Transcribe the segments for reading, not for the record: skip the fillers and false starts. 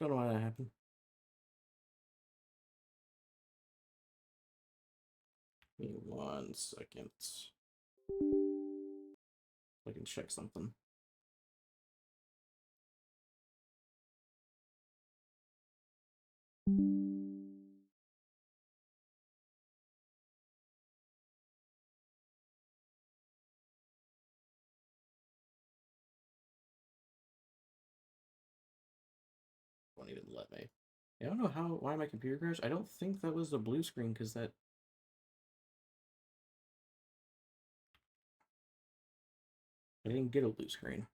Don't know why that happened. Give me 1 second. I can check something. Won't even let me. I don't know why my computer crashed. I don't think that was the blue screen because that. I didn't get a blue screen.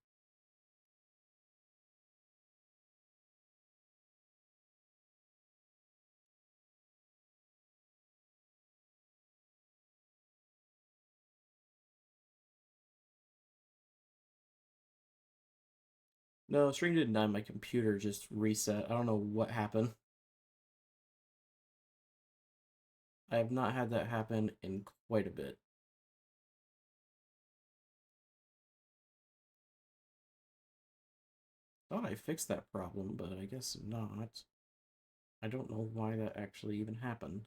No, stream did none. My computer just reset. I don't know what happened. I have not had that happen in quite a bit. Thought I fixed that problem, but I guess not. I don't know why that actually even happened.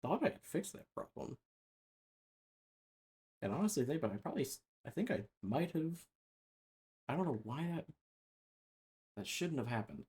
Thought I fixed that problem. And honestly, I think I might have. I don't know why that shouldn't have happened.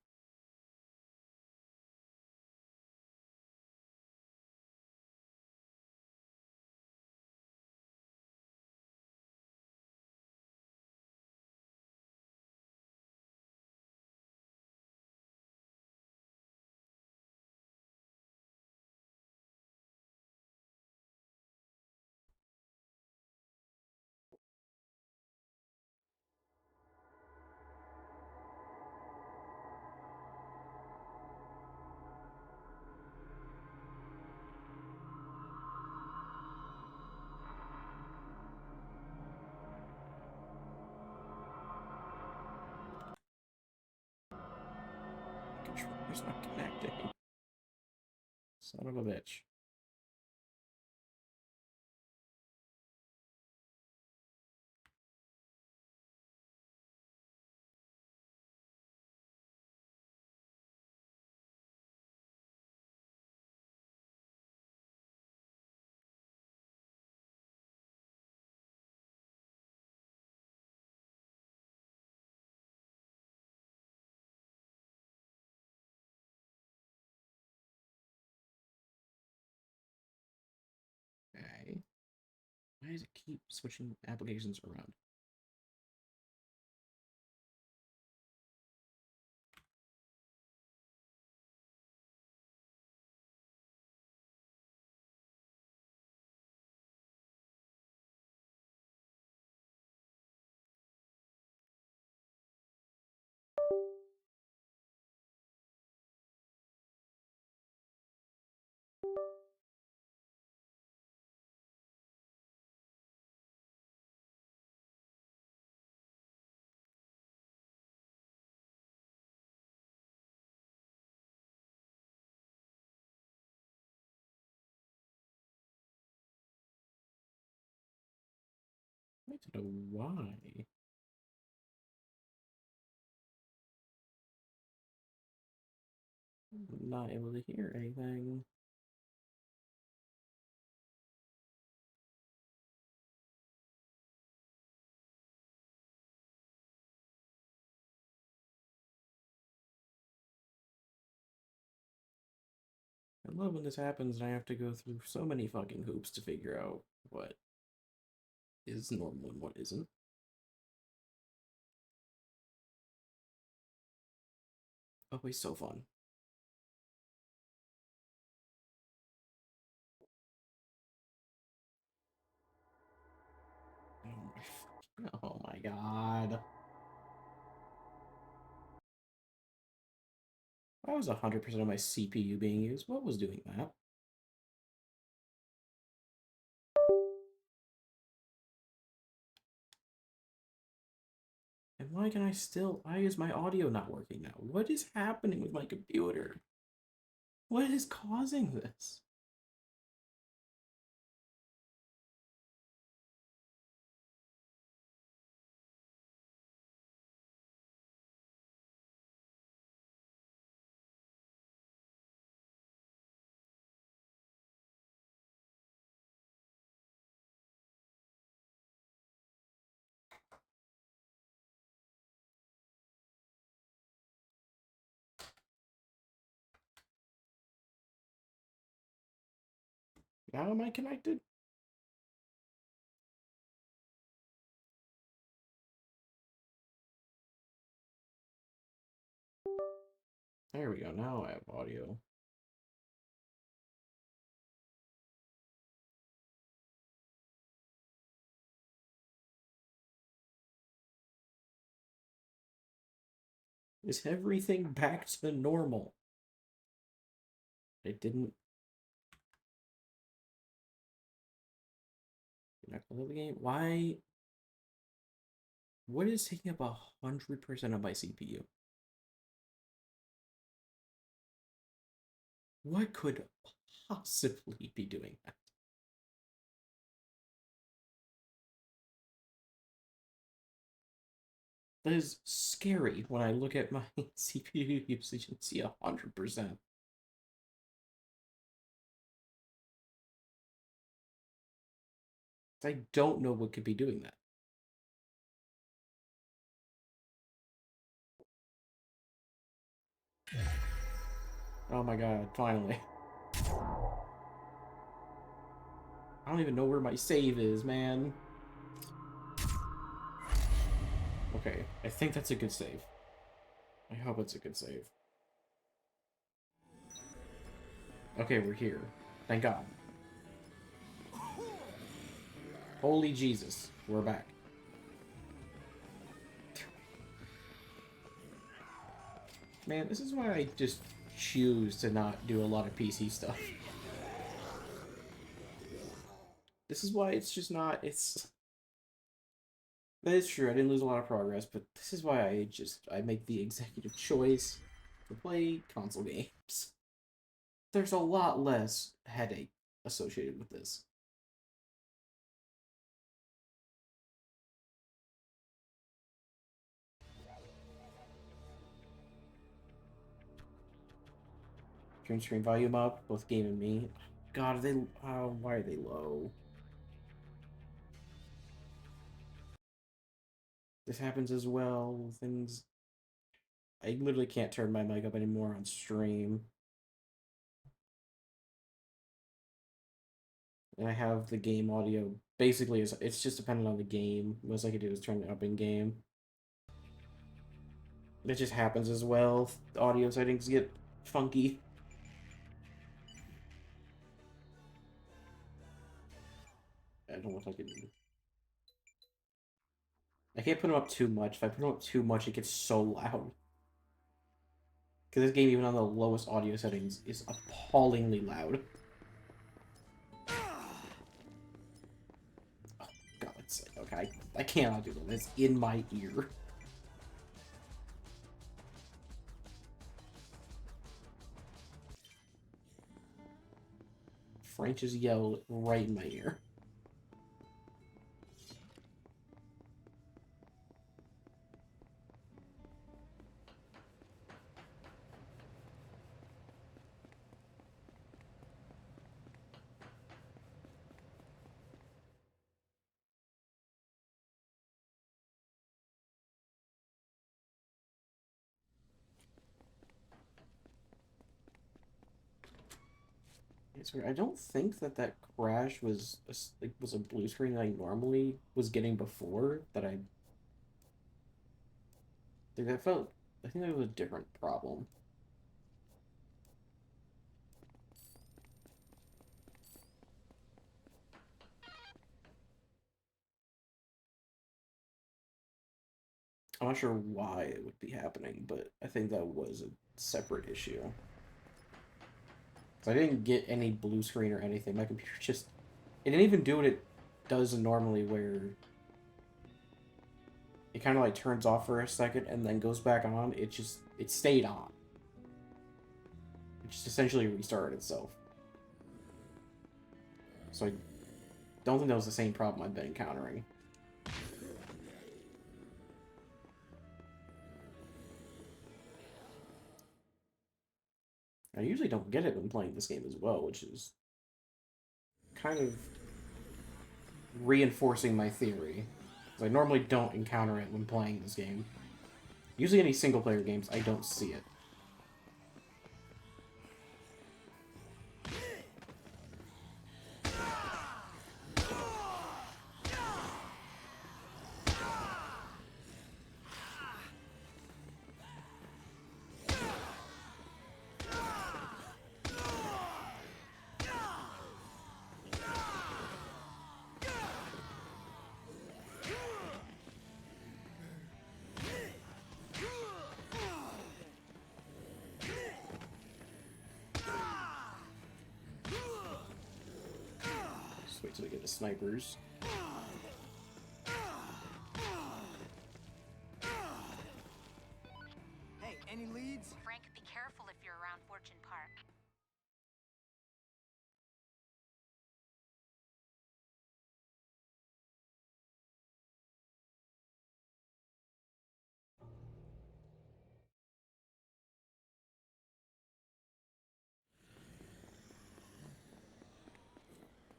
The controller's not connecting. Son of a bitch. Okay. Why does it keep switching applications around? I don't know why. I'm not able to hear anything. love when this happens and I have to go through so many fucking hoops to figure out what is normal and what isn't. Always so fun. Oh my god. Why was 100% of my CPU being used? What was doing that? And why can I still... Why is my audio not working now? What is happening with my computer? What is causing this? Now am I connected? There we go. Now I have audio. Is everything back to normal? It didn't... You're not gonna play the game? Why? What is taking up 100% of my CPU? What could possibly be doing that? That is scary when I look at my CPU usage and see 100%. I don't know what could be doing that. Oh my god, finally. I don't even know where my save is, man. Okay, I think that's a good save. I hope it's a good save. Okay, we're here. Thank God. Holy Jesus, we're back. Man, this is why I just choose to not do a lot of PC stuff. This is why it's just not, it's... That is true, I didn't lose a lot of progress, but this is why I make the executive choice to play console games. There's a lot less headache associated with this. Turn screen volume up, both game and me. God, they... why are they low? This happens as well. Things... I literally can't turn my mic up anymore on stream. And I have the game audio. Basically, it's just dependent on the game. Most I can do is turn it up in game. It just happens as well. The audio settings get funky. I don't know what I can do. I can't put them up too much. If I put them up too much, it gets so loud. Because this game, even on the lowest audio settings, is appallingly loud. Oh, God's sake. Okay, I cannot do that. It's in my ear. Frank just yelled right in my ear. It's weird. I don't think that crash was was a blue screen that I normally was getting before. That I think that felt. I think that was a different problem. I'm not sure why it would be happening, but I think that was a separate issue. 'Cause I didn't get any blue screen or anything. My computer just... It didn't even do what it does normally, where it kind of like turns off for a second and then goes back on. It stayed on. It just essentially restarted itself. So I don't think that was the same problem I've been encountering. I usually don't get it when playing this game as well, which is kind of reinforcing my theory. Because I normally don't encounter it when playing this game. Usually any single-player games, I don't see it. Wait till we get the snipers. Hey, any leads? Frank, be careful if you're around Fortune Park.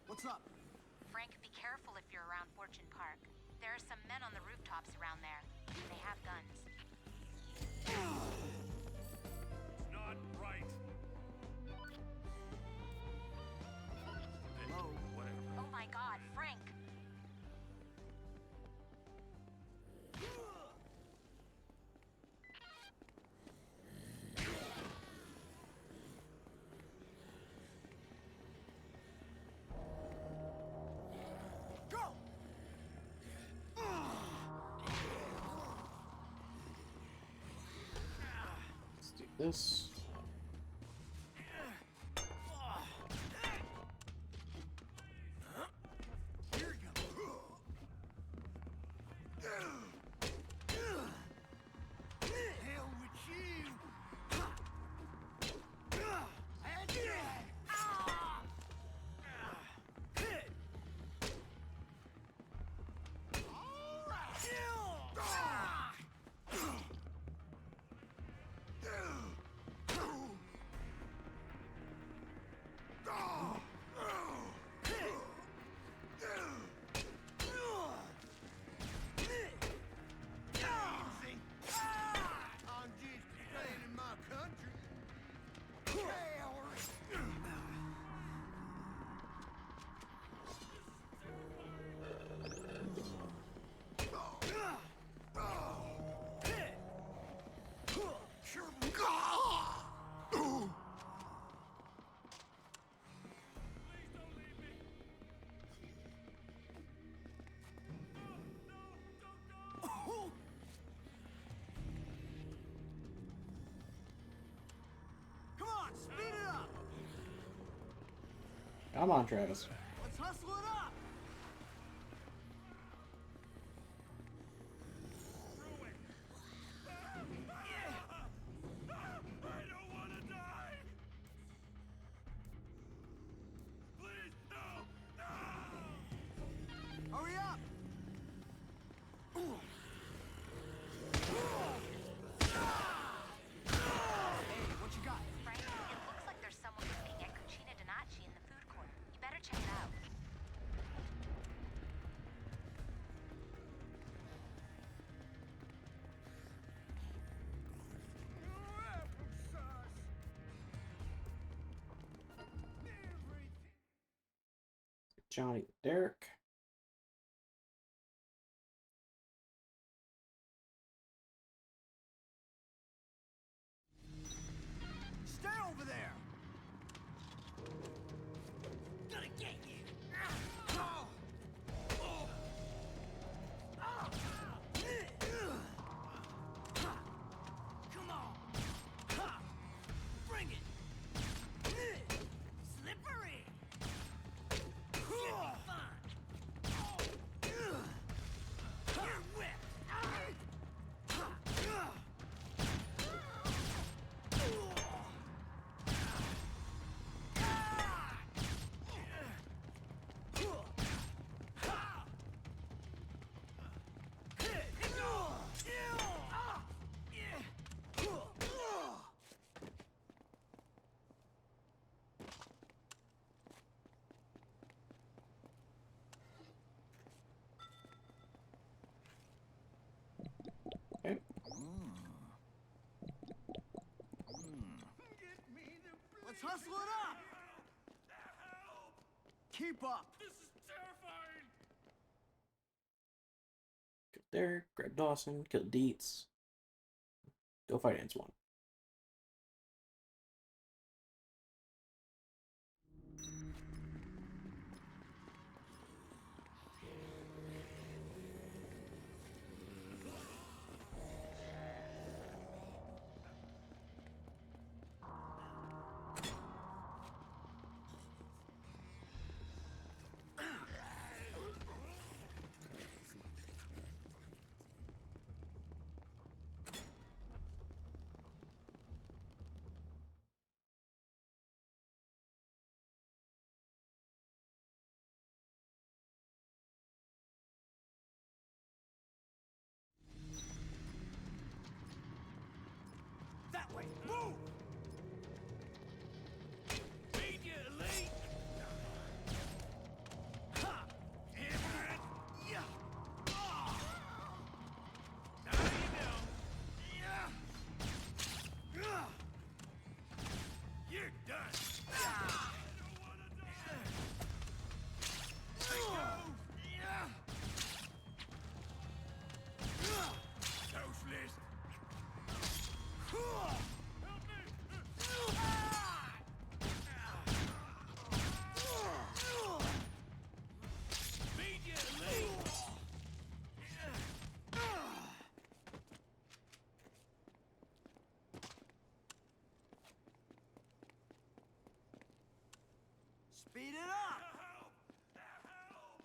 What's up? Frank, be careful if you're around Fortune Park. There are some men on the rooftops around there. They have guns. It's not right. Hello? Whatever. Oh my god, Frank! Go! Let's do this. Here we go. Hell with you! And I'm just defending my country. Come on, speed it up! Come on, Travis. Let's hustle it up! I don't want to die. Please, no, no. Hurry up! Hey, what you got? Frank, it looks like there's someone cooking at Cucina Donaci in the food court. You better check it out. Johnny Derek. Stay over there! Gonna get you! Come on! Bring it! Slippery! Should be fun! You're whipped! Okay. Let's hustle it up! Keep up! This is terrifying! Kill Derek, grab Dawson, kill Dietz. Go fight Antoine. That way! Move! Immediately! Ha! Hammer it! Yeah! Ah! Now you know. Yeah! Ah! You're done. Ah! I don't want to die. Yeah! Socialist. Ah! Help me! Immediately! Speed it up! Help! Help!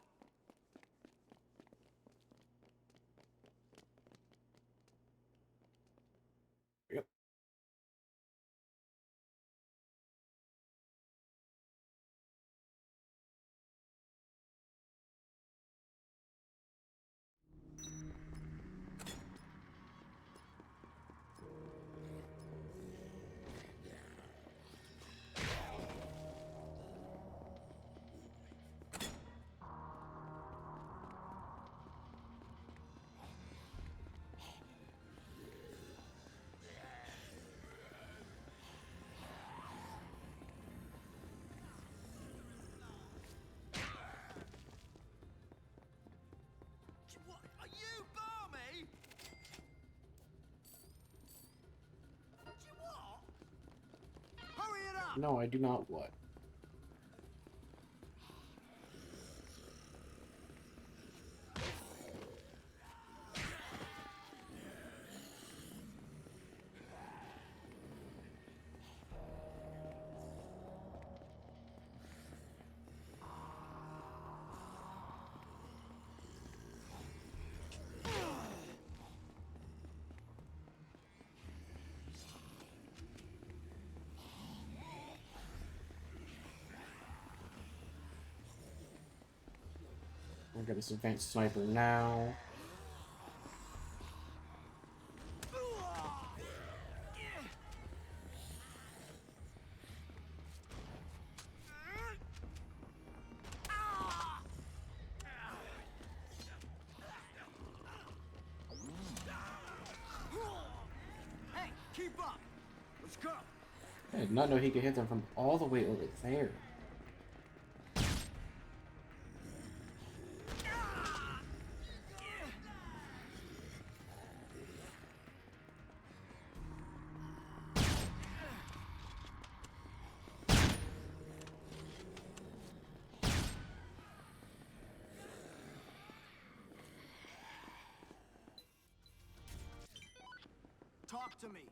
Yep. What? Are you Barmy? What you want? Hurry it up! No, I do not what. We'll get this advanced sniper now. Hey, keep up! Let's go! I did not know he could hit them from all the way over there. Talk to me.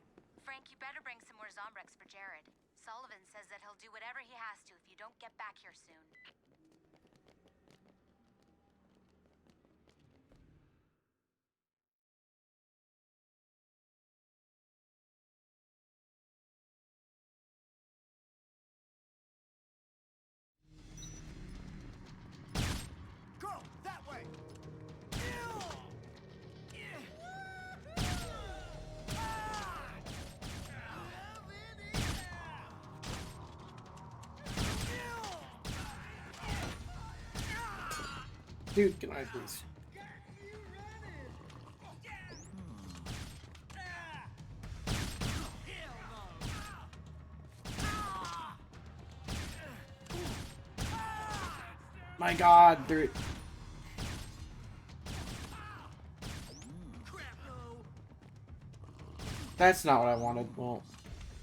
Frank, you better bring some more Zombrex for Jared. Sullivan says that he'll do whatever he has to if you don't get back here soon. Go that way. Dude, can I please? My God, they're... That's not what I wanted. Well,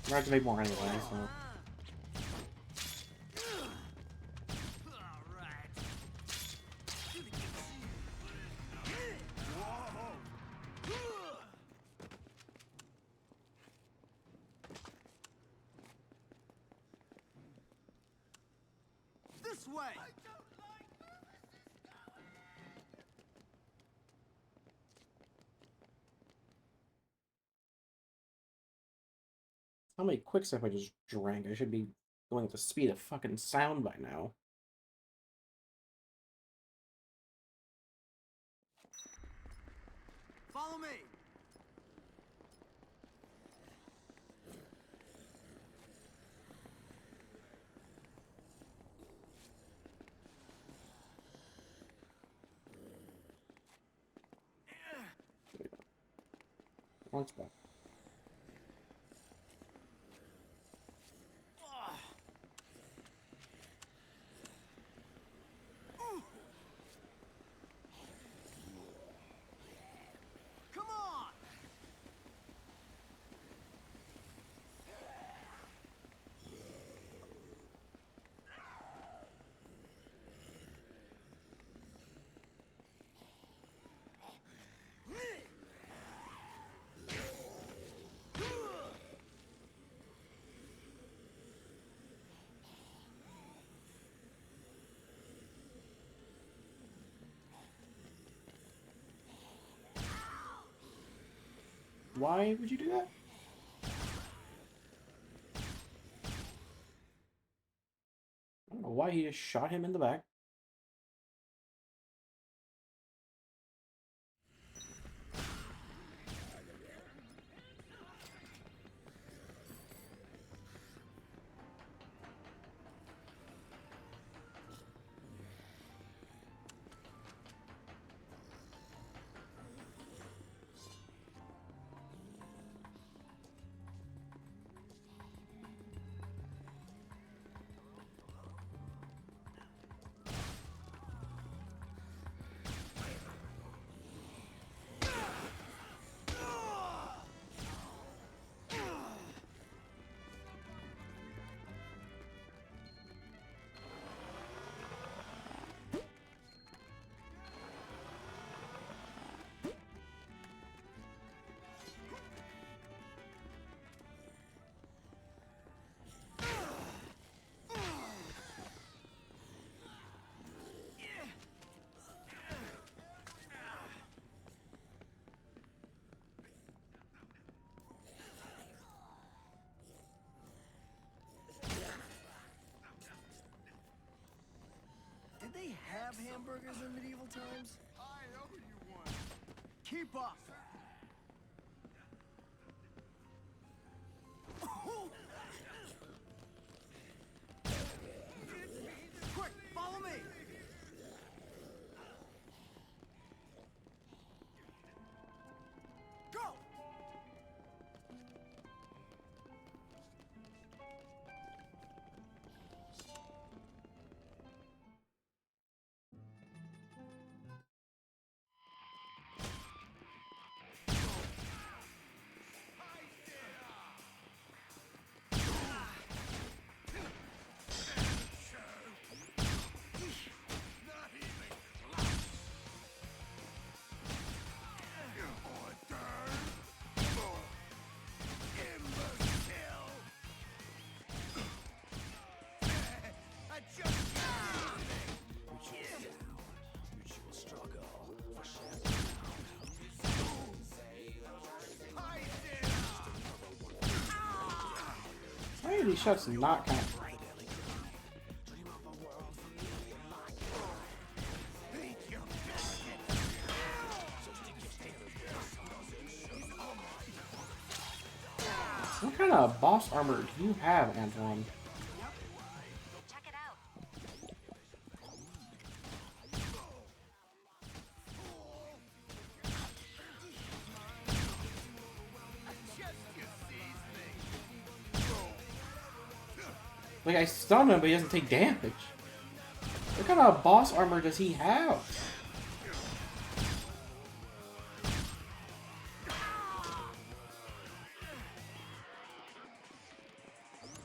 we're gonna have to make more anyway, so... This way. How many quick step I just drank? I should be going at the speed of fucking sound by now. Follow me. Launch back. Come on. Why would you do that? I don't know why he just shot him in the back. Did they have hamburgers in medieval times? I owe you one. Keep up. Quick, follow me. Go. of these shots not kind of. What kind of boss armor do you have, Antoine? Check it out. Like, I stun him, but he doesn't take damage. What kind of boss armor does he have?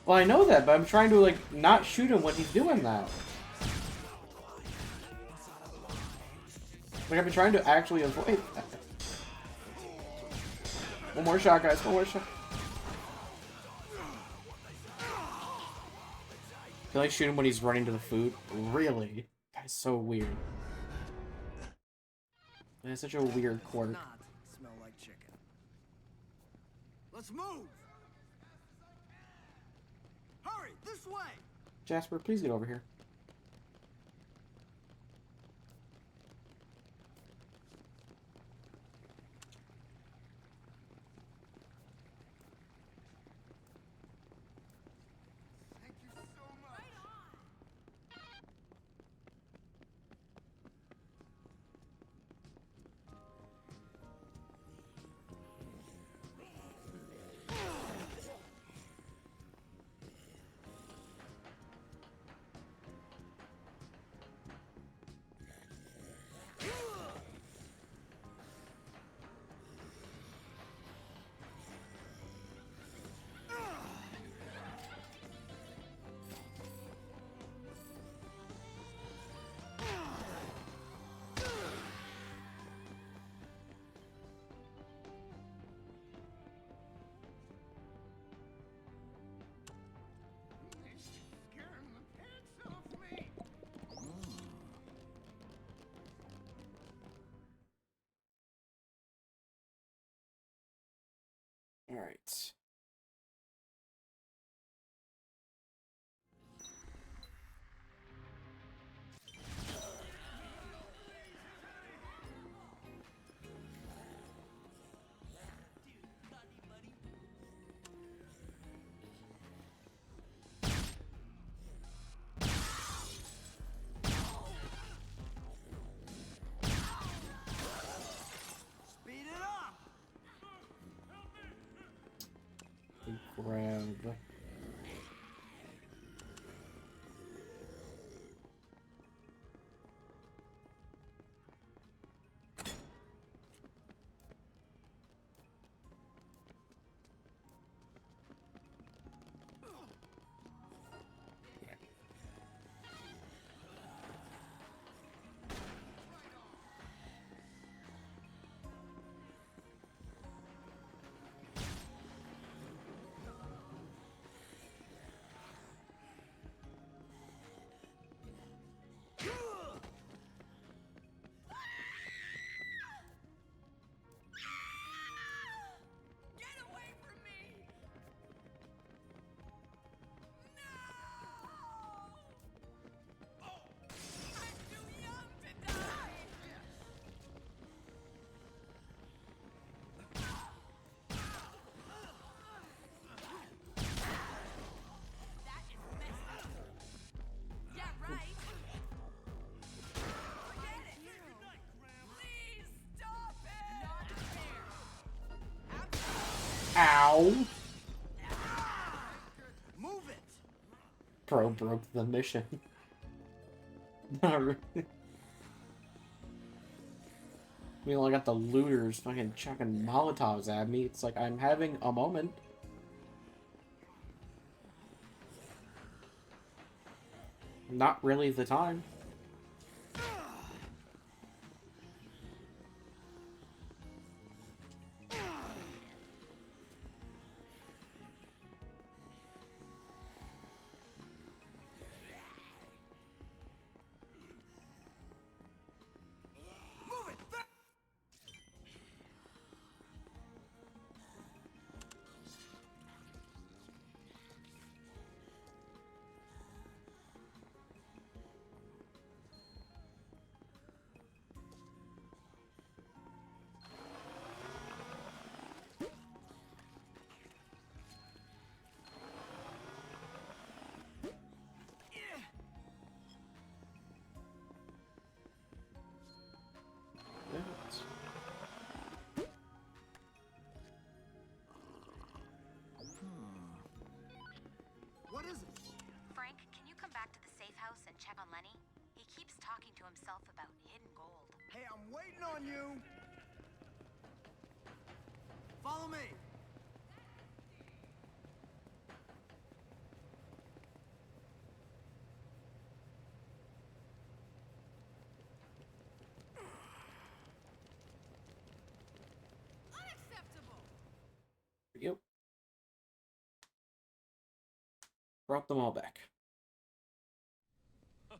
Well, I know that, but I'm trying to, like, not shoot him when he's doing that. Like, I've been trying to actually avoid that. One more shot, guys. One more shot. Can I shoot him when he's running to the food? Really? That's so weird. That's such a weird quirk. Not smell like chicken. Let's move. Hurry, this way. Jasper, please get over here. Thank you so much. Scaring the pants off me. Alright. Speed it up. Grab. Get away from me! No! I'm too young to die! That is messed up. Yeah, right. Forget it. Please stop it. Not fair. Ow! Move it. Bro broke the mission. Not really. Meanwhile, I got the looters fucking chucking Molotovs at me. It's like I'm having a moment. Not really the time. Move it. house and check on Lenny? He keeps talking to himself about hidden gold. Hey, I'm waiting on you. Follow me. Unacceptable! Yep. Brought them all back. I'm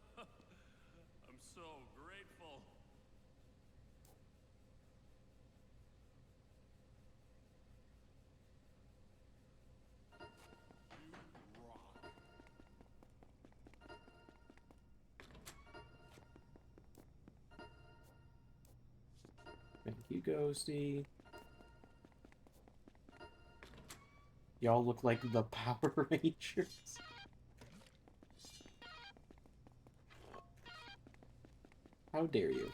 so grateful. You rock. Thank you, Ghosty. Y'all look like the Power Rangers. How dare you?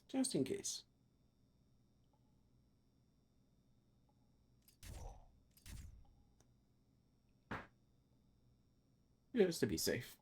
Just in case. Just to be safe.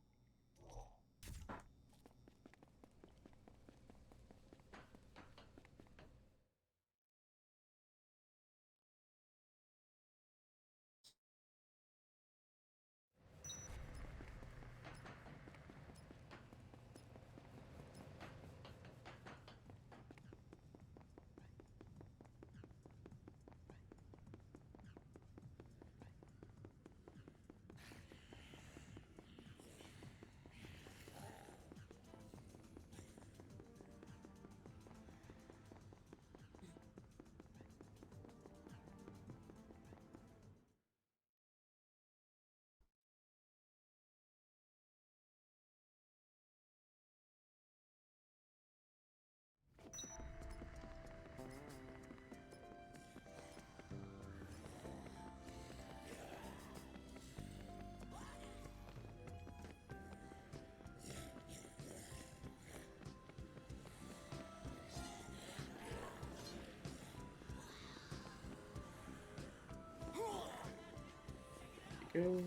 Go.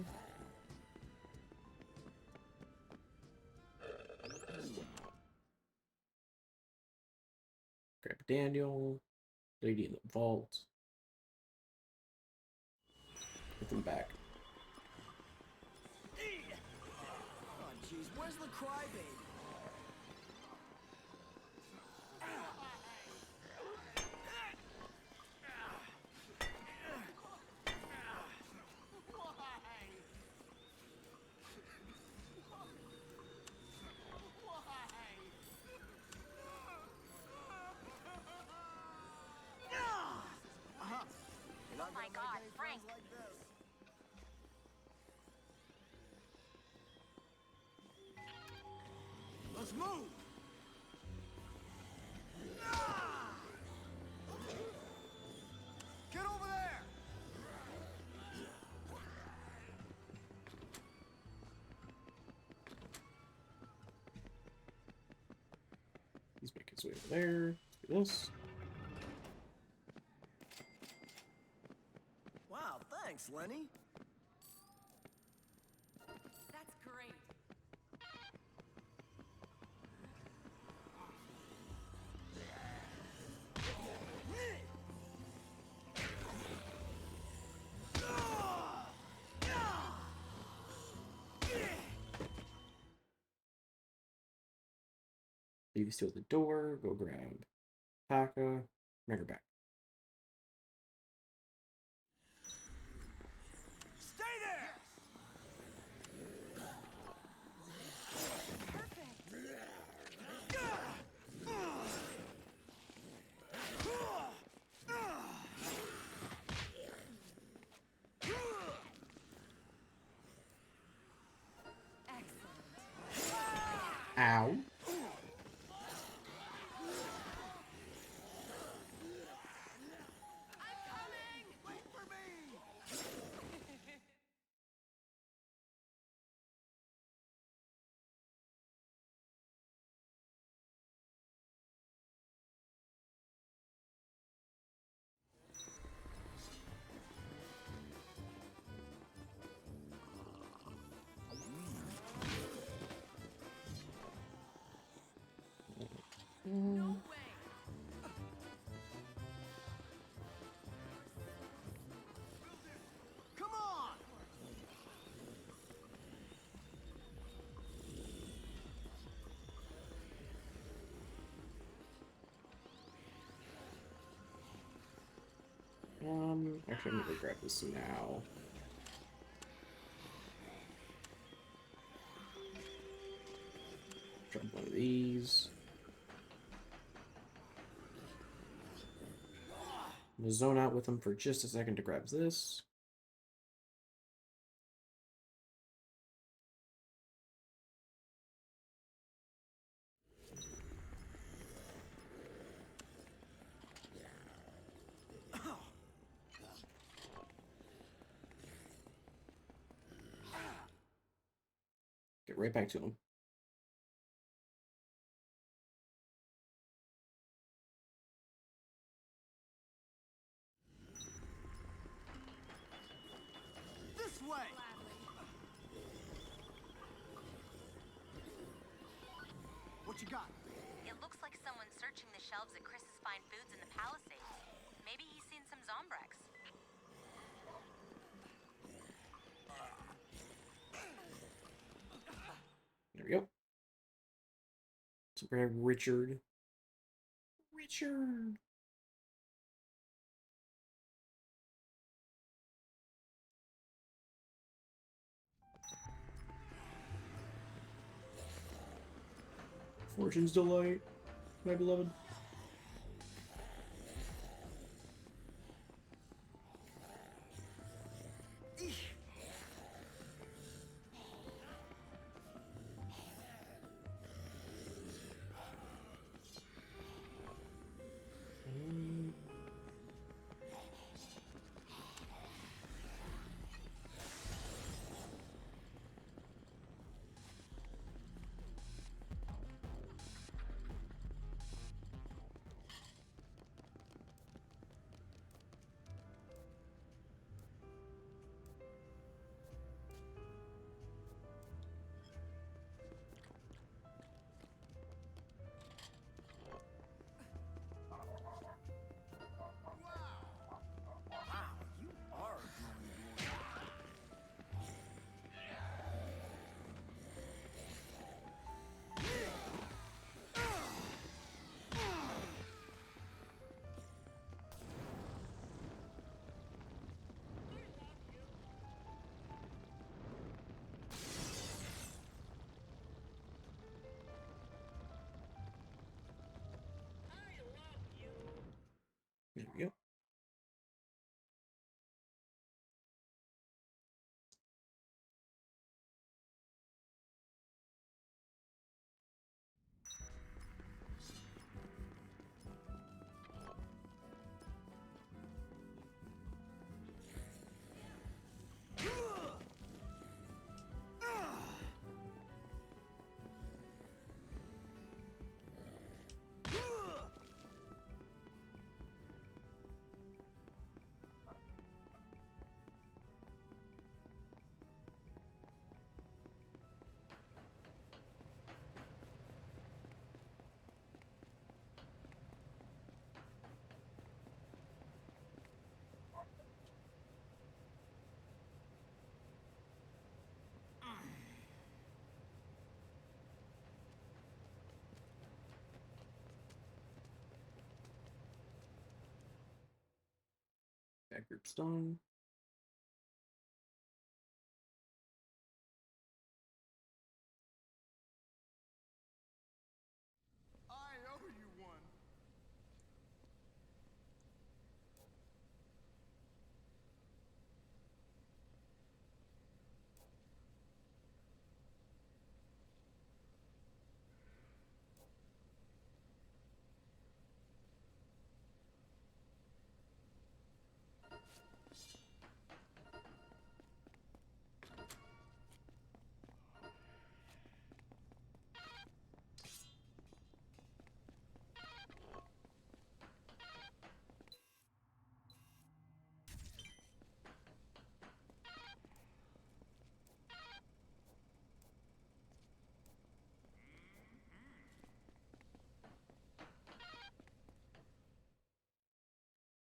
Grab Daniel. Lady in the vault. Get them back. Oh, jeez, where's the crybaby? Oh my God, Frank! Like this. Let's move! Get over there! He's making his way over there. Do this. Wow, thanks, Lenny. That's great. Leave steal the door. Go grab Taka. Bring her back. Stay there! Excellent. Ow. Actually, I'm gonna grab this now. Drop one of these. I'm gonna zone out with them for just a second to grab this. Get right back to him. This way! What you got? It looks like someone's searching the shelves at Chris's Fine Foods in the Palisades. Maybe he's seen some Zombrex. There we go. So grab Richard. Richard! Fortune's delight, my beloved. Wow, you are doing. There we go. That group's done. I owe you one.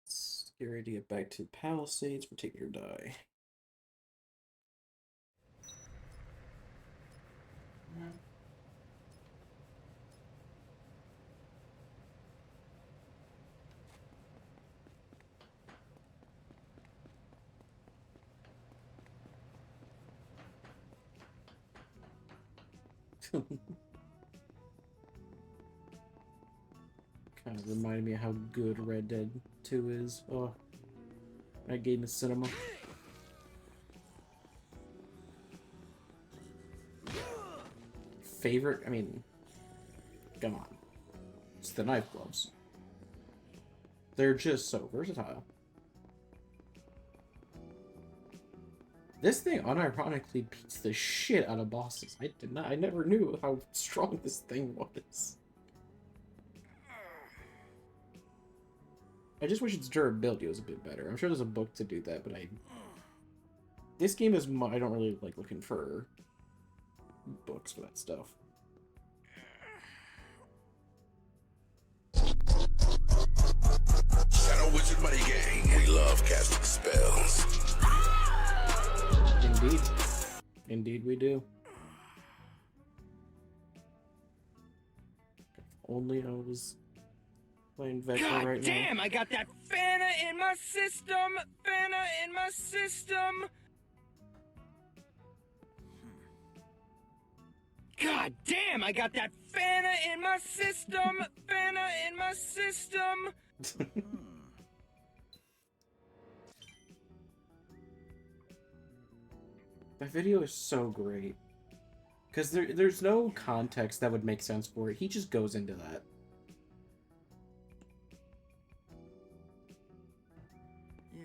Scary to get back to the Palisades for Take Your Die. Kind of reminded me of how good Red Dead 2 is. Oh, that game is cinema. Favorite? I mean, come on. It's the knife gloves. They're just so versatile. This thing unironically beats the shit out of bosses. I never knew how strong this thing was. I just wish its durability was a bit better. I'm sure there's a book to do that, but this game is I don't really like looking for books for that stuff. Shadow Wizard Money Gang. We love casting spells. Indeed. Indeed we do. If only I was playing Vector God right damn, now. I got that Fana in my system! Fana in my system! God damn, I got that Fana in my system! Fana in my system! That video is so great. Because there's no context that would make sense for it. He just goes into that. Yeah.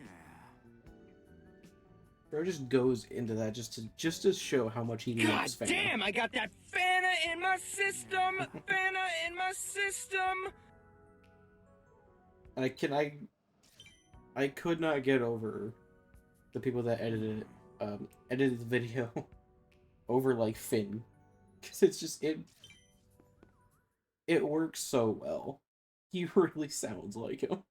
Bro just goes into that just to show how much he God loves Fana. damn, I got that Fana in my system! Fana in my system! I could not get over the people that edited the video over like Finn, because it's just it works so well. He really sounds like him.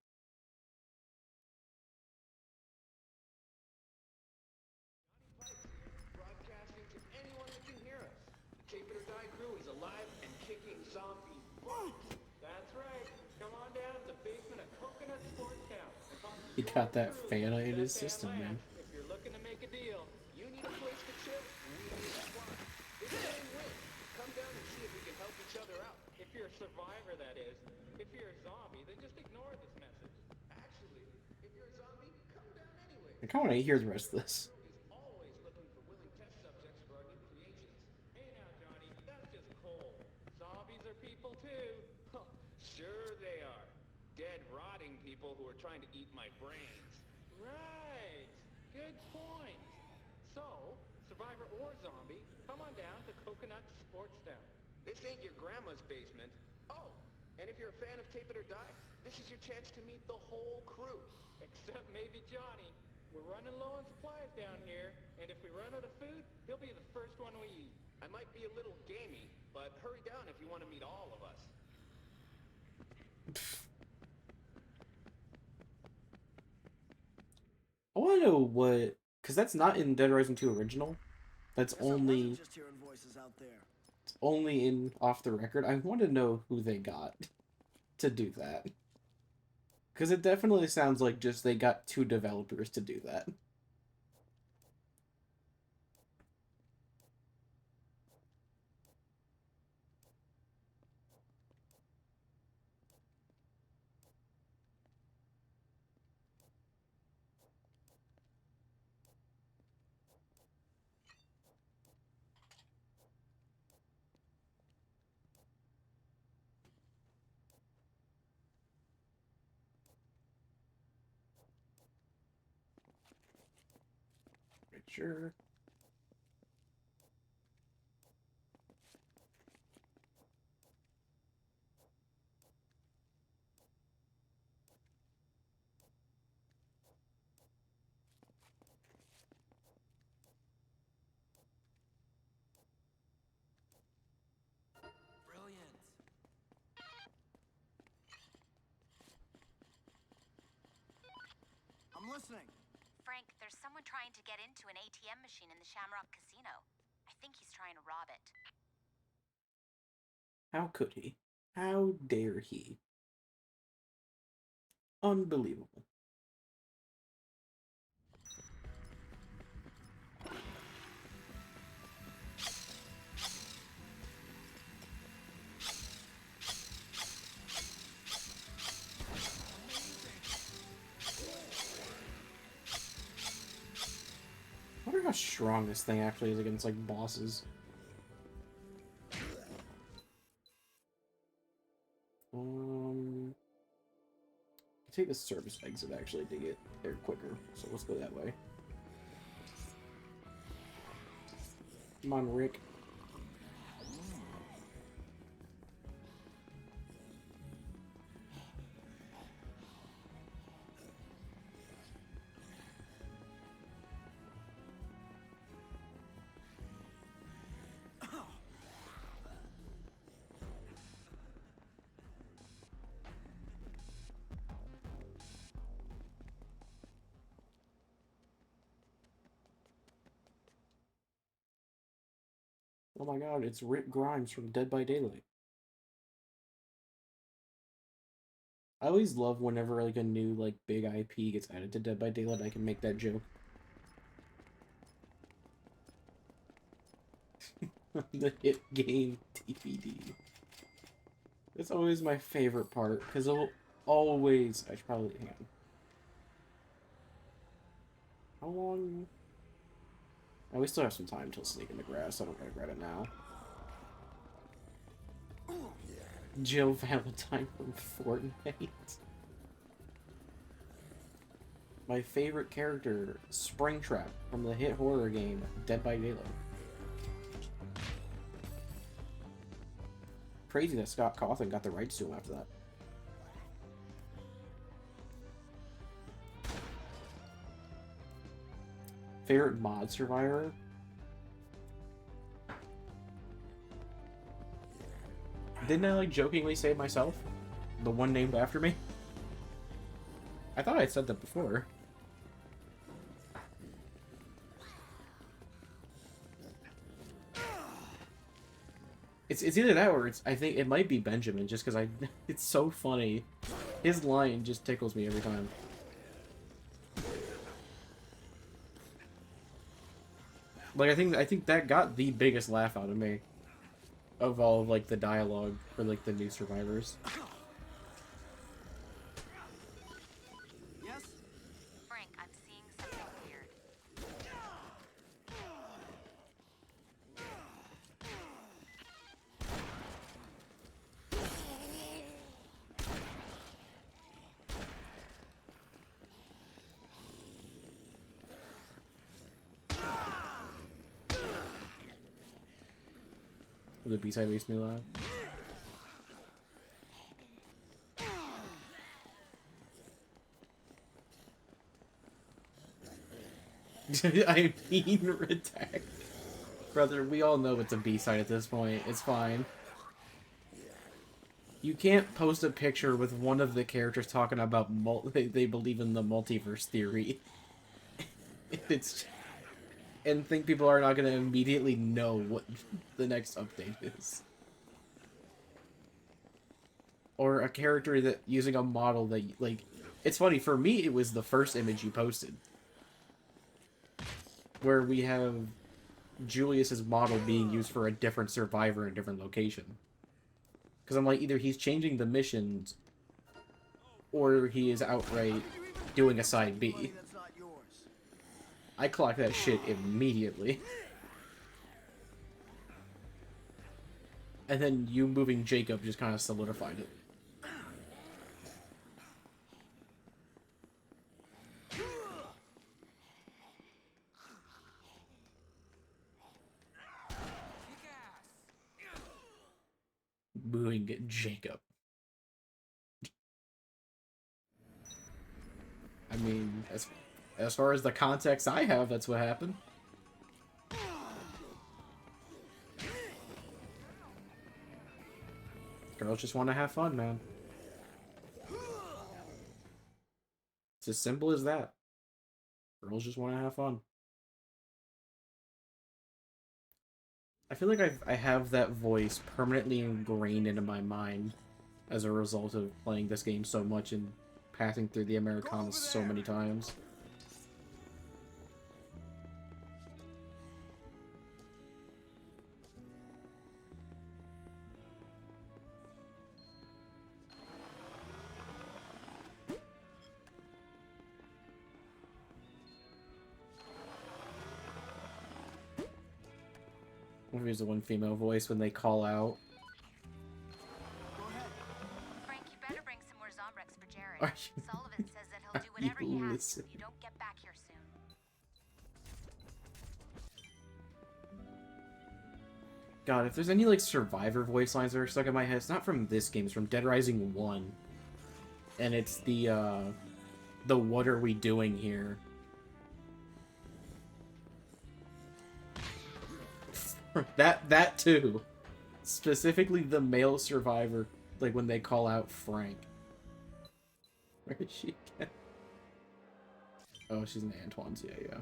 Broadcasting to anyone that can hear us. Tape It or Die crew is alive and kicking zombie butt. That's right. Come on down to the basement of Coconut Sports Town. He got that Fana in his system, man. If you're looking to make a deal, you need a place to chill, we need a spot. It's win-win. Come down and see if we can help each other out. If you're a survivor, that is. If you're a zombie, then just ignore this message. Actually, if you're a zombie, come down anyway. I kind of want to hear the rest of this. Is always looking for willing test subjects for our new creations. Hey now, Johnny, that's just coal. Zombies are people too. Huh, sure they are. Dead, rotting people who are trying to eat my brains. Right. Good point. So, survivor or zombie, come on down to Coconut Sports Town. This ain't your grandma's basement. Oh, and if you're a fan of Tape It or Die, this is your chance to meet the whole crew. Except maybe Johnny. We're running low on supplies down here, and if we run out of food, he'll be the first one we eat. I might be a little gamey, but hurry down if you want to meet all of us. I want to know what, because that's not in Dead Rising 2 original. That's Guess I wasn't only just hearing voices out there. in Off the Record. I want to know who they got to do that. Because it definitely sounds like just they got 2 developers to do that. Sure. Brilliant. I'm listening. Frank, there's someone trying to get into an ATM machine in the Shamrock Casino. I think he's trying to rob it. How could he? How dare he? Unbelievable. wonder how strong this thing actually is against, like, bosses. Take the service exit actually to get there quicker, so let's go that way. Come on, Rick. Oh my god, it's Rick Grimes from Dead by Daylight. I always love whenever like a new like big IP gets added to Dead by Daylight, I can make that joke. The hit game DVD. That's always my favorite part, because it'll always... I should probably... hang on. How long... Oh, we still have some time till Snake in the Grass, so I don't gotta grab it now. Jill Valentine from Fortnite. My favorite character, Springtrap, from the hit horror game Dead by Daylight. Crazy that Scott Cawthon got the rights to him after that. Favorite mod survivor? Didn't I like jokingly say myself? The one named after me? I thought I said that before. It's either that or I think it might be Benjamin, just because it's so funny. His line just tickles me every time. Like, I think that got the biggest laugh out of me. Of all of, like, the dialogue for, like, the new survivors. Yes? Frank, I'm seeing something weird. The B-side makes me laugh. I mean, Redact. Brother, we all know it's a B-side at this point. It's fine. You can't post a picture with one of the characters talking about they believe in the multiverse theory. It's... And think people are not going to immediately know what the next update is. Or a character that using a model that, like... It's funny, for me, it was the first image you posted. Where we have Julius's model being used for a different survivor in a different location. Because I'm like, either he's changing the missions, or he is outright doing a side B. I clocked that shit immediately. And then you moving Jacob just kind of solidified it. Moving Jacob. I mean, as far as the context I have, that's what happened. Girls just want to have fun, man. It's as simple as that. Girls just want to have fun. I feel like I have that voice permanently ingrained into my mind as a result of playing this game so much and passing through the Americanas so many times. Who's the one female voice when they call out? Go ahead. Frank, you better bring some more Zombrex for Jared. Are you- Sullivan says that he'll do are you whatever he has to listening? if you don't get back here soon. God, if there's any like Survivor voice lines that are stuck in my head, it's not from this game, it's from Dead Rising 1. And it's the what are we doing here? that too. Specifically the male survivor, like when they call out Frank. Where is she again? Oh, she's in Antoine's, yeah.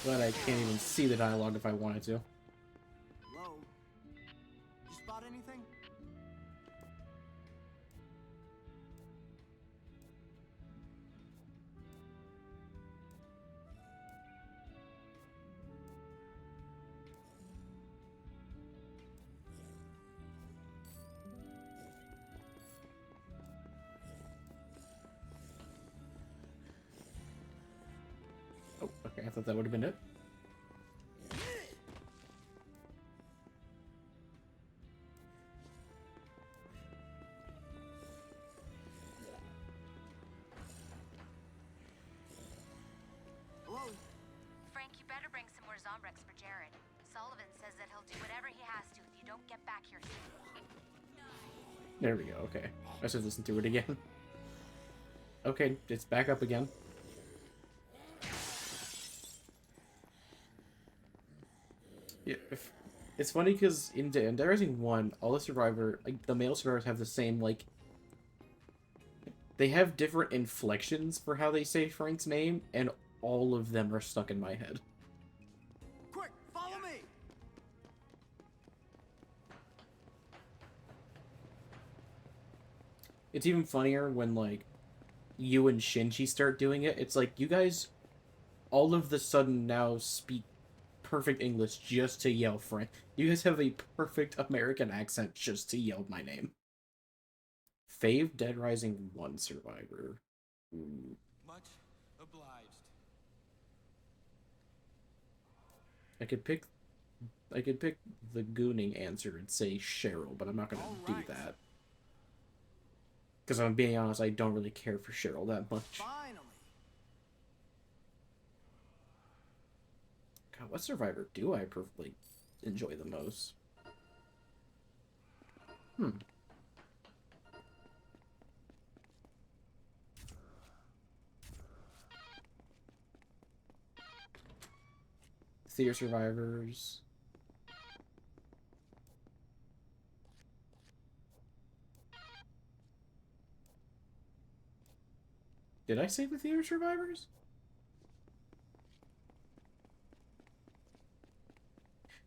But I can't even see the dialogue if I wanted to. Hello? You spot anything? Oh, okay, I thought that would have been it. Hello? Frank, you better bring some more Zombrex for Jared. Sullivan says that he'll do whatever he has to if you don't get back here soon. There we go, okay. I should listen to it again. Okay, it's back up again. Yeah, it's funny because in Dead Rising 1, all the survivor, like, the male survivors have the same, like, they have different inflections for how they say Frank's name, and all of them are stuck in my head. Quick, follow me! It's even funnier when, like, you and Shinji start doing it. It's like, you guys all of the sudden now speak perfect English just to yell Frank. You guys have a perfect American accent just to yell my name. Fave Dead Rising 1 survivor. Ooh. Much obliged. I could pick the gooning answer and say Cheryl, but I'm not gonna do Alright. that. Because I'm being honest, I don't really care for Cheryl that much. Finally! God, what survivor do I like enjoy the most? Theater survivors. Did I say the theater survivors?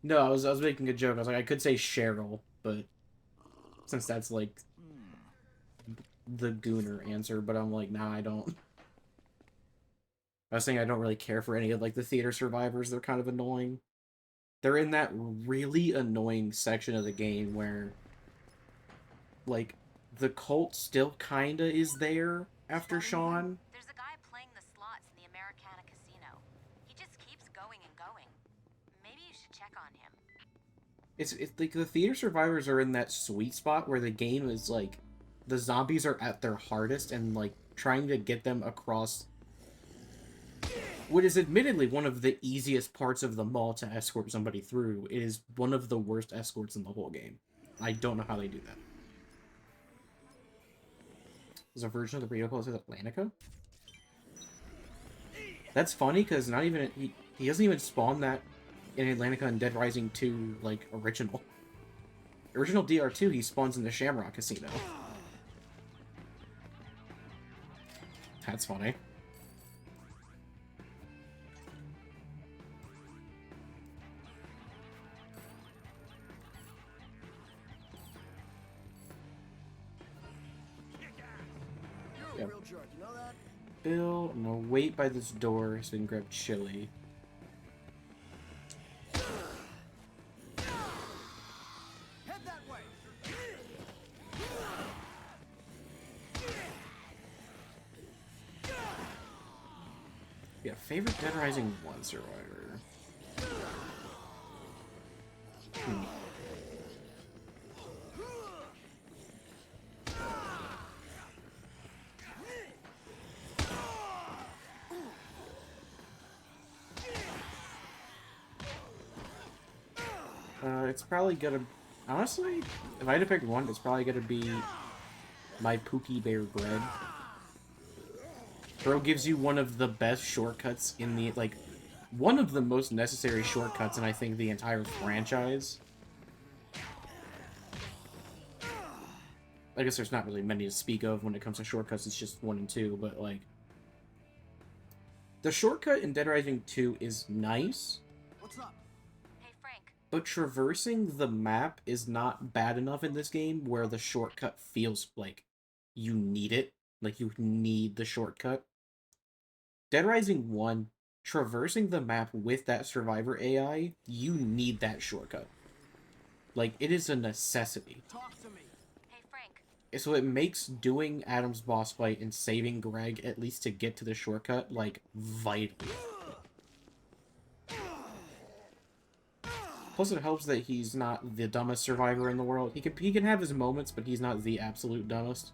No, I was making a joke. I was like, I could say Cheryl, but since that's like the gooner answer, but I'm like, nah, I don't. I was saying I don't really care for any of like the theater survivors. They're kind of annoying. They're in that really annoying section of the game where like the cult still kinda is there after Sean. There's a guy playing the slots in the Americana casino. He just keeps going and going. Maybe you should check on him. It's like the theater survivors are in that sweet spot where the game is like the zombies are at their hardest and like trying to get them across what is admittedly one of the easiest parts of the mall to escort somebody through. It is one of the worst escorts in the whole game. I don't know how they do that. There's a version of the radio call that says Atlantica? That's funny because not even he doesn't even spawn that in Atlantica and Dead Rising 2 like original. Original DR2 he spawns in the Shamrock Casino. That's funny. You're a real jerk, you know that? Bill, I'm gonna wait by this door so we can grab chili. Yeah, favorite Dead Rising 1 survivor. Hmm. It's probably gonna... Honestly, if I had to pick one, it's probably gonna be my Pookie Bear Greg. Bro gives you one of the best shortcuts in the, like, one of the most necessary shortcuts in, I think, the entire franchise. I guess there's not really many to speak of when it comes to shortcuts, it's just 1 and 2, but, like... The shortcut in Dead Rising 2 is nice. What's up? Hey, Frank. But traversing the map is not bad enough in this game where the shortcut feels like you need it. Like, you need the shortcut. Dead Rising 1, traversing the map with that Survivor AI, you need that shortcut. Like, it is a necessity. Talk to me. Hey, Frank. So it makes doing Adam's boss fight and saving Greg, at least to get to the shortcut, like, vital. Plus, it helps that he's not the dumbest survivor in the world. He can have his moments, but he's not the absolute dumbest.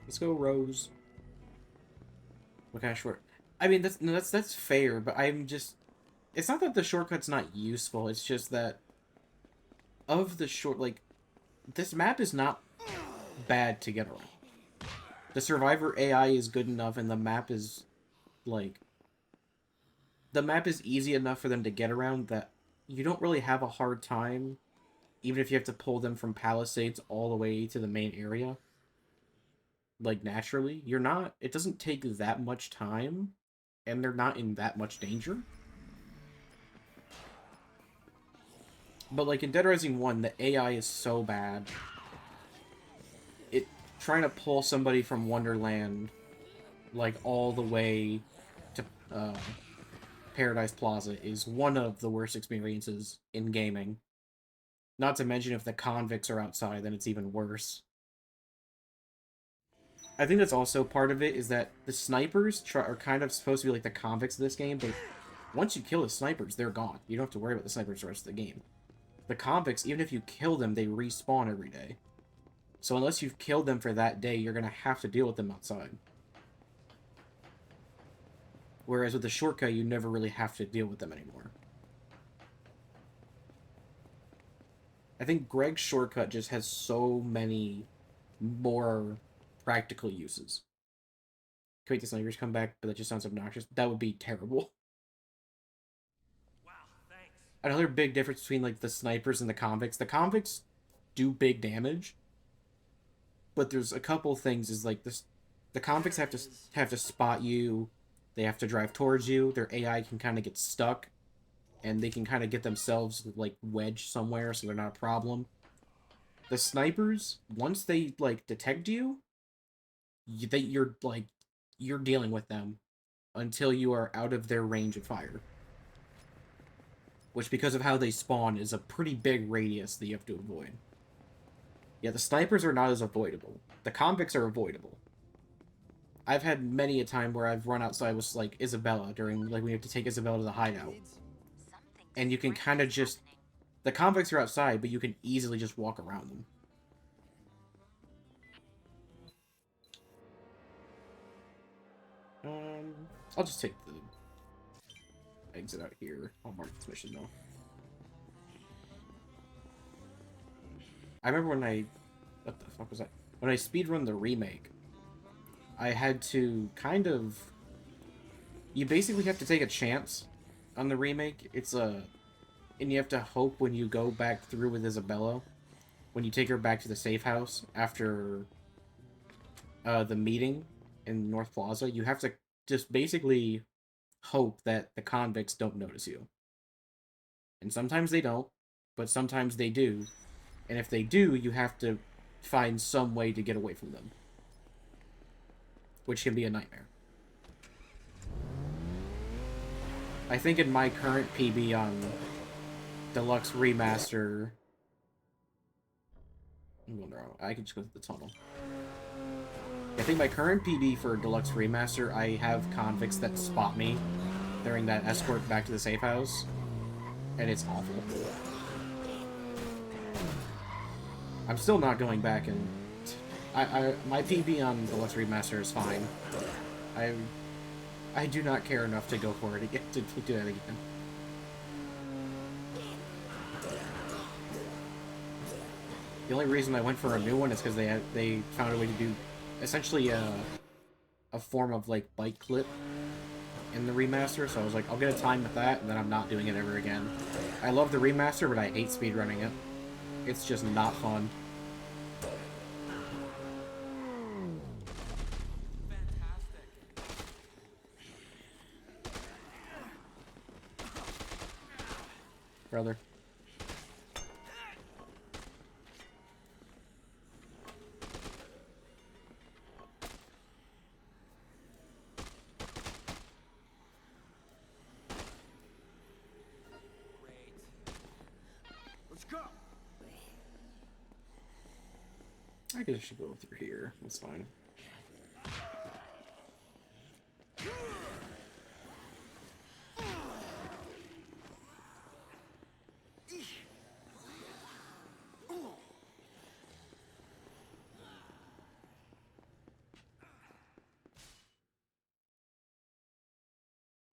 Let's go, Rose. What kind of short? I mean, that's fair, but I'm just... It's not that the shortcut's not useful, it's just that... Of the short... Like, this map is not bad to get around. The Survivor AI is good enough, and the map is, like... The map is easy enough for them to get around that you don't really have a hard time, even if you have to pull them from Palisades all the way to the main area. Like, naturally. You're not... It doesn't take that much time, and they're not in that much danger. But, like, in Dead Rising 1, the AI is so bad. Trying to pull somebody from Wonderland, like, all the way to, Paradise Plaza is one of the worst experiences in gaming. Not to mention if the convicts are outside, then it's even worse. I think that's also part of it, is that the snipers are kind of supposed to be like the convicts of this game, but once you kill the snipers, they're gone. You don't have to worry about the snipers the rest of the game. The convicts, even if you kill them, they respawn every day. So unless you've killed them for that day, you're going to have to deal with them outside. Whereas with the shortcut, you never really have to deal with them anymore. I think Greg's shortcut just has so many more practical uses. Can wait till snipers come back, but that just sounds obnoxious. That would be terrible. Wow, thanks. Another big difference between, like, the snipers and the convicts. The convicts do big damage, but there's a couple things, is like this: the convicts have to spot you, they have to drive towards you, their AI can kind of get stuck, and they can kind of get themselves, like, wedged somewhere, so they're not a problem. The snipers, once they, like, detect you, you're dealing with them until you are out of their range of fire. Which, because of how they spawn, is a pretty big radius that you have to avoid. Yeah, the snipers are not as avoidable. The convicts are avoidable. I've had many a time where I've run outside with, like, Isabella during, like, we have to take Isabella to the hideout. And you can kind of just... The convicts are outside, but you can easily just walk around them. I'll just take the exit out here. I'll mark this mission, though. I remember when I... What the fuck was that? When I speedrun the remake, I had to kind of... You basically have to take a chance on the remake. It's a... And you have to hope when you go back through with Isabella, when you take her back to the safe house after the meeting in North Plaza, you have to just basically hope that the convicts don't notice you. And sometimes they don't, but sometimes they do. And if they do, you have to find some way to get away from them. which can be a nightmare. I think in my current PB on Deluxe Remaster... I'm going wrong. I can just go through the tunnel. I think my current PB for Deluxe Remaster, I have convicts that spot me during that escort back to the safe house, and it's awful. I'm still not going back, and my PB on Deluxe Remaster is fine. I do not care enough to go for it again, to do that again. The only reason I went for a new one is because they found a way to do essentially a form of like bike clip in the remaster, so I was like, I'll get a time with that, and then I'm not doing it ever again. I love the remaster, but I hate speedrunning it. It's just not fun. Brother. Let's go. I guess I should go through here. That's fine.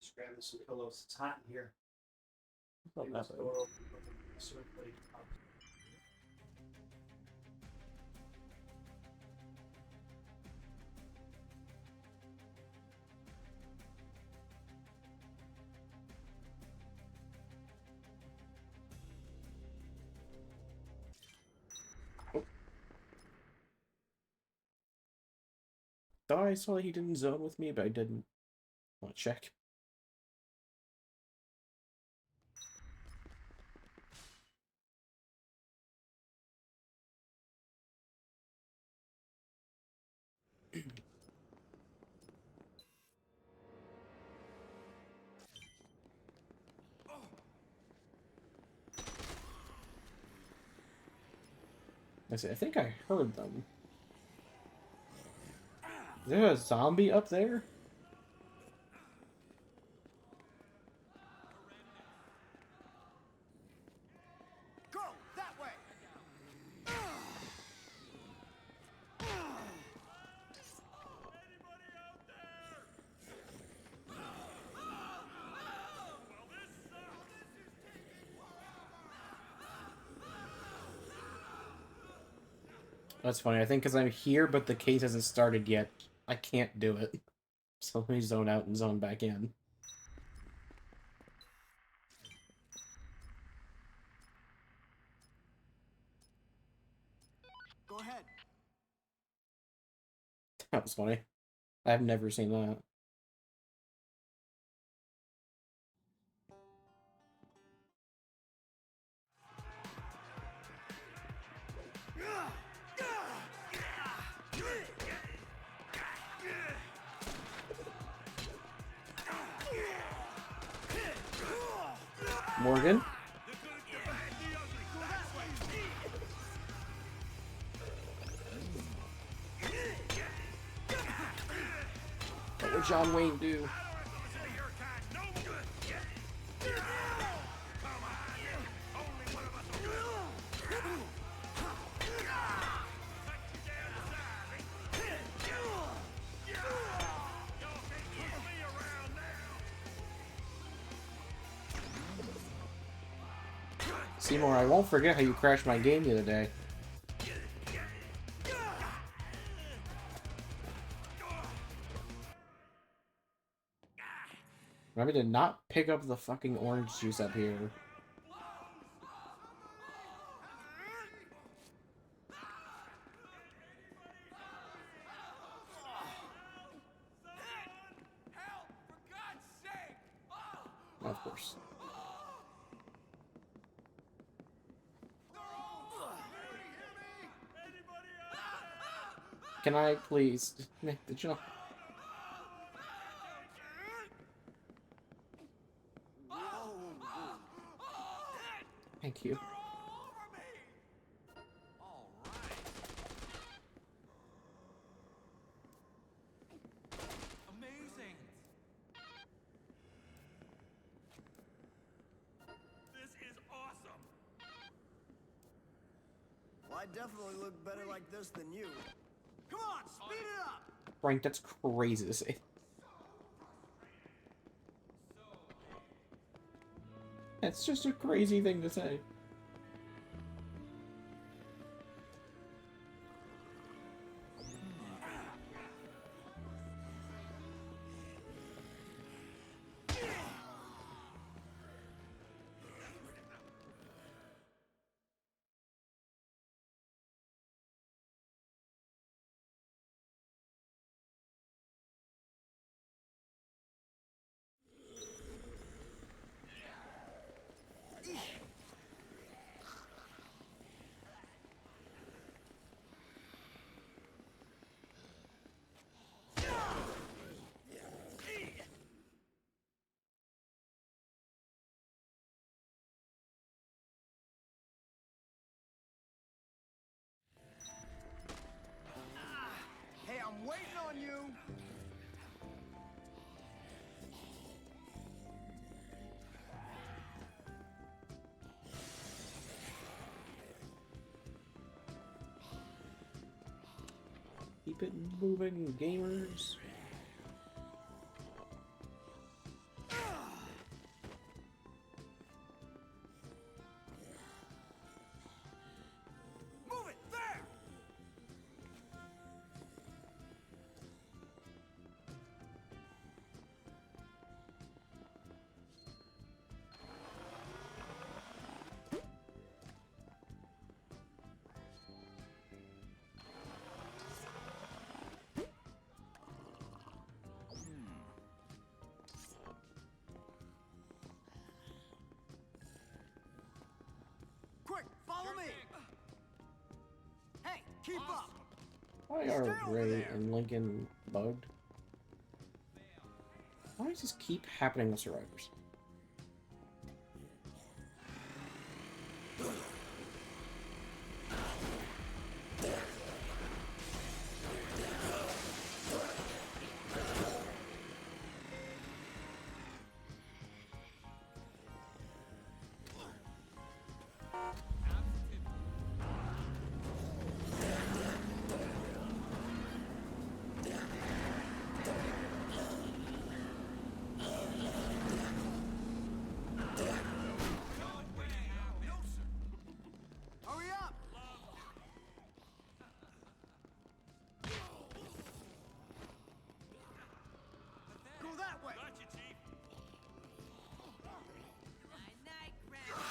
Just grab me some pillows. It's hot in here. Not Leave that this bad. door open. Circulate up. Thought I saw he didn't zone with me, but I didn't. Want to check. I think I heard them. Is there a zombie up there? Go that way. That's funny. I think because I'm here, but the case hasn't started yet, I can't do it. So let me zone out and zone back in. Go ahead. That was funny. I've never seen that. Morgan? What would John Wayne do? Seymour, I won't forget how you crashed my game the other day. Remember to not pick up the fucking orange juice up here. Of course. Can I please make the jump? Thank you. All right. Amazing. This is awesome. Well, I definitely look better like this than you. Come on, speed it up! Frank, that's crazy to say. That's just a crazy thing to say. Hey, I'm waiting on you! Keep it moving, gamers. Move it! There! Quick, follow me! Hey, keep up! Why are Ray and Lincoln bugged? Why does this keep happening with survivors? Hurry up! Go that way! Gotcha, Chief. Night, Grandpa.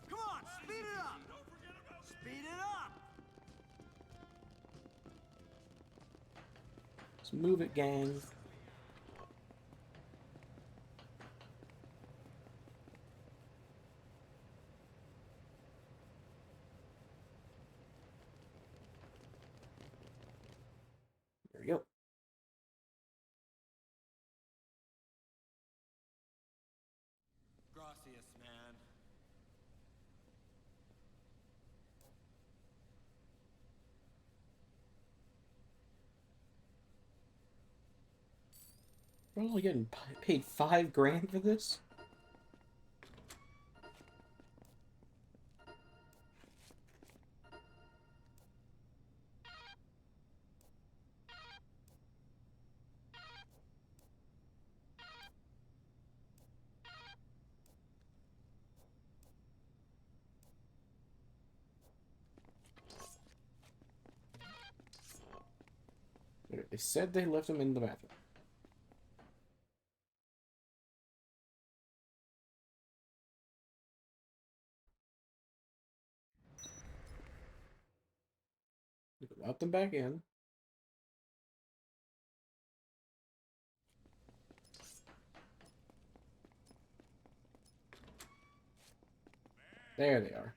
Come on, speed it up! Speed it up! Let's move it, gang. There we go. Gracias, man. We're only getting paid $5 grand for this? They said they left him in the bathroom. Let them back in. There they are.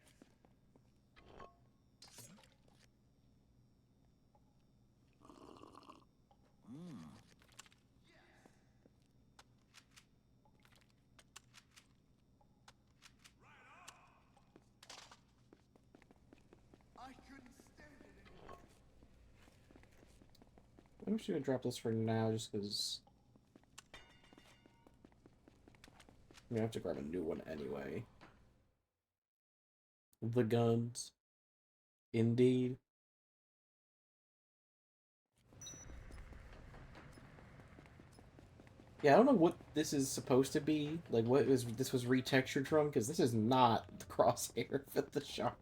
I'm just gonna drop this for now, just because I'm gonna have to grab a new one anyway. The guns. Indeed. Yeah, I don't know what this is supposed to be. Like, this was retextured from? Because this is not the crosshair for the shotgun.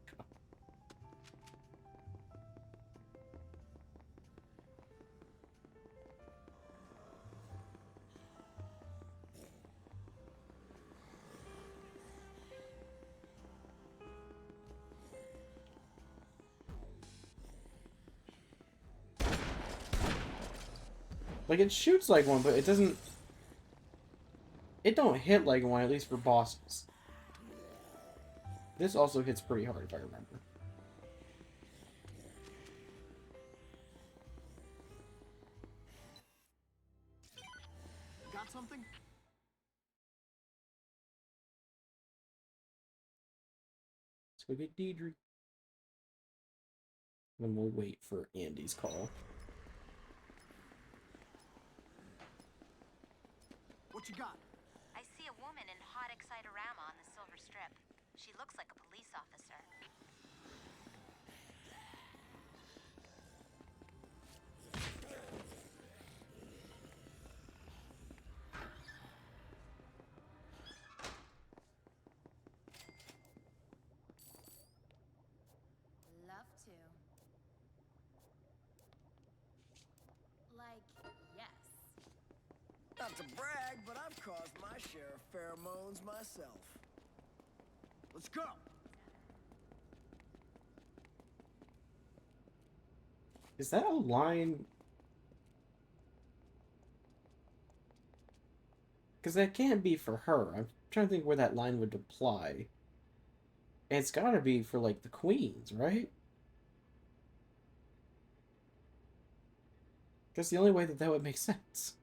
Like, it shoots like one, but it doesn't... It don't hit like one, at least for bosses. This also hits pretty hard, if I remember. Got something? Let's go get Deidre. Then we'll wait for Andy's call. What you got? I see a woman in hot Excitorama on the Silver Strip. She looks like a police officer. Love to. Like, yes. Not to brag, but I've caused my share of pheromones myself. Let's go! Is that a line? Because that can't be for her. I'm trying to think where that line would apply. And it's gotta be for, like, the queens, right? That's the only way that would make sense.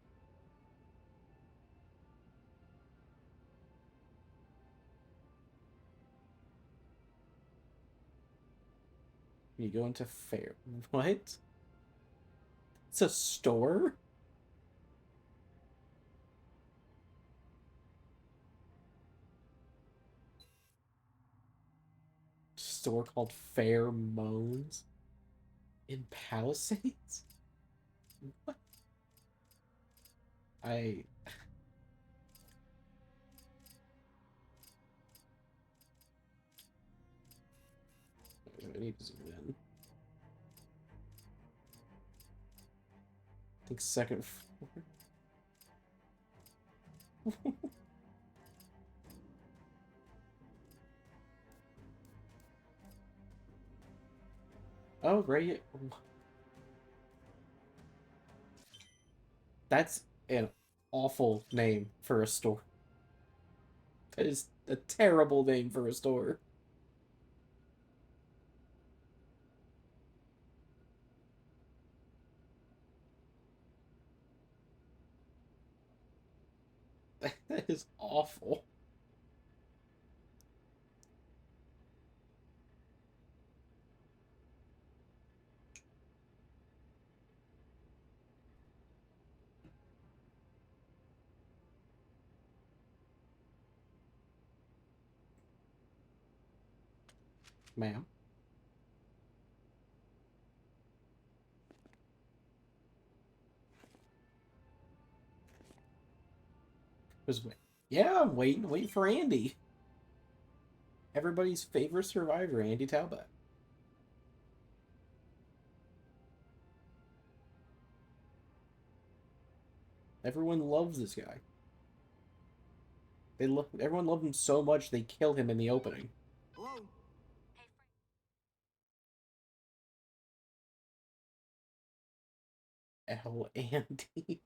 You go into fair. What? It's a store? Store called Pheromones? In Palisades? What? I need to zoom in. I think second floor. Oh, right. That's an awful name for a store. That is a terrible name for a store. That is awful. Ma'am. Was wait. Yeah, I'm waiting for Andy. Everybody's favorite survivor, Andy Talbot. Everyone loves this guy. Everyone loved him so much they kill him in the opening. Hello? L. Andy.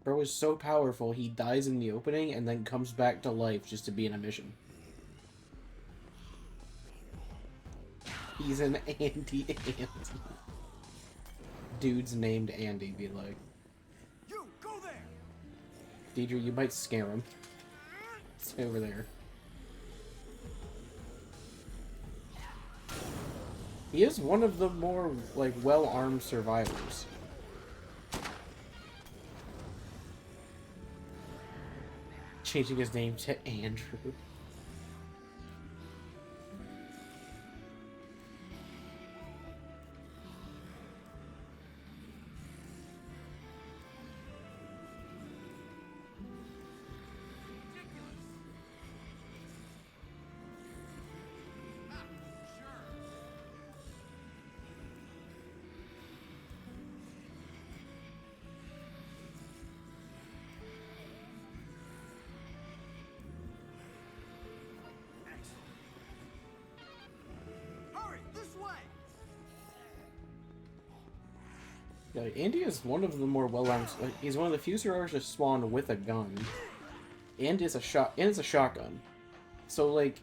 Bro is so powerful, he dies in the opening and then comes back to life just to be in a mission. He's an Andy. Dude's named Andy, be like. You, go there! Deidre, you might scare him. Stay over there. He is one of the more, like, well-armed survivors. Changing his name to Andrew. Hurry, this way! Yeah, Andy is one of the more well-armed. Like, he's one of the few survivors to spawn with a gun, and it's a shotgun. So, like,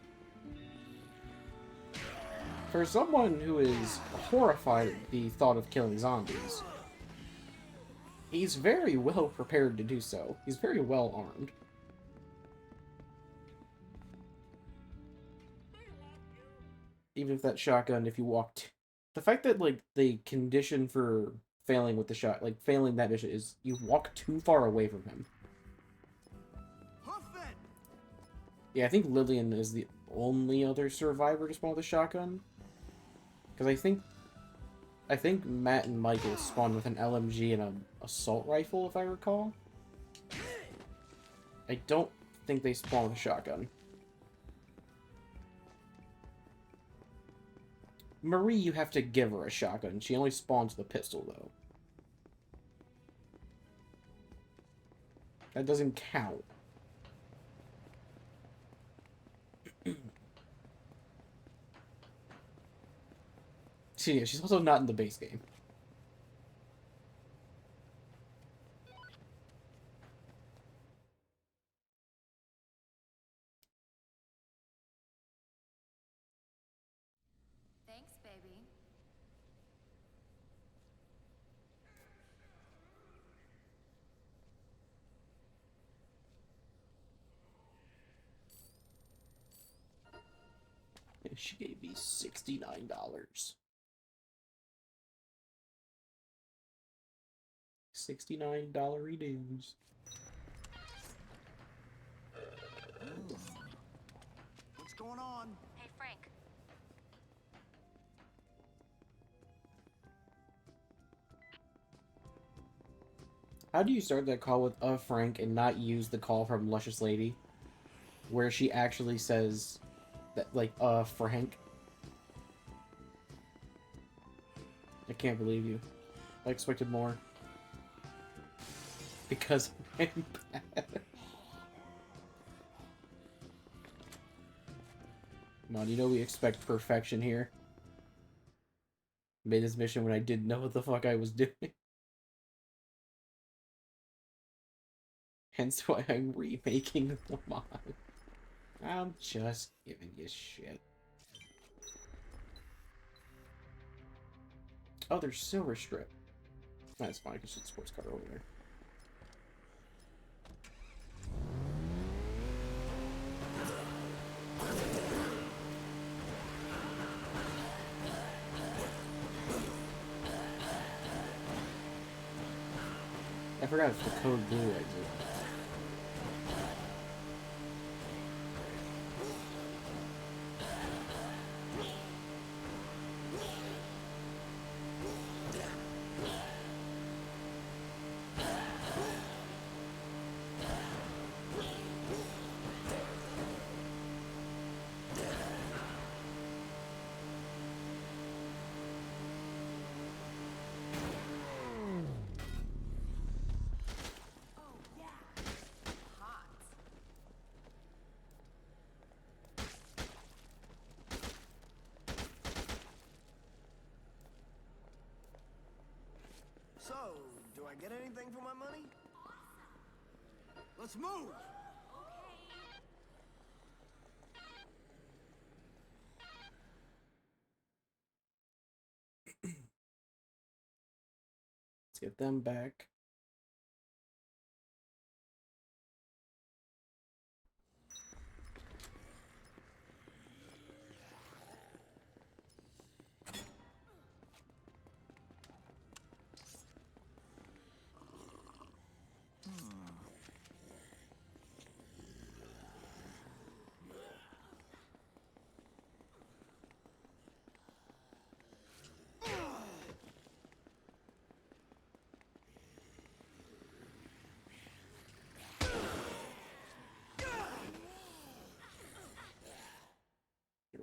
for someone who is horrified at the thought of killing zombies, he's very well prepared to do so. He's very well armed. Even if that shotgun, if you walked, the fact that, like, the condition for failing with the shot, like, failing that mission is you walk too far away from him. Hoof it! Yeah, I think Lillian is the only other survivor to spawn with a shotgun. Because I think Matt and Michael spawned with an LMG and an assault rifle, if I recall. I don't think they spawned with a shotgun. Marie, you have to give her a shotgun. She only spawns with a pistol, though. That doesn't count. Yeah, she's also not in the base game. Thanks, baby. And she gave me $69. $69 dues. What's going on? Hey, Frank. How do you start that call with Frank and not use the call from Luscious Lady? Where she actually says that, like, Frank? I can't believe you. I expected more. Because I'm bad. Come on, you know we expect perfection here. Made this mission when I didn't know what the fuck I was doing. Hence why I'm remaking the mod. I'm just giving you shit. Oh, there's Silver Strip. That's fine, because it's sports car over there. I forgot it's the code blue exit. Hot. So, do I get anything for my money? Let's move! Let's get them back.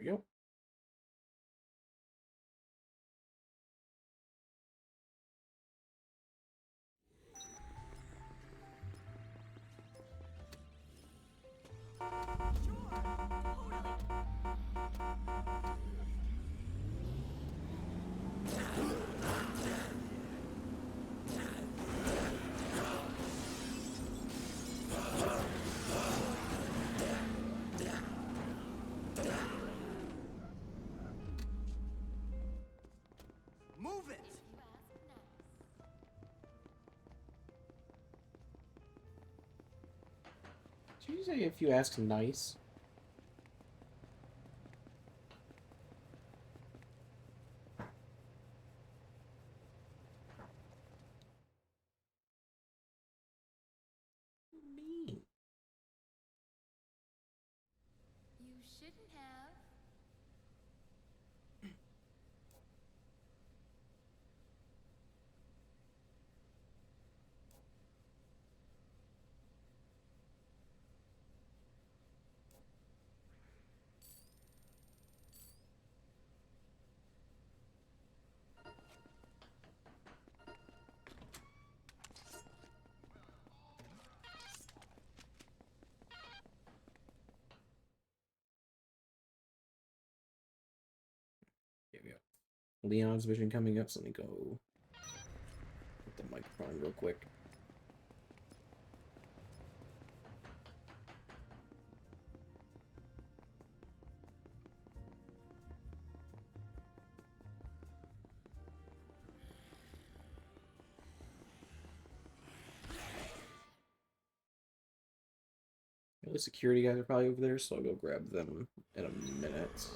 we go. Move it! Did you say if you ask nice? Mean. You shouldn't have. Here we go. Leon's vision coming up, so let me go with the microphone real quick. The security guys are probably over there, so I'll go grab them in a minute.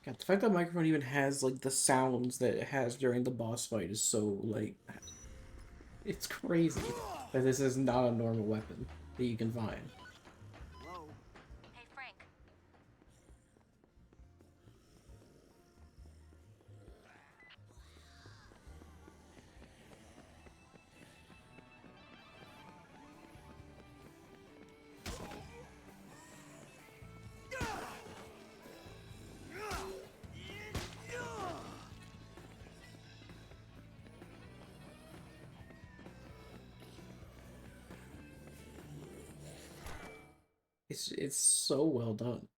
God, the fact that microphone even has like the sounds that it has during the boss fight is so like it's crazy that this is not a normal weapon that you can find. Hello? Hey, Frank. It's so well done.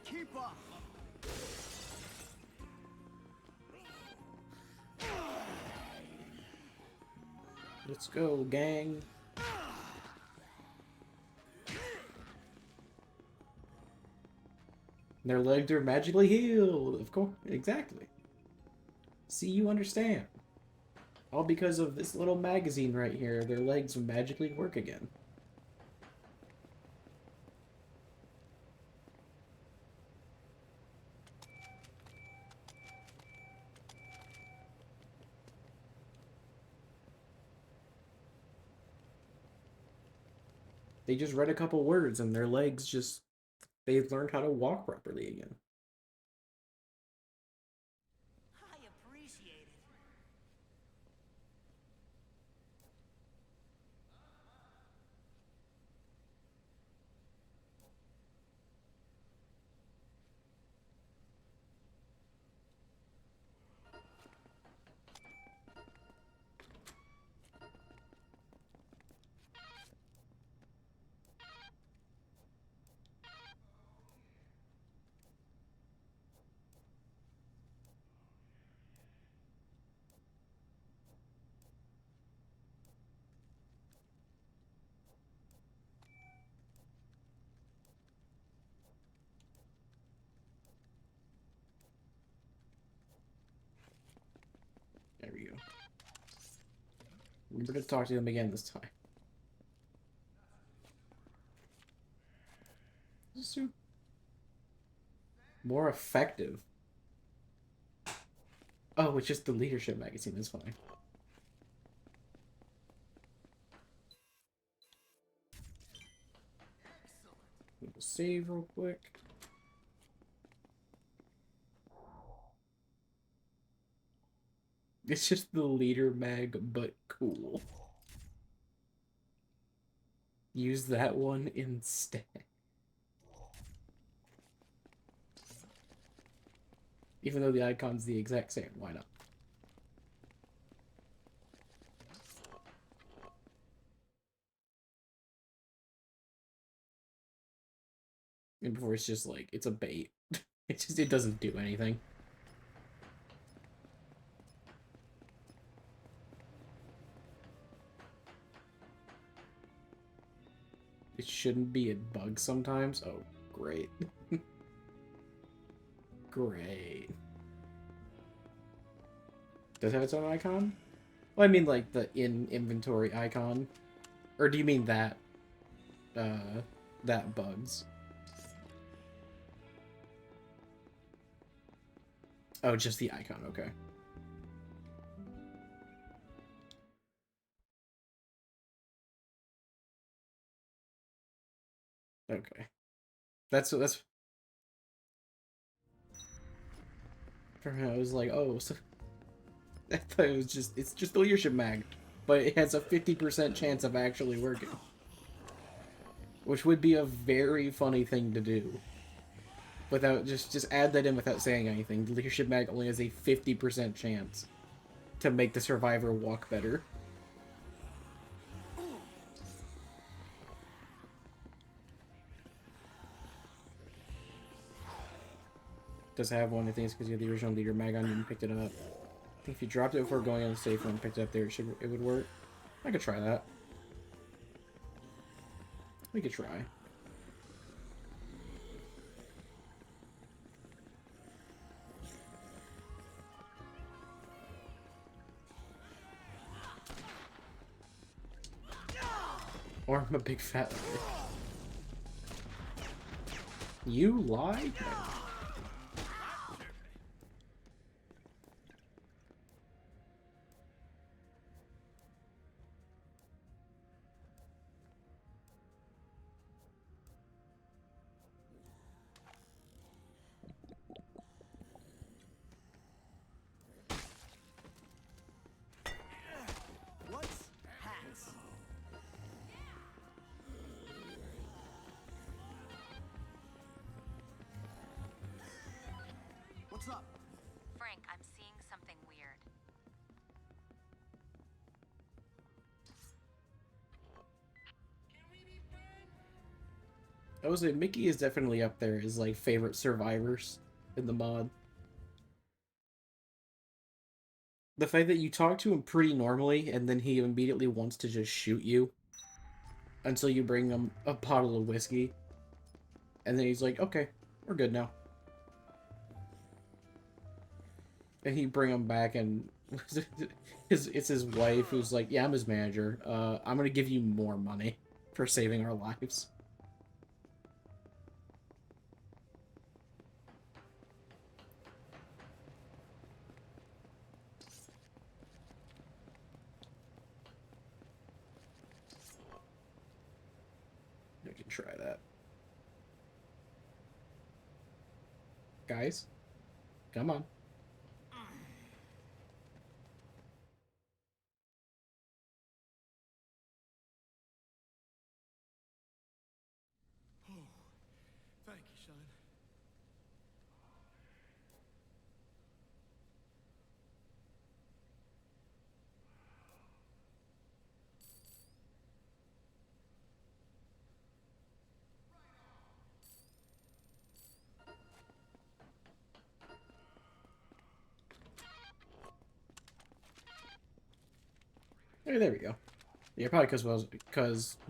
Keep up! Let's go, gang. Their legs are magically healed. Of course, exactly. See, you understand. All because of this little magazine right here. Their legs magically work again. They just read a couple words and their legs just... They learned how to walk properly again. I appreciate it. There we go. Remember to talk to them again this time. More effective. Oh, it's just the leadership magazine. That's fine. We'll save real quick. It's just the leader mag, but cool. Use that one instead. Even though the icon's the exact same, why not? And before it's just like, it's a bait. It doesn't do anything. It shouldn't be a bug sometimes. Oh, great. Great. Does it have its own icon? Well, I mean like the in-inventory icon. Or do you mean that, that bugs? Oh, just the icon, okay. Okay. That's I was like, oh, so I thought it was just, it's just the leadership mag, but it has a 50% chance of actually working. Which would be a very funny thing to do. Without, just add that in without saying anything. The leadership mag only has a 50% chance to make the survivor walk better. Does have one, I think it's because you have the original leader mag on and picked it up. I think if you dropped it before going on the safe room and picked it up there, it would work. I could try that. We could try. Or I'm a big fat liar. You lie? No. What's hats? What's up? Frank, I'm seeing something weird. I would say Mickey is definitely up there as like favorite survivors in the mod. The fact that you talk to him pretty normally and then he immediately wants to just shoot you until you bring him a bottle of whiskey. And then he's like, okay, we're good now. And he bring him back, and it's his wife who's like, "Yeah, I'm his manager. I'm gonna give you more money for saving our lives." I can try that, guys. Come on. Thank you, son. Hey, there we go. Yeah, probably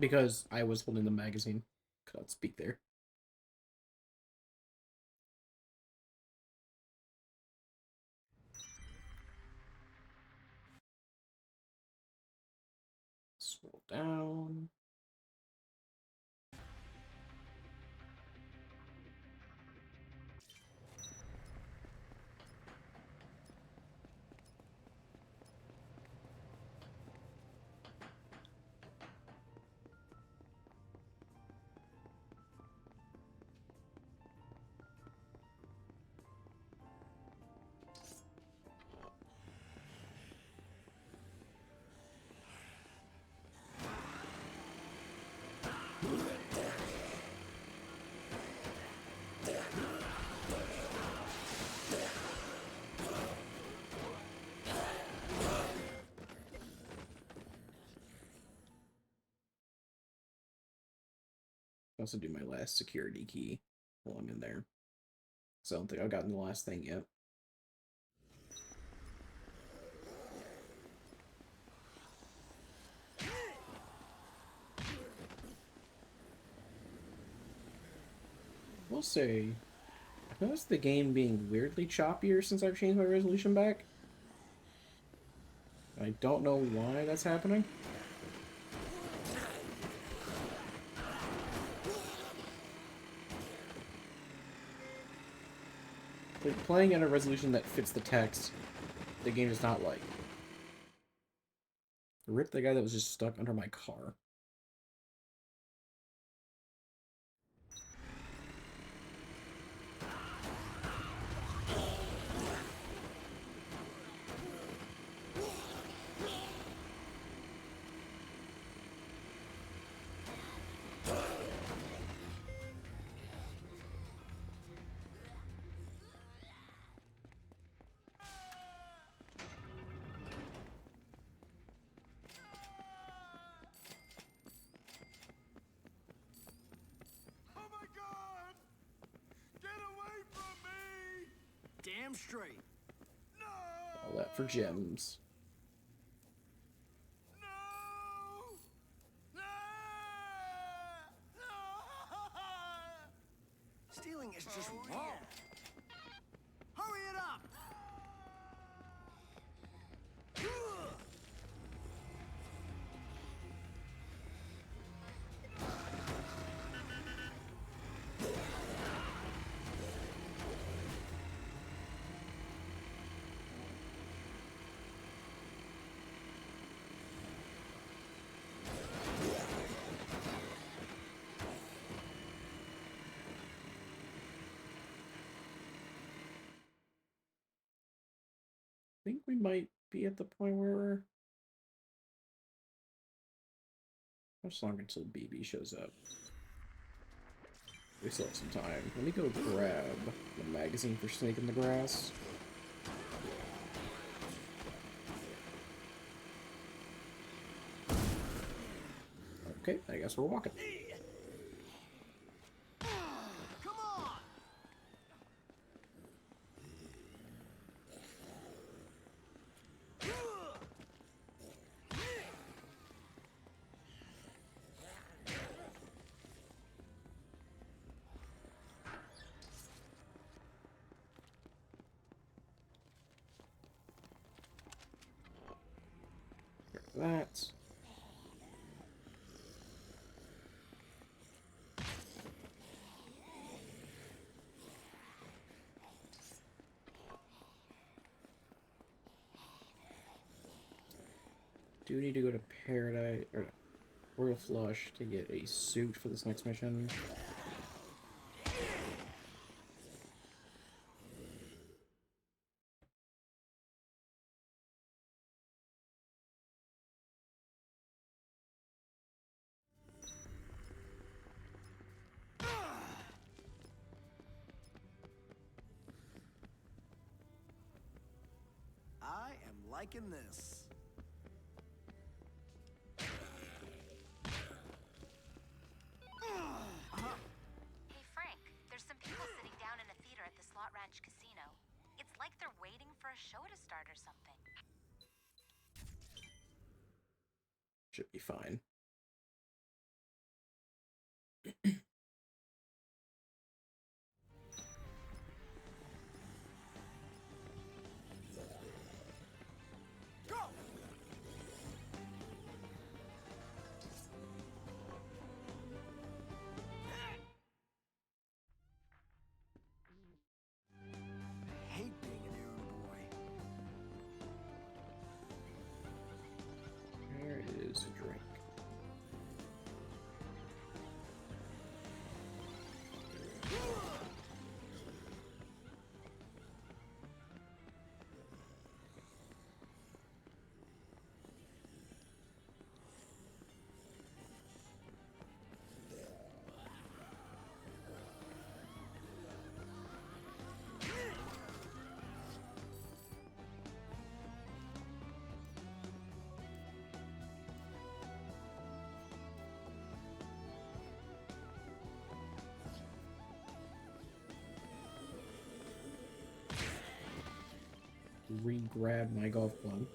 because I was holding the magazine. Could not speak there. Scroll down. Also do my last security key while I'm in there. So I don't think I've gotten the last thing yet. We'll say, I've noticed the game being weirdly choppier since I've changed my resolution back. I don't know why that's happening. Like, playing at a resolution that fits the text, the game is not like. Rip the guy that was just stuck under my car. Oh my God! Get away from me! Damn straight. No! All that for gems. No! Stealing is just wrong. Hurry it up! I think we might be at the point where we're... How much longer until BB shows up? We still have some time. Let me go grab the magazine for Snake in the Grass. Okay, I guess we're walking. Come on! that. Do need to go to Paradise or Royal Flush to get a suit for this next mission. I am liking this. Hey Frank, there's some people sitting down in a theater at the Slot Ranch Casino. It's like they're waiting for a show to start or something. Should be fine. Hate being an errand boy. Where is a drink? Re-grab my golf club.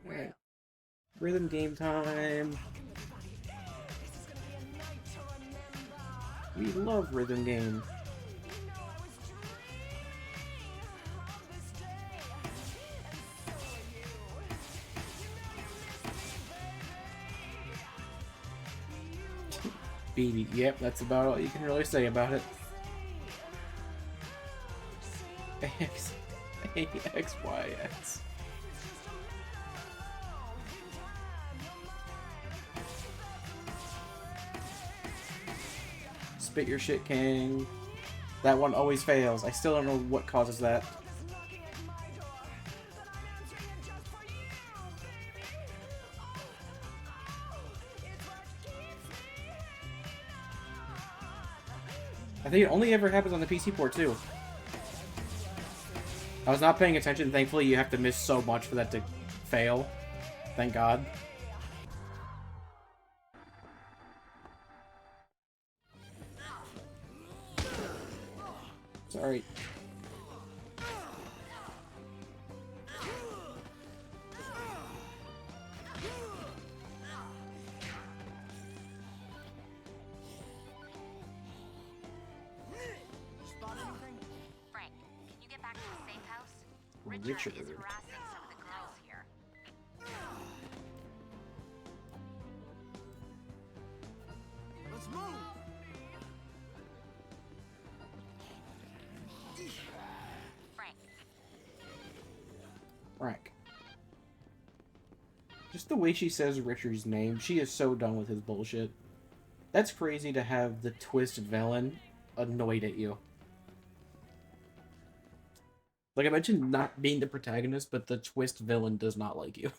Alright. Rhythm game time. We love rhythm game. Baby, yep, that's about all you can really say about it. X, A, X, Y, X. Spit your shit, King. That one always fails. I still don't know what causes that. I think it only ever happens on the PC port, too. I was not paying attention. Thankfully, you have to miss so much for that to fail. Thank God. Sorry. Spot anything? Frank, can you get back to the safe house? Richard. is harassing some of the girls here. Let's move. Frank, Frank. Just the way she says Richard's name, she is so done with his bullshit. That's crazy to have the twist villain annoyed at you. Like, I mentioned not being the protagonist, but the twist villain does not like you.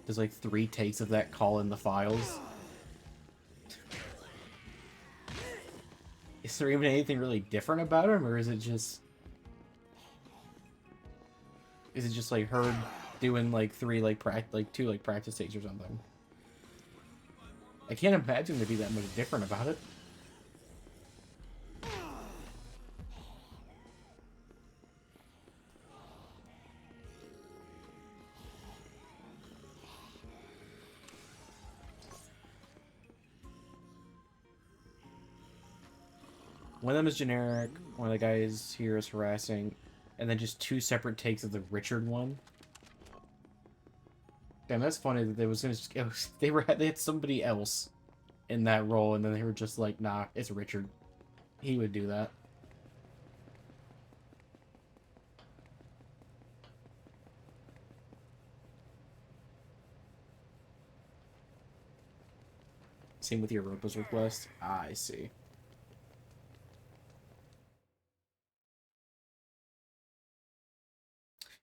There's like 3 takes of that call in the files. Is there even anything really different about him, or is it just... Is it just like her doing like 2 like practice takes or something? I can't imagine there'd be that much different about it. One of them is generic, one of the guys here is harassing, and then just 2 separate takes of the Richard one. Damn, that's funny that they had somebody else in that role, and then they were just like, nah, it's Richard. He would do that. Same with Europa's request. Ah, I see.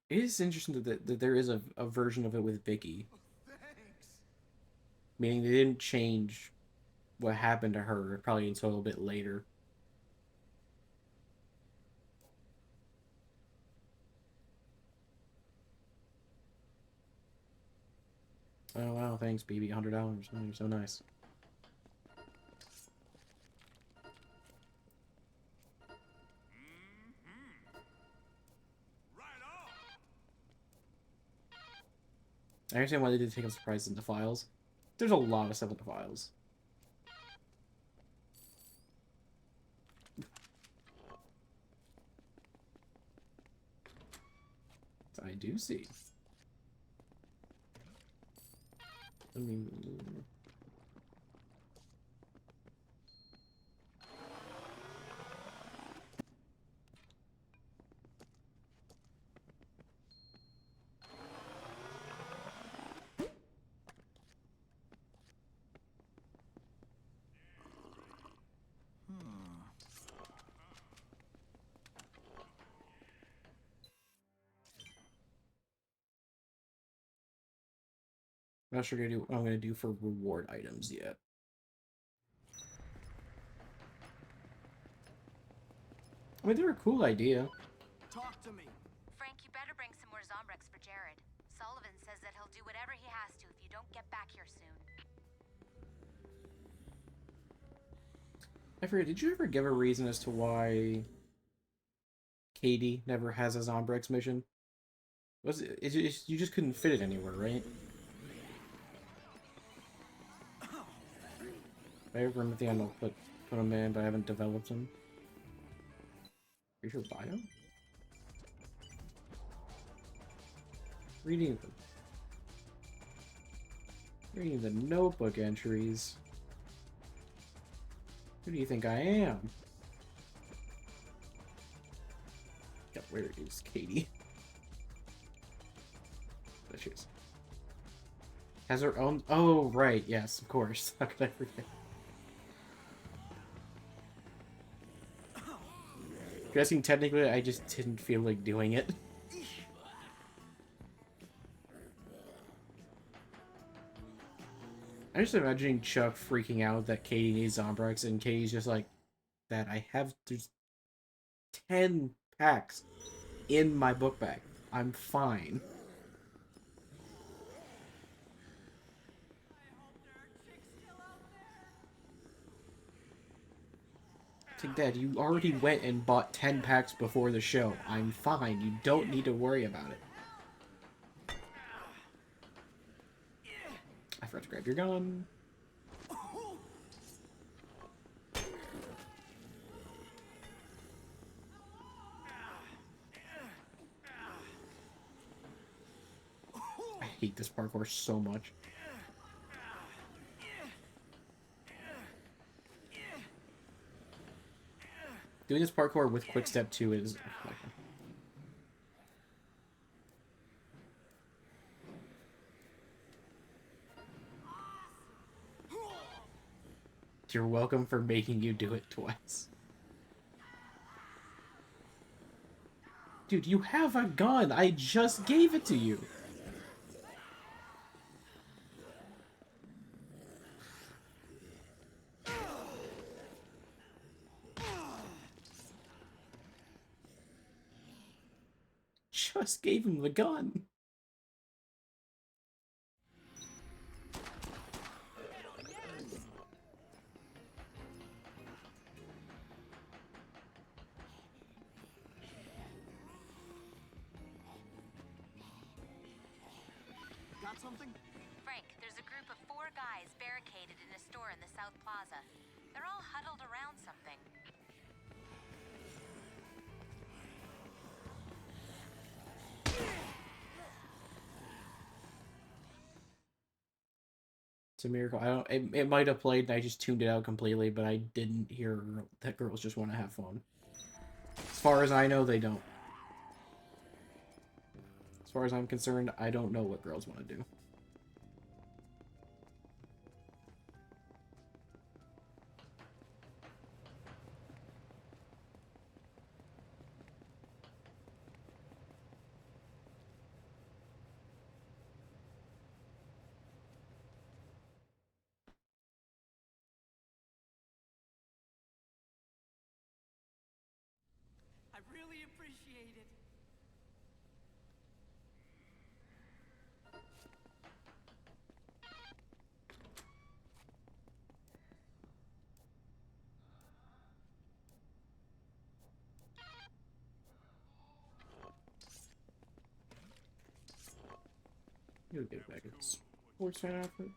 It is interesting that there is a version of it with Vicky. Meaning they didn't change what happened to her probably until a bit later. Oh wow, thanks, BB. $100. Oh, you're so nice. I understand why they did take a surprise in the files. There's a lot of stuff in the files. I do see. I mean... I'm not sure what I'm gonna do for reward items yet. I mean, they're a cool idea. Talk to me. Frank, you better bring some more Zombrex for Jared. Sullivan says that he'll do whatever he has to if you don't get back here soon. I forget, did you ever give a reason as to why Katie never has a Zombrex mission? Was it, you just couldn't fit it anywhere, right? I remember the end I'll put him in, but I haven't developed him. Read your bio? Reading the notebook entries. Who do you think I am? Yeah, where is Katie? There she is. Has her own... Oh, right, yes, of course. How could I forget? Guessing technically, I just didn't feel like doing it. I'm just imagining Chuck freaking out that Katie needs Zombrex, and Katie's just like, that I have... There's 10 packs in my book bag. I'm fine. It's like, Dad, you already went and bought 10 packs before the show. I'm fine. You don't need to worry about it. I forgot to grab your gun. I hate this parkour so much. Doing this parkour with quick step 2 is... You're welcome for making you do it twice. Dude, you have a gun! I just gave it to you! Just gave him the gun. Got something? Frank, there's a group of 4 guys barricaded in a store in the South Plaza. They're all huddled around something. It's a miracle. I don't. It might have played, and I just tuned it out completely. But I didn't hear that girls just want to have fun. As far as I know, they don't. As far as I'm concerned, I don't know what girls want to do. I really appreciate it. You'll get back in sports fan outfit.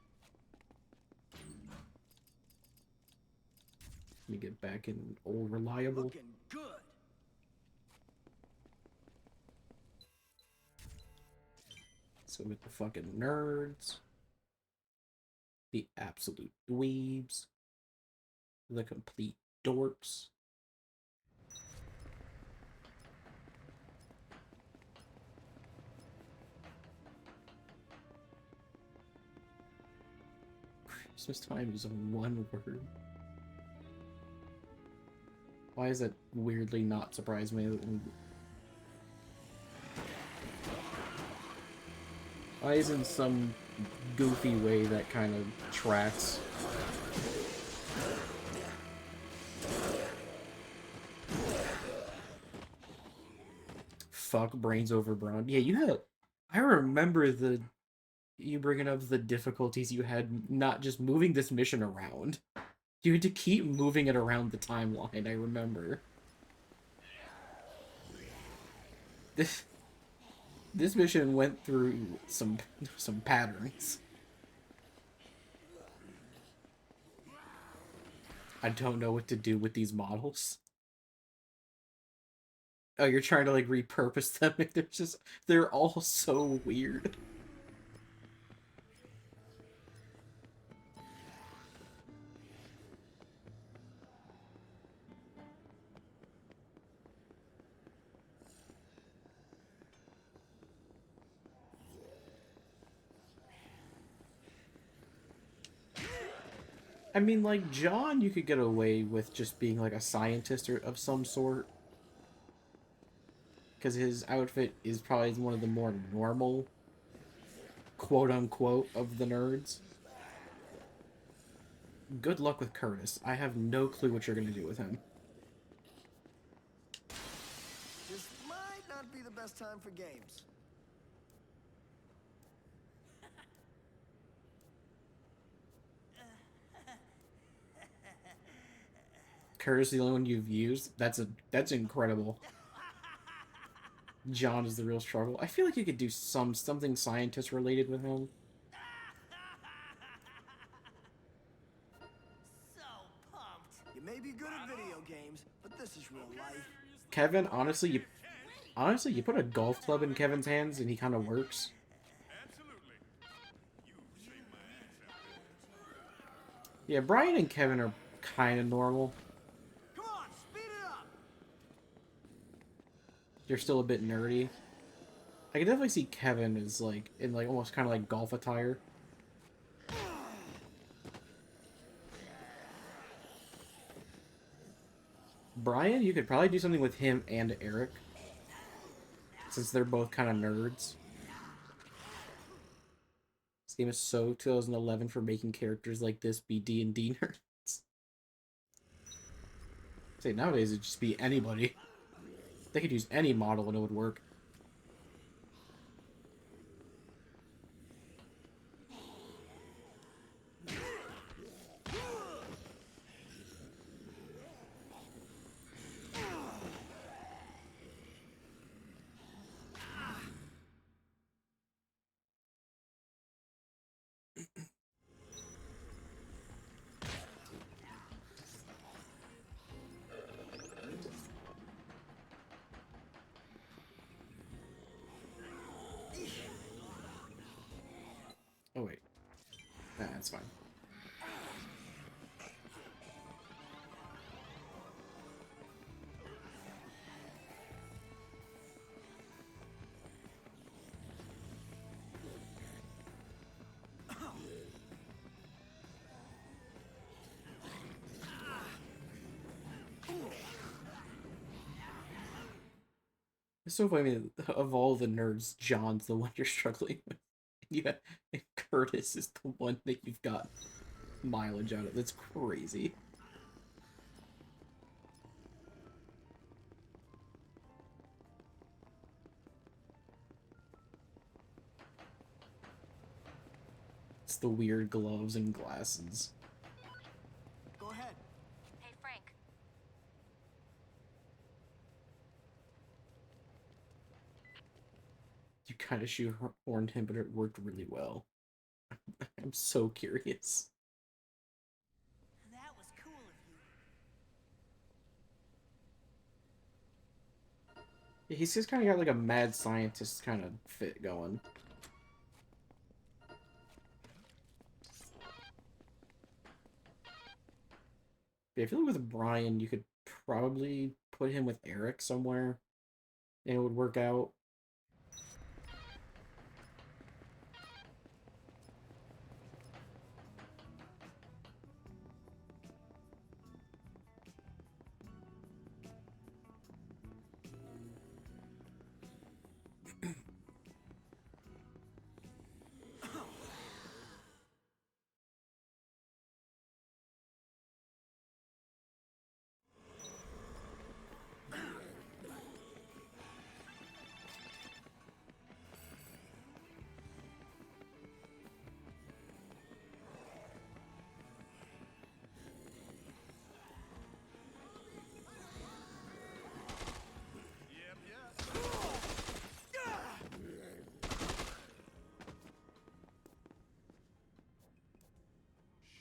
Let me get back in old reliable. Looking good. So with the fucking nerds, the absolute dweebs, the complete dorks. Christmas time is one word. Why is that weirdly not surprised me? Why isn't some goofy way that kind of tracks? Fuck, brains over brawn. Yeah, you had... I remember you bringing up the difficulties you had not just moving this mission around. You had to keep moving it around the timeline, I remember. This mission went through some patterns. I don't know what to do with these models. Oh, you're trying to like repurpose them. They're all so weird. I mean, like, John, you could get away with just being, like, a scientist or of some sort. Because his outfit is probably one of the more normal, quote-unquote, of the nerds. Good luck with Curtis. I have no clue what you're going to do with him. This might not be the best time for games. Curtis, the only one you've used? That's incredible. John is the real struggle. I feel like you could do something scientist related with him. So pumped. You may be good at video games, but this is real life. Kevin, honestly, you put a golf club in Kevin's hands and he kind of works. Yeah, Brian and Kevin are kind of normal. Come on, speed it up. You're still a bit nerdy. I can definitely see Kevin as like in like almost kind of like golf attire. Brian, you could probably do something with him and Eric, since they're both kind of nerds. This game is so 2011 for making characters like this be D&D nerds. Say nowadays it'd just be anybody. They could use any model and it would work. Oh wait. Nah, that's fine. It's so funny that of all the nerds, John's the one you're struggling with. Yeah, and Curtis is the one that you've got mileage out of. That's crazy. It's the weird gloves and glasses. Go ahead. Hey, Frank. You kind of shoehorned him, but it worked really well. I'm so curious. That was cool of you. Yeah, he's just kind of got like a mad scientist kind of fit going. Yeah, I feel like with Brian, you could probably put him with Eric somewhere, and it would work out.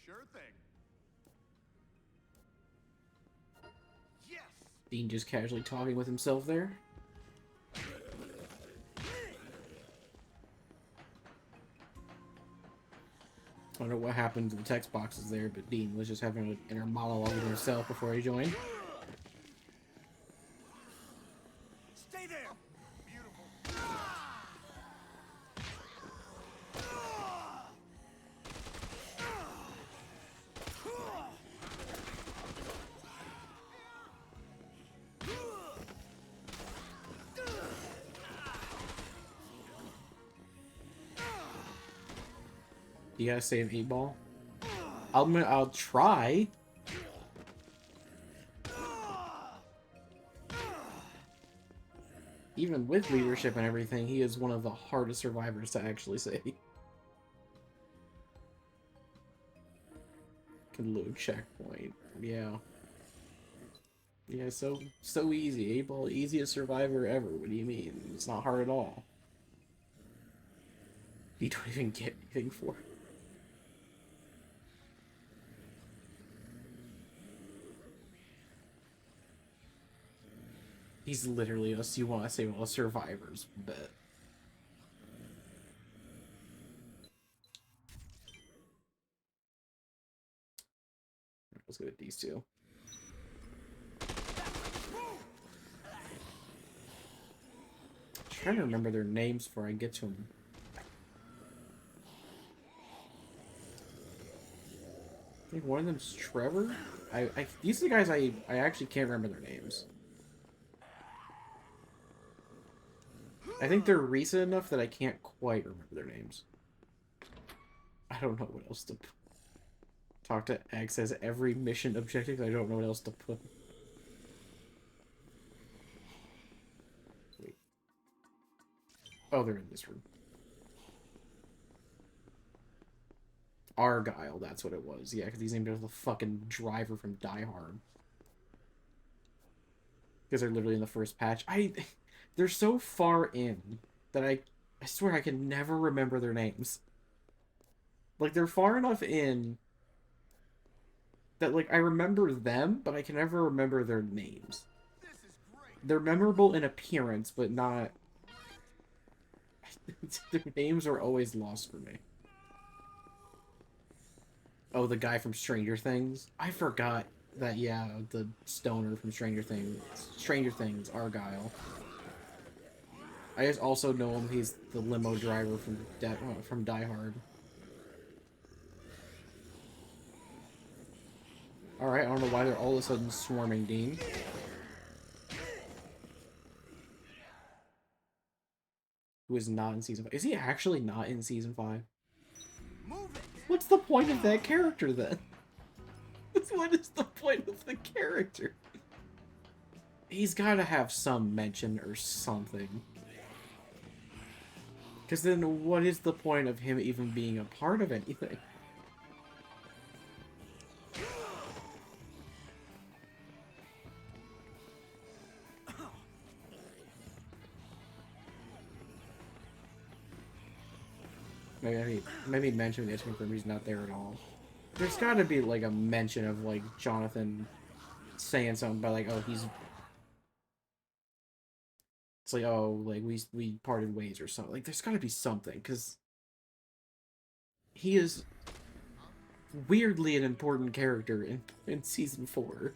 Sure thing. Yes. Dean just casually talking with himself there. I don't know what happened to the text boxes there, but Dean was just having an inner monologue with himself before he joined. Stay there. Beautiful. You gotta save 8-ball. I'll try. Even with leadership and everything, he is one of the hardest survivors to actually save. Can load checkpoint. Yeah. Yeah, so easy. 8-ball, easiest survivor ever. What do you mean? It's not hard at all. You don't even get anything for it. He's literally us. You want to say, well, survivors, but let's go with these two. trying to remember their names before I get to them. I think one of them's Trevor. These are the guys I actually can't remember their names. I think they're recent enough that I can't quite remember their names. I don't know what else to put. Talk to X as every mission objective. I don't know what else to put. Wait. Oh, they're in this room. Argyle, that's what it was. Yeah, because he's named after the fucking driver from Die Hard. Because they're literally in the first patch. They're so far in that I swear I can never remember their names. Like, they're far enough in that, like, I remember them, but I can never remember their names. They're memorable in appearance, but not... Their names are always lost for me. Oh, the guy from Stranger Things? I forgot that, yeah, the stoner from Stranger Things, Argyle. I just also know him, he's the limo driver from Die Hard. Alright, I don't know why they're all of a sudden swarming Dean. Who is not in Season 5. Is he actually not in Season 5? What's the point of that character, then? What is the point of the character? He's gotta have some mention or something. Because then what is the point of him even being a part of anything? Maybe mention the Itching Room, he's not there at all. There's gotta be, like, a mention of, like, Jonathan saying something about, like, oh, he's... It's like, oh, like, we parted ways or something. Like, there's gotta be something, because... He is... weirdly an important character in Season 4.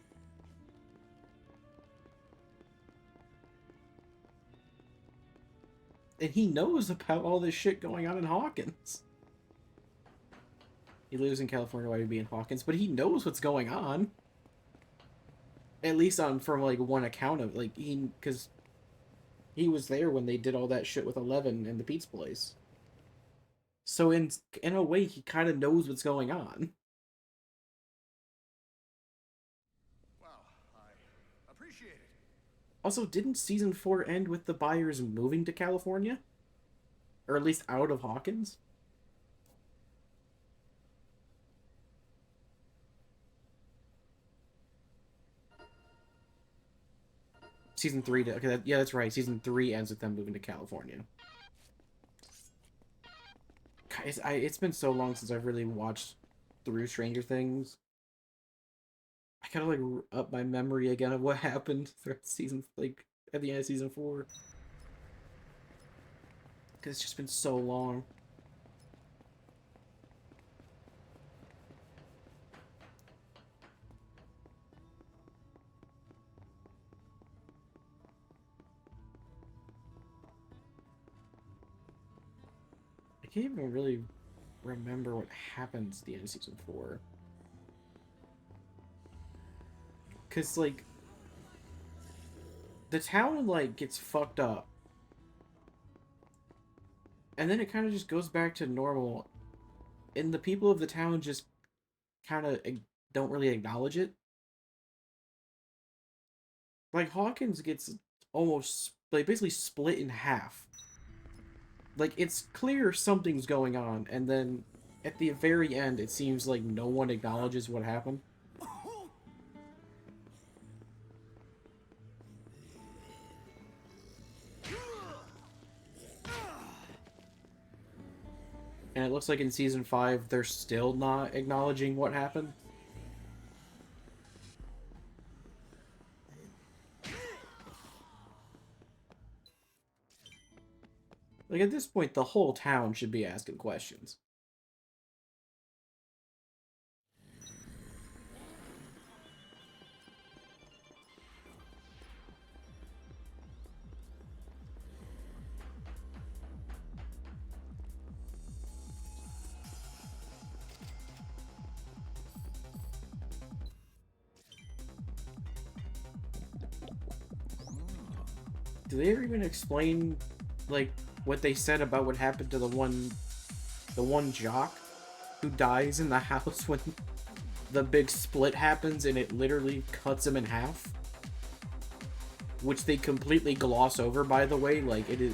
And he knows about all this shit going on in Hawkins. He lives in California, why would he be in Hawkins? But he knows what's going on. At least from, like, one account of, like, because he was there when they did all that shit with Eleven in the pizza place. So in a way, he kind of knows what's going on. Wow, I appreciate it. Also, didn't Season 4 end with the Byers moving to California? Or at least out of Hawkins? Season 3, okay, yeah, that's right. Season 3 ends with them moving to California. Guys, it's been so long since I've really watched through Stranger Things. I gotta, like, up my memory again of what happened throughout season, like, at the end of Season 4. Because it's just been so long. I can't even really remember what happens at the end of Season 4. Because, like, the town, like, gets fucked up. And then it kind of just goes back to normal. And the people of the town just kind of don't really acknowledge it. Like, Hawkins gets almost, like, basically split in half. Like, it's clear something's going on, and then at the very end, it seems like no one acknowledges what happened. And it looks like in Season 5, they're still not acknowledging what happened. Like, at this point, the whole town should be asking questions. Do they ever even explain, like, what they said about what happened to the one jock who dies in the house when the big split happens and it literally cuts him in half? Which they completely gloss over, by the way. Like, it is...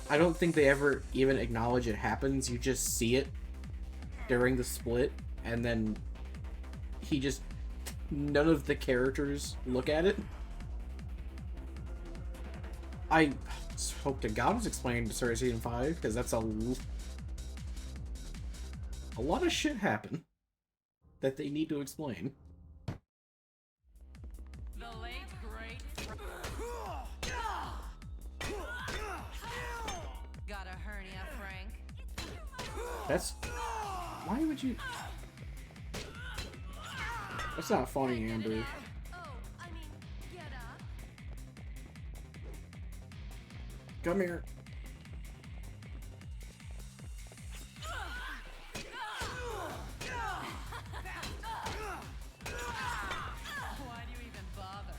I don't think they ever even acknowledge it happens. You just see it during the split, and then he just... None of the characters look at it. I hope to God it's explained to start of season 5, because that's a lot of shit happen that they need to explain. The late great. Got a hernia, Frank? That's... Why would you... That's not funny, Amber. Oh, I mean, get up. Come here. Why do you even bother?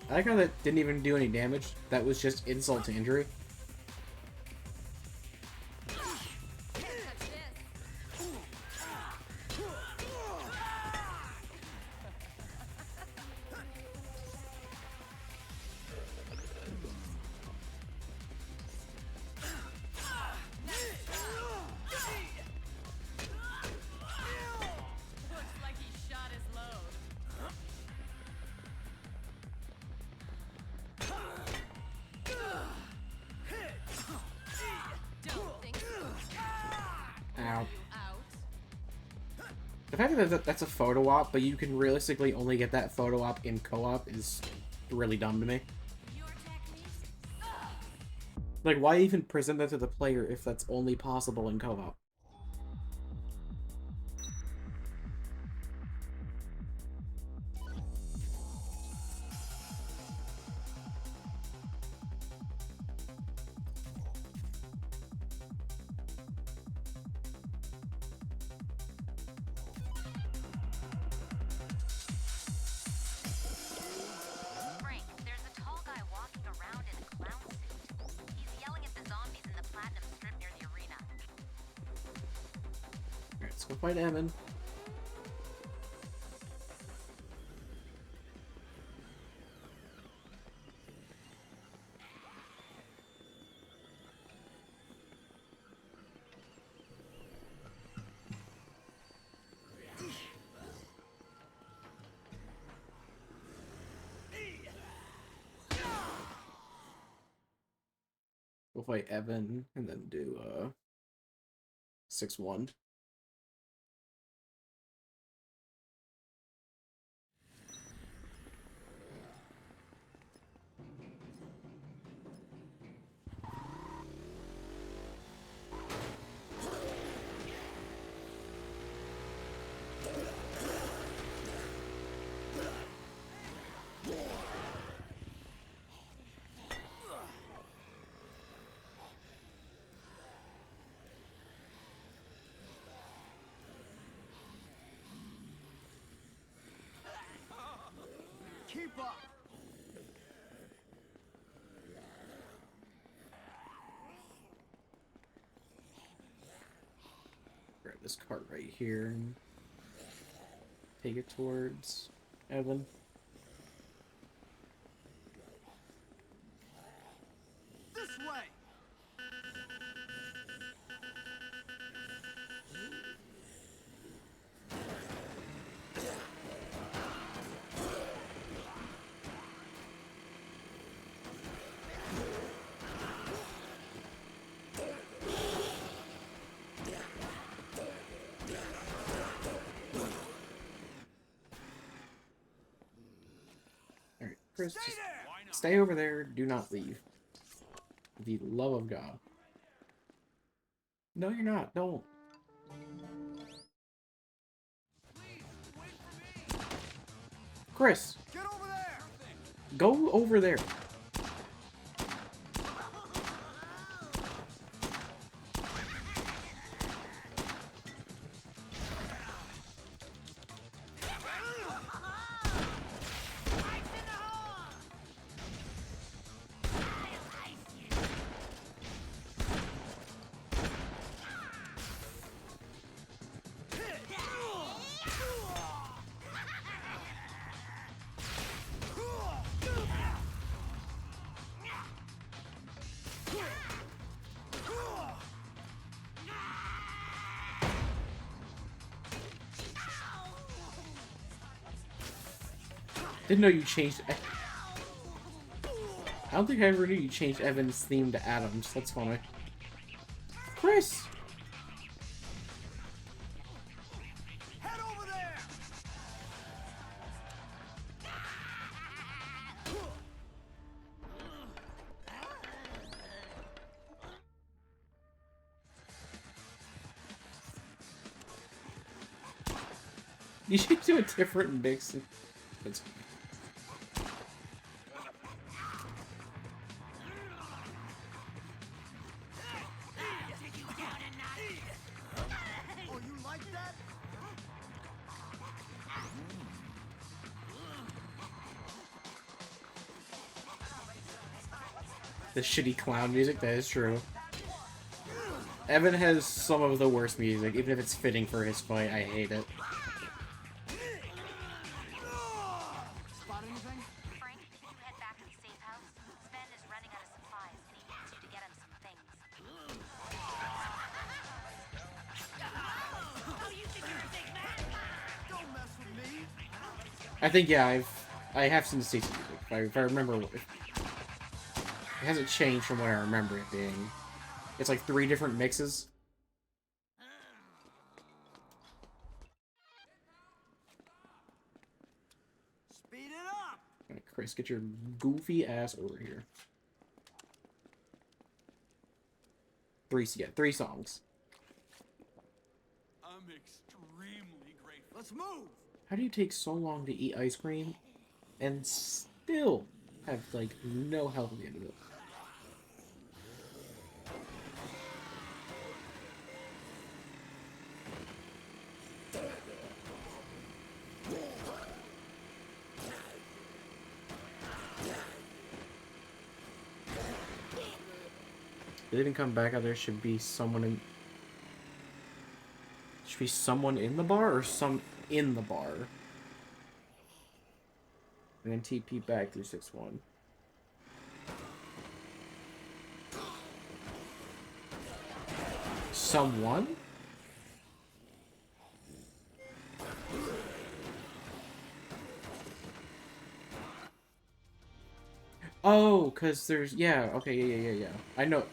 I like how that didn't even do any damage. That was just insult to injury. Looks like he shot his load. Don't think so. Ow. Out. The fact that that's a photo op, but you can realistically only get that photo op in co-op is really dumb to me. Your techniques. Like, why even present that to the player if that's only possible in co-op? Frank, there's a tall guy walking around in a clown suit. He's yelling at the zombies in the Platinum Strip near the arena. Alright, let's go fight Evan. We'll fight Evan and then do 6-1. Keep up. Grab this cart right here and take it towards Evan. This way. Alright, Chris, Stay just there. stay over there. Do not leave. For the love of God. No, you're not. Don't. Chris, Get over there. go over there. Didn't know you changed. I don't think I ever knew you changed Evan's theme to Adam's. That's funny. Chris! Head over there! You should do a different mix. That's... Oh, you like that? The shitty clown music, that is true. Evan has some of the worst music, even if it's fitting for his fight. I hate it. Spot anything? Frank, if you head back to the safe house, Sven is running out of supplies and he needs you to get him some things. Don't mess with me. I think, yeah, I have seen the Stacy music. If I remember, it hasn't changed from what I remember it being. It's like 3 different mixes. Speed it up. Alright, Chris, get your goofy ass over here. 3 songs. I'm extremely grateful. Let's move. How do you take so long to eat ice cream and still have, like, no health at the end of it? They didn't come back out. There should be someone in. Should be someone in the bar or some in the bar. And then TP back through 6-1. Someone? Oh, because there's. Yeah, okay, yeah. I know.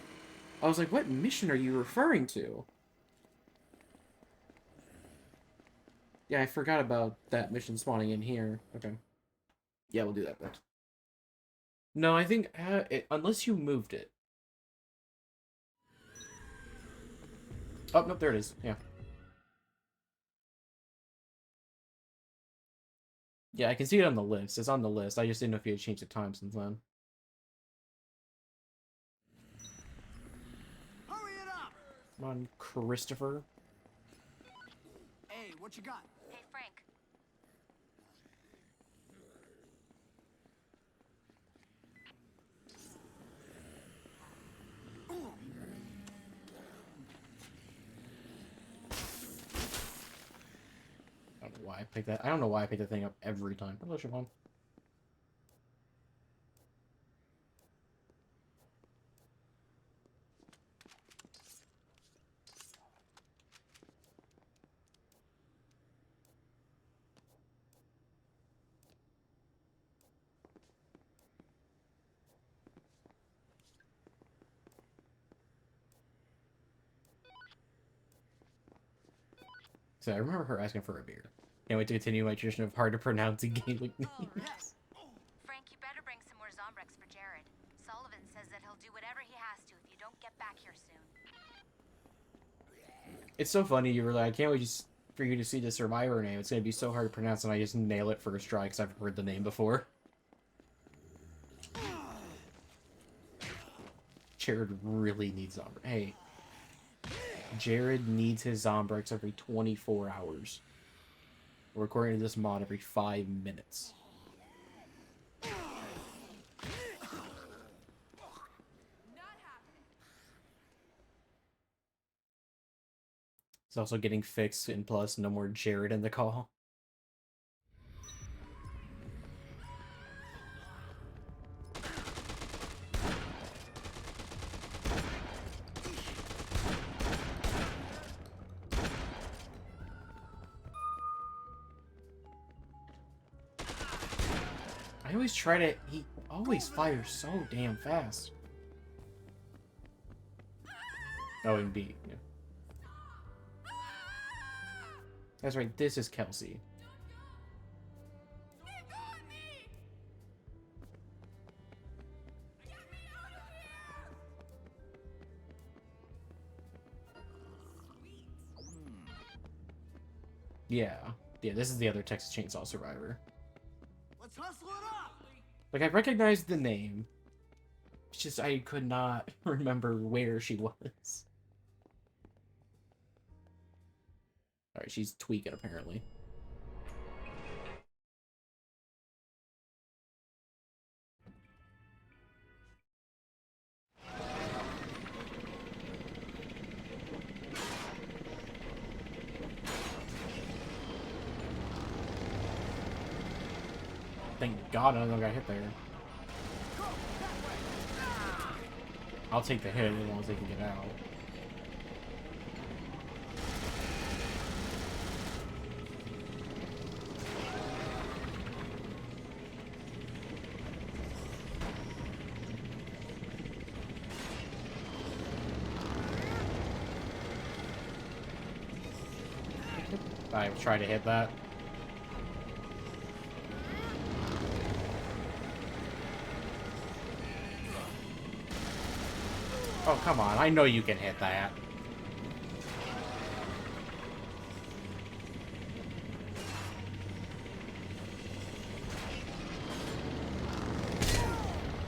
I was like, what mission are you referring to? Yeah, I forgot about that mission spawning in here. Okay. Yeah, we'll do that then. No, I think, unless you moved it. Oh, nope, there it is. Yeah. Yeah, I can see it on the list. It's on the list. I just didn't know if you had changed the time since then. Hurry it up. Come on, Christopher. Hey, what you got? Hey, Frank. I don't know why I picked that. I don't know why I pick that thing up every time. Hello, Siobhan. So I remember her asking for a beer. Can't wait to continue my tradition of hard to pronounce gaelic names. Yes. Frank, you better bring some more Zombrex for Jared. Sullivan says that he'll do whatever he has to if you don't get back here soon. It's so funny. You were like, I can't wait just for you to see the survivor name. It's going to be so hard to pronounce, and I just nail it first try because I've heard the name before. Jared really needs Zombrex. Hey. Jared needs his Zombrex every 24 hours. We're recording this mod every 5 minutes. It's also getting fixed, and plus, no more Jared in the call. I always try to... He always fires so damn fast. Oh, and B. Yeah. That's right, this is Kelsey. Yeah. Yeah, this is the other Texas Chainsaw Survivor. Let's hustle it up. Like, I recognized the name. It's just I could not remember where she was. Alright, she's tweaking, apparently. Thank God I don't got hit there. I'll take the hit as long as they can get out. I try to hit that. Oh, come on. I know you can hit that.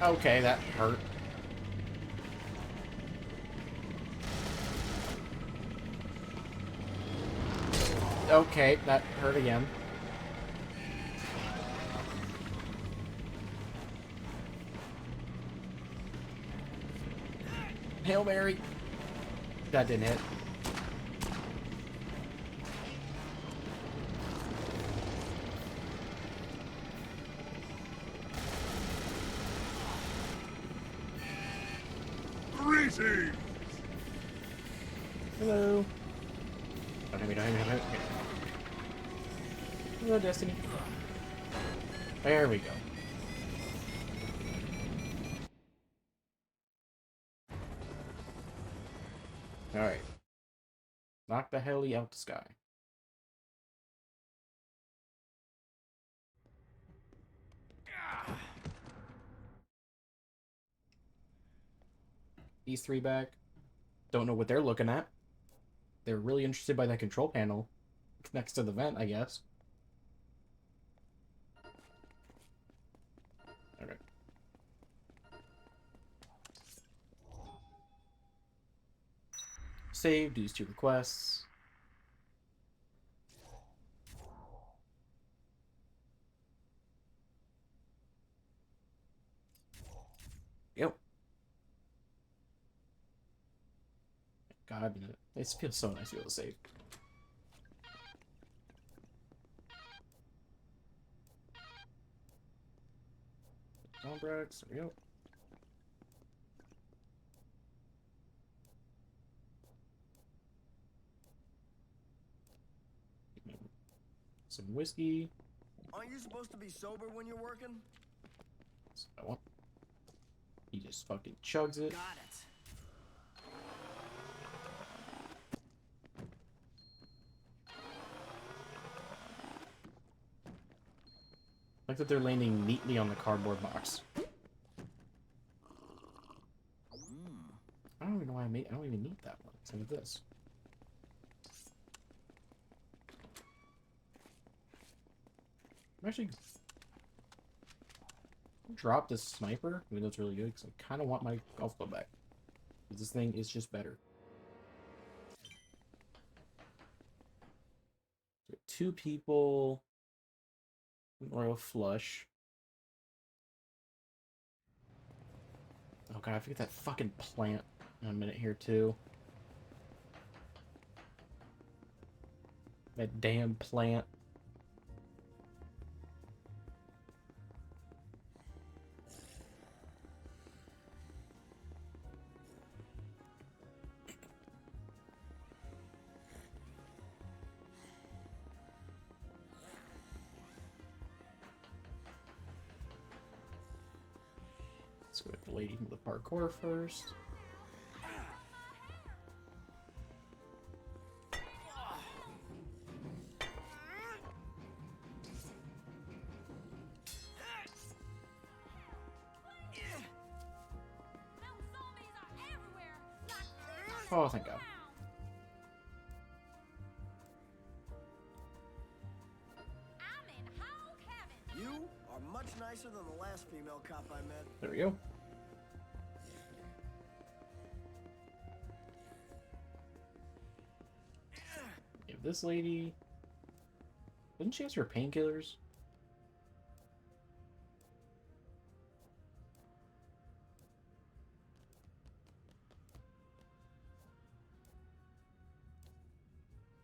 Okay, that hurt. Okay, that hurt again. Hail Mary. That didn't hit. Greetings! Hello. Don't hit me, don't hit me, don't hit me. Hello, Destiny. There we go. Alright. Knock the heli out the sky. These three back. Don't know what they're looking at. They're really interested by that control panel next to the vent, I guess. Okay. Save, do 2 requests. Yep. God, it feels so nice to be able to save. Zombrex, there we go. Some whiskey. Aren't you supposed to be sober when you're working? That's what I want. He just fucking chugs it. Got it. Like that they're landing neatly on the cardboard box. I don't even know why I don't even need that one. Same with this. I'm actually drop this sniper. I mean, that's really good because I kind of want my golf club back. This thing is just better. So 2 people. Royal flush. Oh god, I forget that fucking plant in a minute here too. That damn plant. Let's go with the lady from the parkour first. Oh, thank God. You are much nicer than the last female cop I met. There we go. Give this lady... Didn't she ask for painkillers?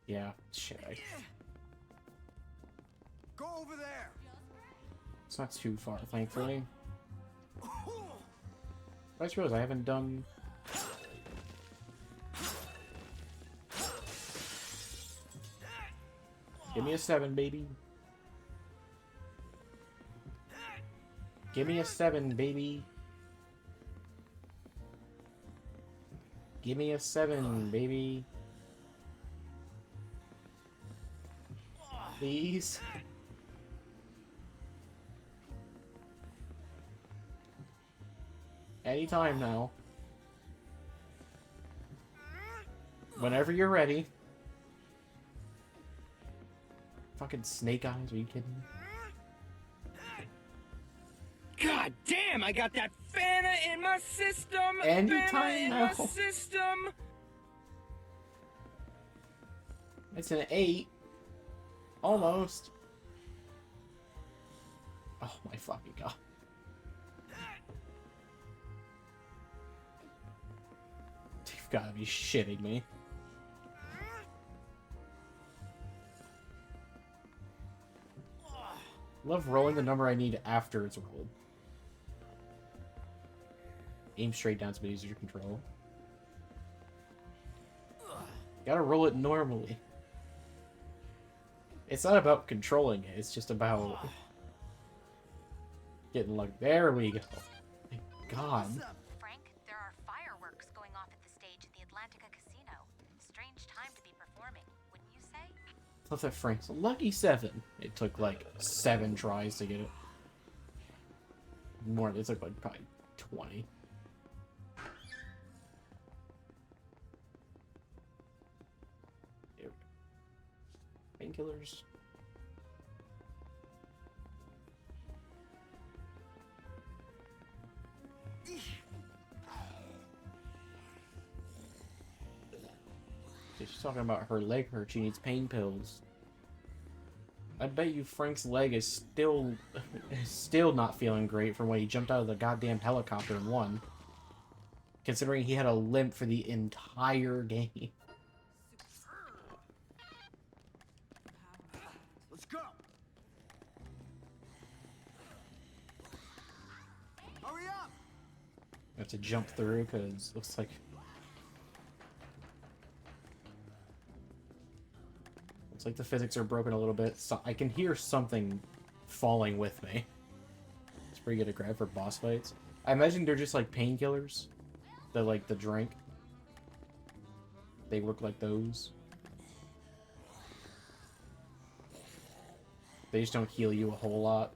Yeah, shit. Go over there. It's not too far, thankfully. I just realized I haven't done... Give me a 7, baby. Give me a 7, baby. Give me a 7, baby. Please. Anytime now. Whenever you're ready. Fucking snake eyes, are you kidding me? God damn, I got that Fanta in my system. Anytime Fanta in now. my system. It's an 8. Almost. Oh my fucking God. You've gotta be shitting me. Love rolling the number I need after it's rolled. Aim straight down to easier to control. Gotta roll it normally. It's not about controlling it, it's just about getting luck. There we go. Thank God. Frank, there are fireworks going off at the stage at the Atlantica Casino. Strange time to be performing, wouldn't you say? Love that Frank's a lucky 7. It took like 7 tries to get it. More, it took like probably 20. There we go. Painkillers. She's talking about her leg hurt. She needs pain pills. I bet you Frank's leg is still not feeling great from when he jumped out of the goddamn helicopter and won. Considering he had a limp for the entire game. Let's go. Hurry up. I have to jump through because looks like the physics are broken a little bit. So I can hear something falling with me. It's pretty good to grab for boss fights. I imagine they're just like painkillers. They're like the drink. They work like those. They just don't heal you a whole lot.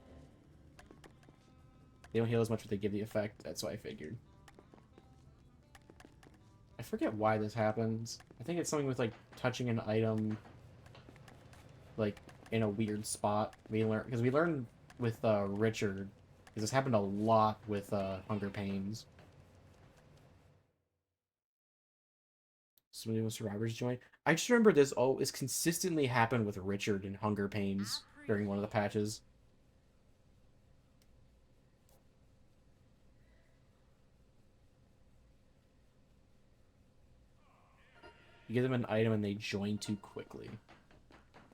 They don't heal as much, but they give the effect. That's what I figured. I forget why this happens. I think it's something with like touching an item like in a weird spot. We learned with Richard, because this happened a lot with Hunger Pains. Somebody with survivors join. I just remember this always consistently happened with Richard in Hunger Pains during one of the patches. You give them an item and they join too quickly.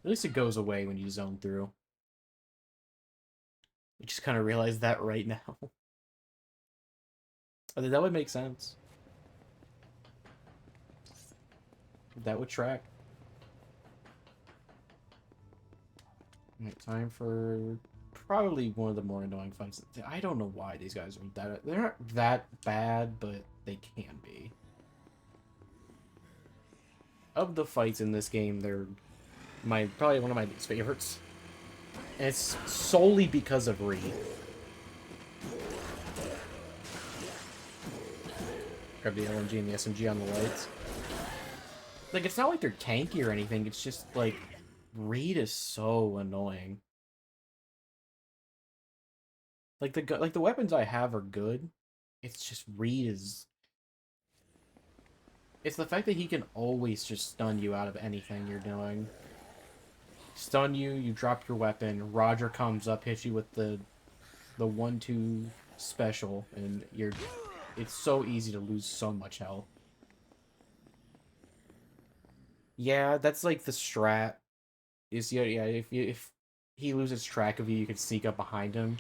At least it goes away when you zone through. I just kind of realized that right now. I think that would make sense. That would track. Alright, time for probably one of the more annoying fights. I don't know why these guys are that. They're not that bad, but they can be. Of the fights in this game, they're probably one of my least favorites. And it's solely because of Reed. Grab the LMG and the SMG on the lights. Like, it's not like they're tanky or anything, it's just, like, Reed is so annoying. Like, the weapons I have are good. It's just Reed is... It's the fact that he can always just stun you out of anything you're doing. Stun you, you drop your weapon, Roger comes up, hits you with the 1-2 special, and you're... It's so easy to lose so much health. Yeah, that's like the strat. Is yeah, if he loses track of you, you can sneak up behind him.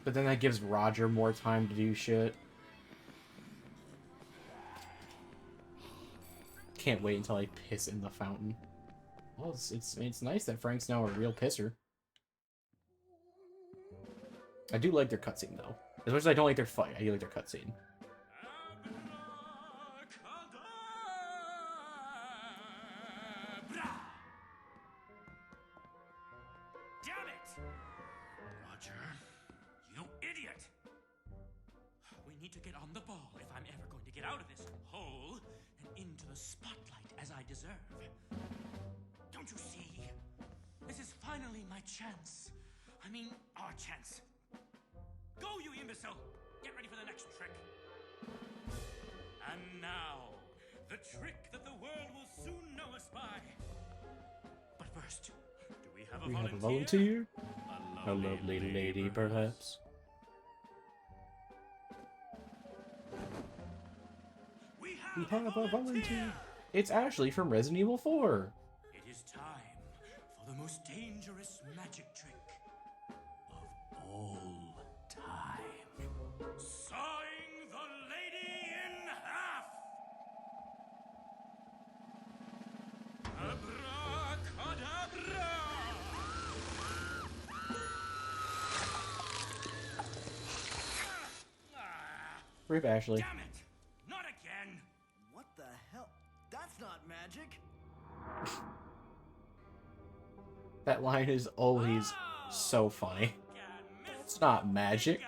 But then that gives Roger more time to do shit. Can't wait until I piss in the fountain. Well, it's nice that Frank's now a real pisser. I do like their cutscene though. As much as I don't like their fight, I do like their cutscene. Damn it! Roger, you idiot! We need to get on the ball if I'm ever going to get out of this hole and into the spotlight as I deserve. Don't you see? This is finally my chance. I mean, our chance. Go, you imbecile! Get ready for the next trick. And now, the trick that the world will soon know us by. But first, do we have a volunteer? A lovely lady, perhaps. We We have a volunteer. It's Ashley from Resident Evil 4. It is time for the most dangerous magic trick of all time. Sawing the lady in half! Abracadabra! Rip Ashley. Damn it! Not again! What the hell? That's not magic. That line is always so funny. It's not magic.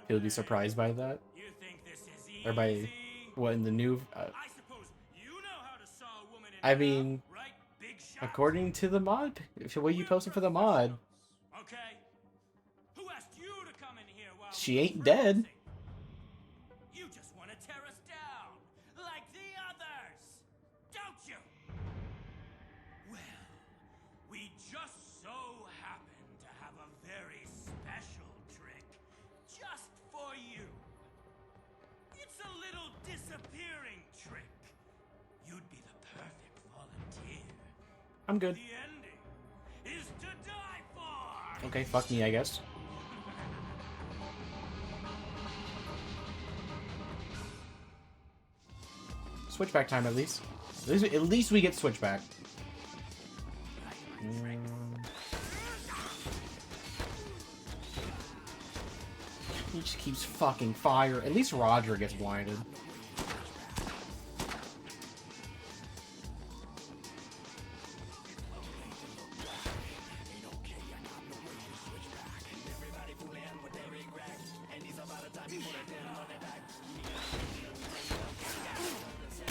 He'll be surprised by that. You think this is easy? Or by what in the new... I suppose you know how to saw a woman in I mean, half, right? Big shot. according to the mod, the way you posted for the mod, Okay. Who asked you to come in here while she ain't dead. You just want to tear us down, like the others, don't you? Well, we just so happen to have a very special trick just for you. It's a little disappearing trick. You'd be the perfect volunteer. I'm good. The ending is to die for. Okay, fuck me, I guess. Switchback time, at least. At least we get switchback. He just keeps fucking fire. At least Roger gets blinded.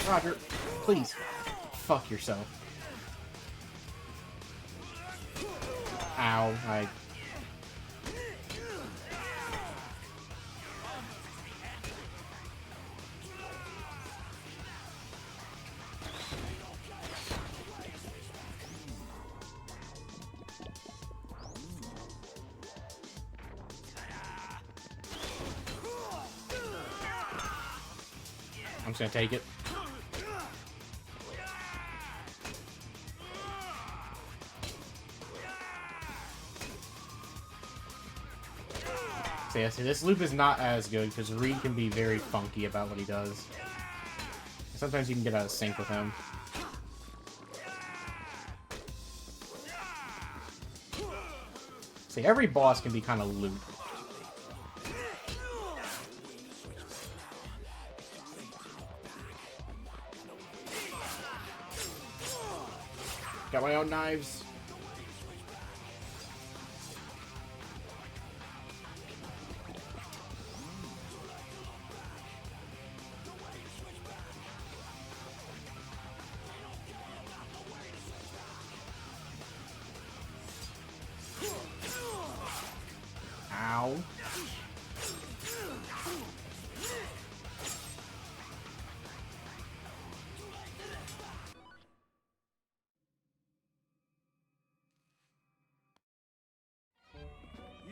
Roger, please. Fuck yourself. Ow, I'm just gonna take it. So yeah, see, this loop is not as good because Reed can be very funky about what he does. Sometimes you can get out of sync with him. See, every boss can be kind of loot. Got my own knives. Ow.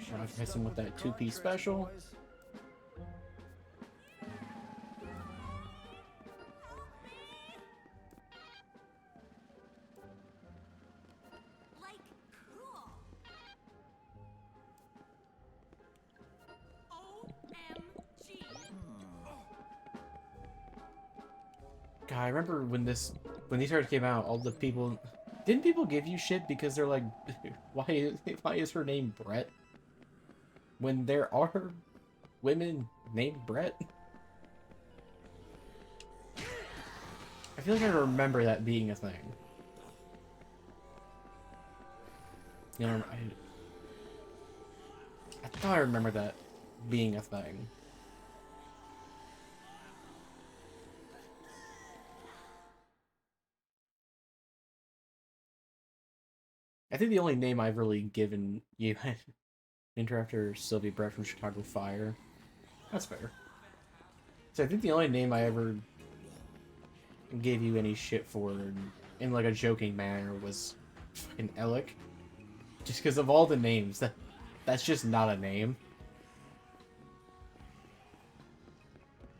Trying to hit him with that two-piece special. Like, cool. OMG. God, I remember when these cards came out, all the people... Didn't people give you shit because they're like, why is her name Brett? When there are women named Brett? I feel like I remember that being a thing. You know, I thought I remember that being a thing. I think the only name I've really given you Interrupter Sylvia Brett from Chicago Fire. That's fair. So I think the only name I ever gave you any shit for in like a joking manner was fucking Alec. Just because of all the names, that's just not a name.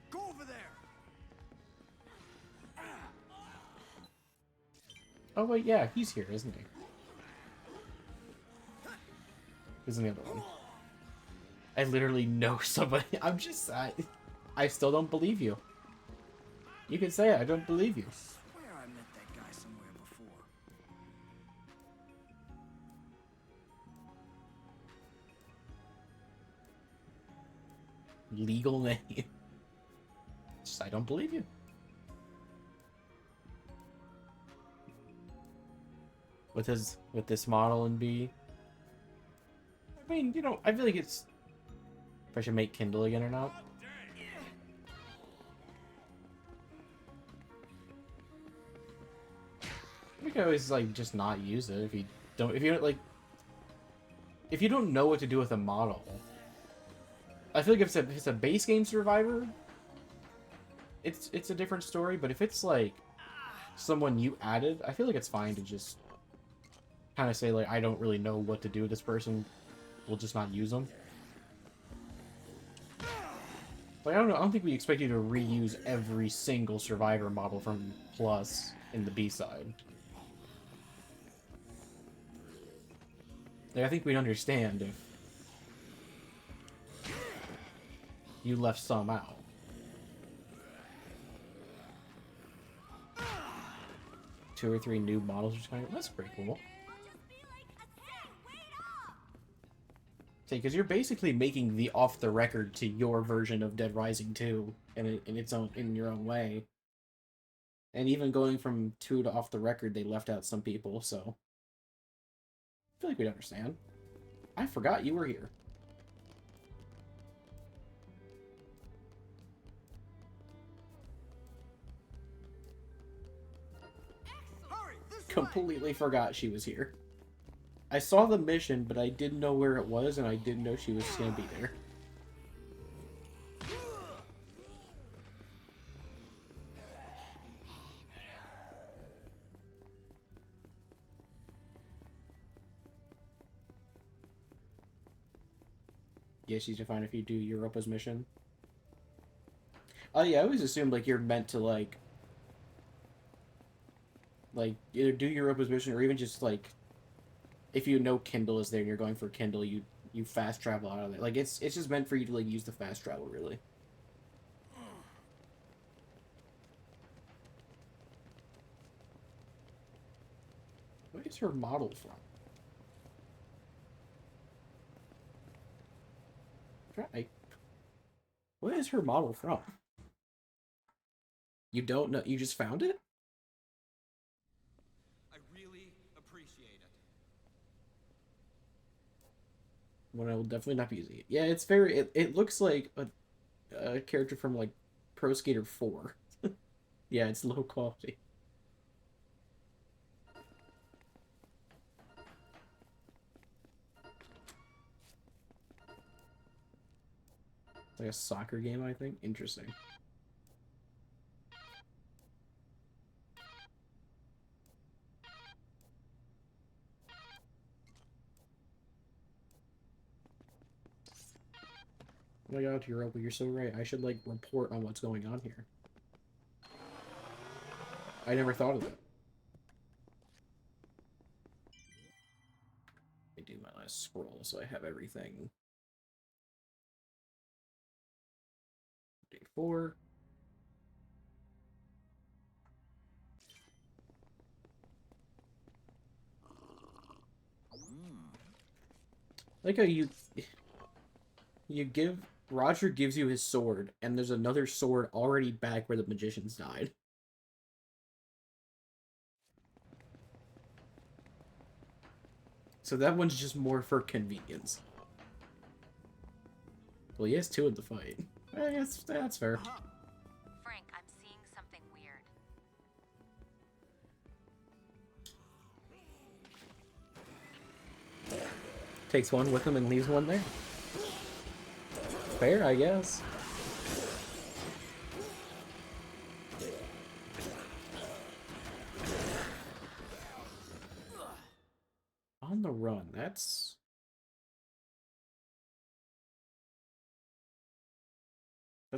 Go over there. Oh wait, yeah, he's here, isn't he? Isn't the other one? I literally know somebody. I still don't believe you. You can say it, I don't believe you. I swear I met that guy somewhere before. Legal name. Just, I don't believe you. With this model and B. I mean, you know, I feel like it's if I should make Kindle again or not. We could always like just not use it if you don't if you don't know what to do with a model. I feel like if it's a base game survivor, it's a different story, but if it's like someone you added, I feel like it's fine to just kind of say like I don't really know what to do with this person. We'll just not use them. Like I don't think we expect you to reuse every single survivor model from Plus in the B-side. Like, I think we'd understand if you left some out. Two or three new models are coming. That's pretty cool. Because you're basically making the off the record to your version of Dead Rising 2 in your own way. And even going from 2 to off the record, they left out some people, so I feel like we'd understand. I forgot you were here. Hurry, this Completely forgot she was here. I saw the mission, but I didn't know where it was, and I didn't know she was gonna be there. Yeah, she's defined if you do Europa's mission. Oh yeah, I always assumed like you're meant to like either do Europa's mission or even just like if you know Kindle is there and you're going for Kindle, you fast travel out of there. Like it's just meant for you to like use the fast travel really. Where is her model from? What is her model from? You don't know? You just found it? I really appreciate it. Well, I will definitely not be using it. Yeah, it's very. It looks like a character from like Pro Skater 4. Yeah, it's low quality. It's like a soccer game, I think. Interesting. Oh my god, Europa, you're so right. I should, like, report on what's going on here. I never thought of that. I do my last scroll, so I have everything. Day 4. Like how you give Roger gives you his sword, and there's another sword already back where the magicians died. So that one's just more for convenience. Well, he has 2 in the fight. I guess that's fair. Frank, I'm seeing something weird. Takes one with him and leaves one there. Fair, I guess. On the run, that's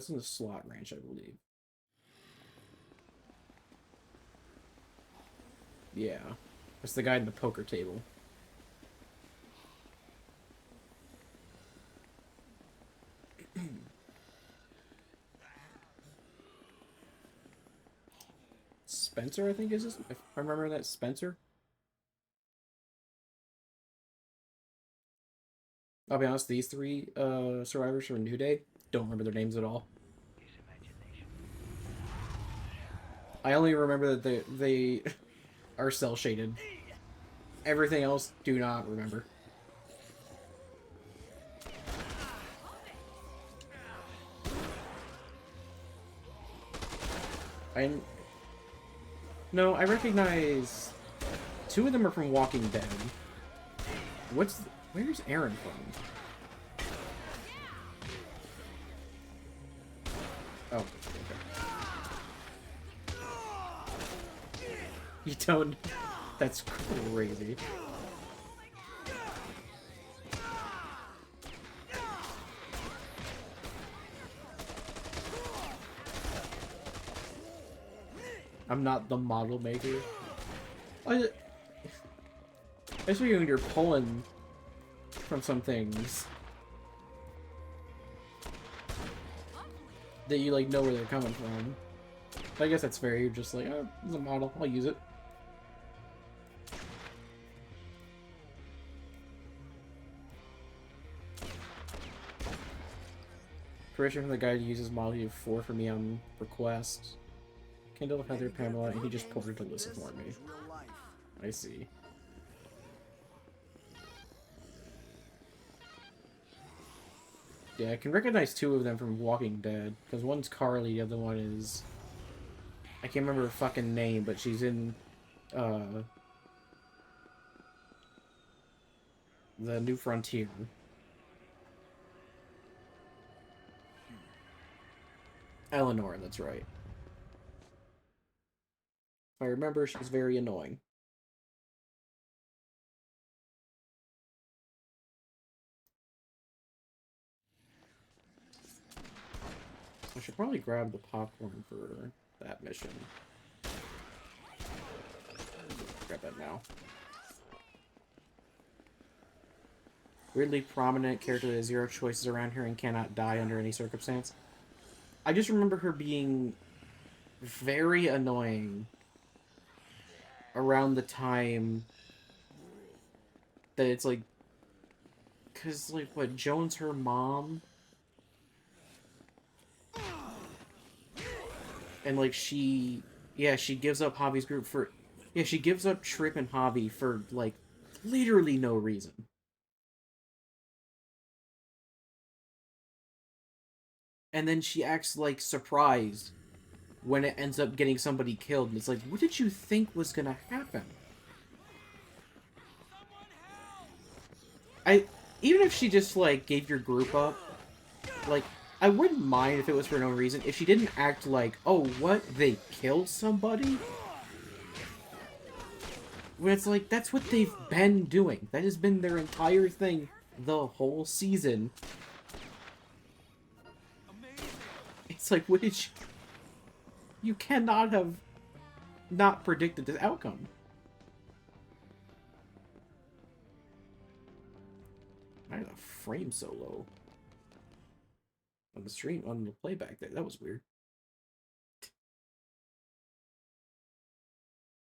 in the slot ranch, I believe. Yeah. That's the guy in the poker table. Spencer, I think is his, if I remember that, Spencer. I'll be honest, these 3 survivors from New Day, don't remember their names at all. I only remember that they are cell shaded. Everything else, do not remember. No, I recognize 2 of them are from Walking Dead. Where's Aaron from? Oh, okay. You don't. That's crazy. I'm not the model maker. Especially when you're pulling from some things that you like know where they're coming from. I guess that's fair. You're just like, oh, it's a model. I'll use it. Permission from the guy to use his model. You have 4 for me on request. Kindle, Heather, Pamela, and he just pulled her to listen for me. I see. Yeah, I can recognize 2 of them from Walking Dead. Because one's Carly, the other one is... I can't remember her fucking name, but she's in... The New Frontier. Eleanor, that's right. If I remember, she's very annoying. I should probably grab the popcorn for that mission. Grab that now. Weirdly prominent character that has 0 choices around here and cannot die under any circumstance. I just remember her being very annoying around the time that it's like... Because, like, what, Joan's her mom? And like she gives up Javi's group for, she gives up Trip and Javi for like literally no reason. And then she acts like surprised when it ends up getting somebody killed. And it's like, what did you think was gonna happen? Even if she just like gave your group up, like I wouldn't mind if it was for no reason. If she didn't act like, oh, what, they killed somebody? When it's like, that's what they've been doing. That has been their entire thing the whole season. It's like, what did you... You cannot have not predicted this outcome. Why is the frame so low? On the stream, on the playback there. That was weird.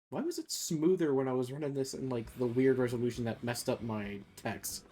Why was it smoother when I was running this in, like, the weird resolution that messed up my text?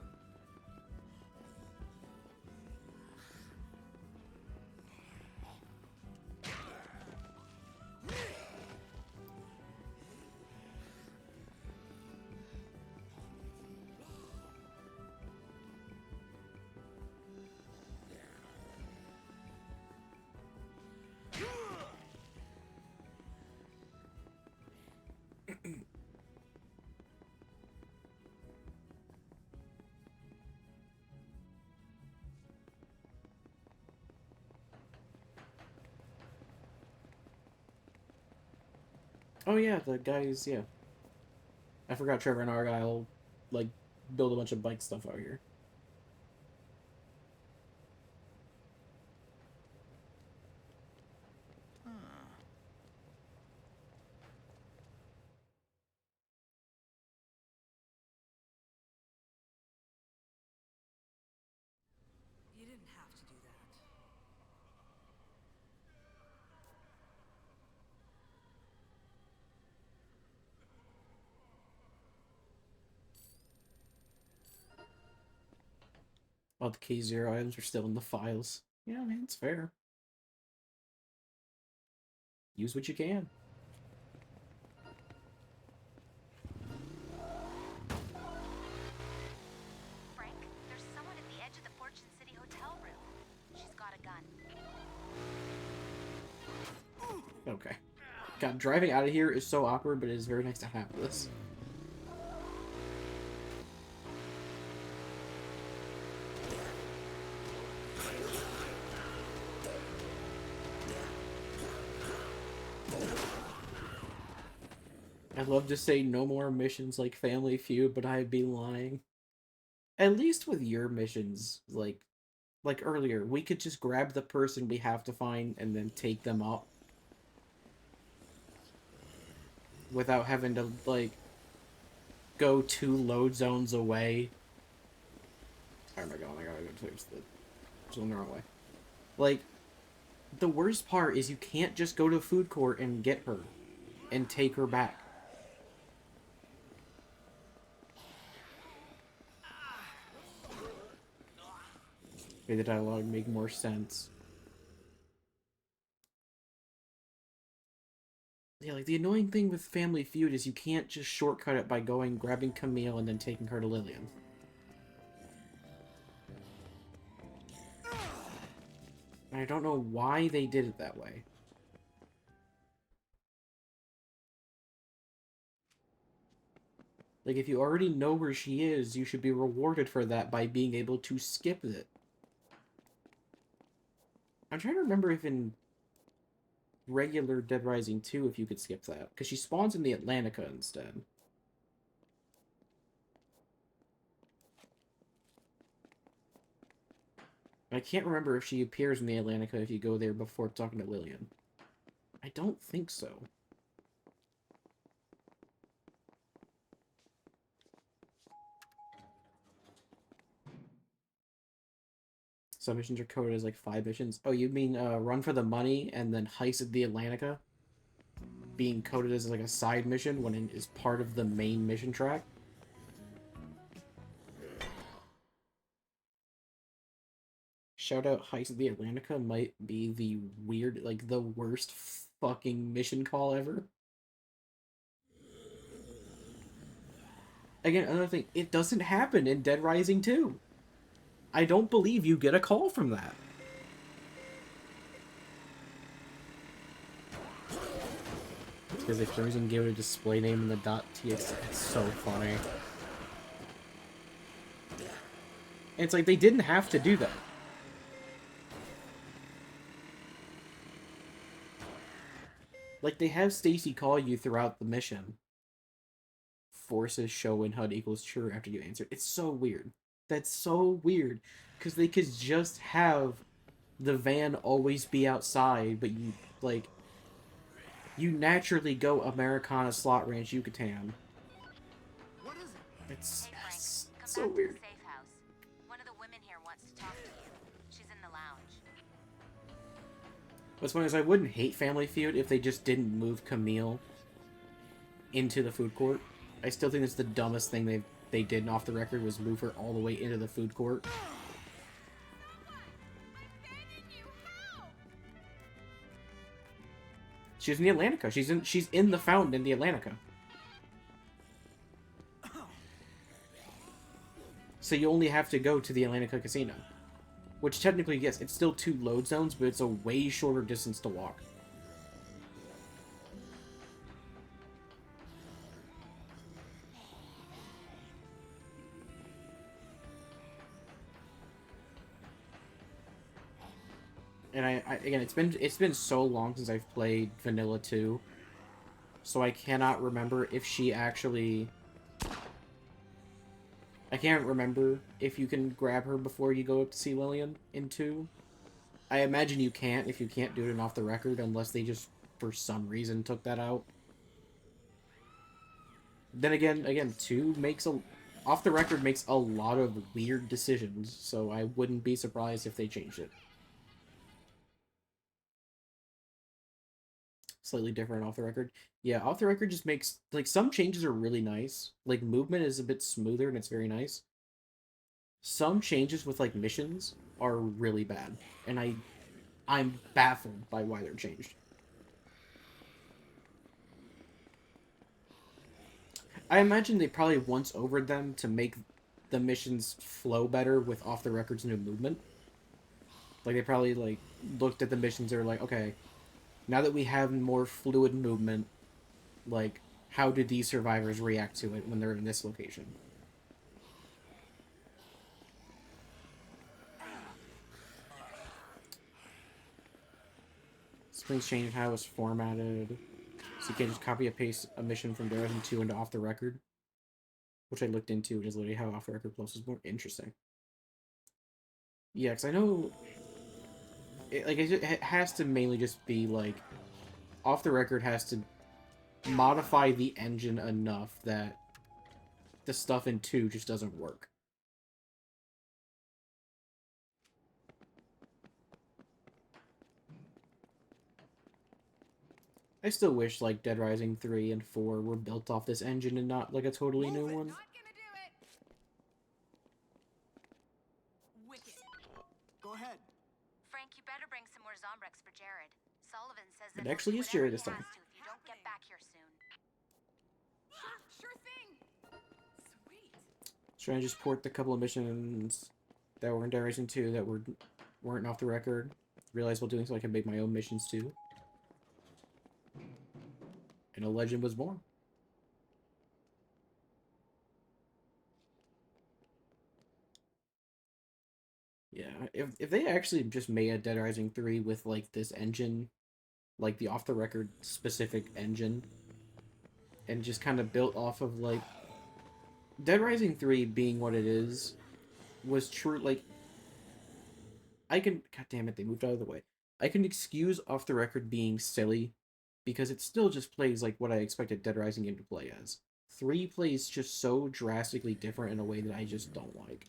Oh yeah, the guys, yeah. I forgot Trevor and Argyle, like, build a bunch of bike stuff out here. You didn't have to do that. All the K0 items are still in the files. Yeah, man, it's fair. Use what you can. Frank, there's someone at the edge of the Fortune City hotel room. She's got a gun. Okay. God, driving out of here is so awkward, but it is very nice to have this. I'd love to say no more missions like Family Feud, but I'd be lying. At least with your missions, like earlier, we could just grab the person we have to find and then take them up. Without having to, like, go 2 load zones away. Oh my god, I gotta go towards the... It's going the wrong way. Like, the worst part is you can't just go to food court and get her. And take her back. Maybe the dialogue make more sense. Yeah, like, the annoying thing with Family Feud is you can't just shortcut it by going, grabbing Camille, and then taking her to Lillian. And I don't know why they did it that way. Like, if you already know where she is, you should be rewarded for that by being able to skip it. I'm trying to remember if in regular Dead Rising 2 if you could skip that. Because she spawns in the Atlantica instead. I can't remember if she appears in the Atlantica if you go there before talking to Lillian. I don't think so. Some missions are coded as like 5 missions. Oh, you mean run for the money and then heist at the Atlantica? Being coded as like a side mission when it is part of the main mission track? Shout out Heights of the Atlantica might be the weird, like, the worst fucking mission call ever. Again, another thing, it doesn't happen in Dead Rising 2. I don't believe you get a call from that. Because they for some reason gave it a display name in the .txt. It's so funny. And it's like, they didn't have to do that. Like, they have Stacy call you throughout the mission. Forces show when HUD equals true after you answer. It's so weird. That's so weird. Because they could just have the van always be outside, but you, like, you naturally go Americana Slot Ranch Yucatan. What is it? It's, Hey Frank, it's come so back to weird. the safe house. One of the women here wants to talk to you. She's in the lounge. What's funny is I wouldn't hate Family Feud if they just didn't move Camille into the food court. I still think it's the dumbest thing they did off the record was move her all the way into the food court. She's in the Atlantica. She's in the fountain in the Atlantica. So you only have to go to the Atlantica Casino. Which technically, yes, it's still 2 load zones, but it's a way shorter distance to walk. And I again, it's been so long since I've played Vanilla 2, so I cannot remember if she actually. I can't remember if you can grab her before you go up to see Lillian in 2. I imagine you can't if you can't do it off the record, unless they just, for some reason, took that out. Then again, 2 makes off the record makes a lot of weird decisions, so I wouldn't be surprised if they changed it. Slightly different off the record. Yeah, off the record just makes, like, some changes are really nice. Like, movement is a bit smoother and it's very nice. Some changes with, like, missions are really bad. And I'm baffled by why they're changed. I imagine they probably once overed them to make the missions flow better with off the record's new movement. Like, they probably, like, looked at the missions and were like, okay, now that we have more fluid movement, like, how do these survivors react to it when they're in this location? Springs changed how it's formatted, so you can't just copy and paste a mission from Destiny 2 into Off the Record, which I looked into, and is literally how Off the Record Plus is more interesting. Yeah, because I know, it has to mainly just be, like, Off the Record has to modify the engine enough that the stuff in 2 just doesn't work. I still wish, like, Dead Rising 3 and 4 were built off this engine and not, like, a totally new one. Not gonna do it. Wicked. Go ahead. Frank, you better bring some more Zombrex for Jared. Sullivan says It that actually he'll is do Jared whatever this he time. has to if you don't get back here soon. Sure thing. Sweet. Trying to just port the couple of missions that were in Dead Rising 2 that weren't off the record. Realized while doing so I can make my own missions too. And a legend was born. Yeah, if they actually just made a Dead Rising 3 with, like, this engine, like the off the record specific engine, and just kind of built off of, like, Dead Rising 3 being what it is, was true, like, god damn it, they moved out of the way. I can excuse off the record being silly, because it still just plays like what I expected Dead Rising game to play as. 3 plays just so drastically different in a way that I just don't like.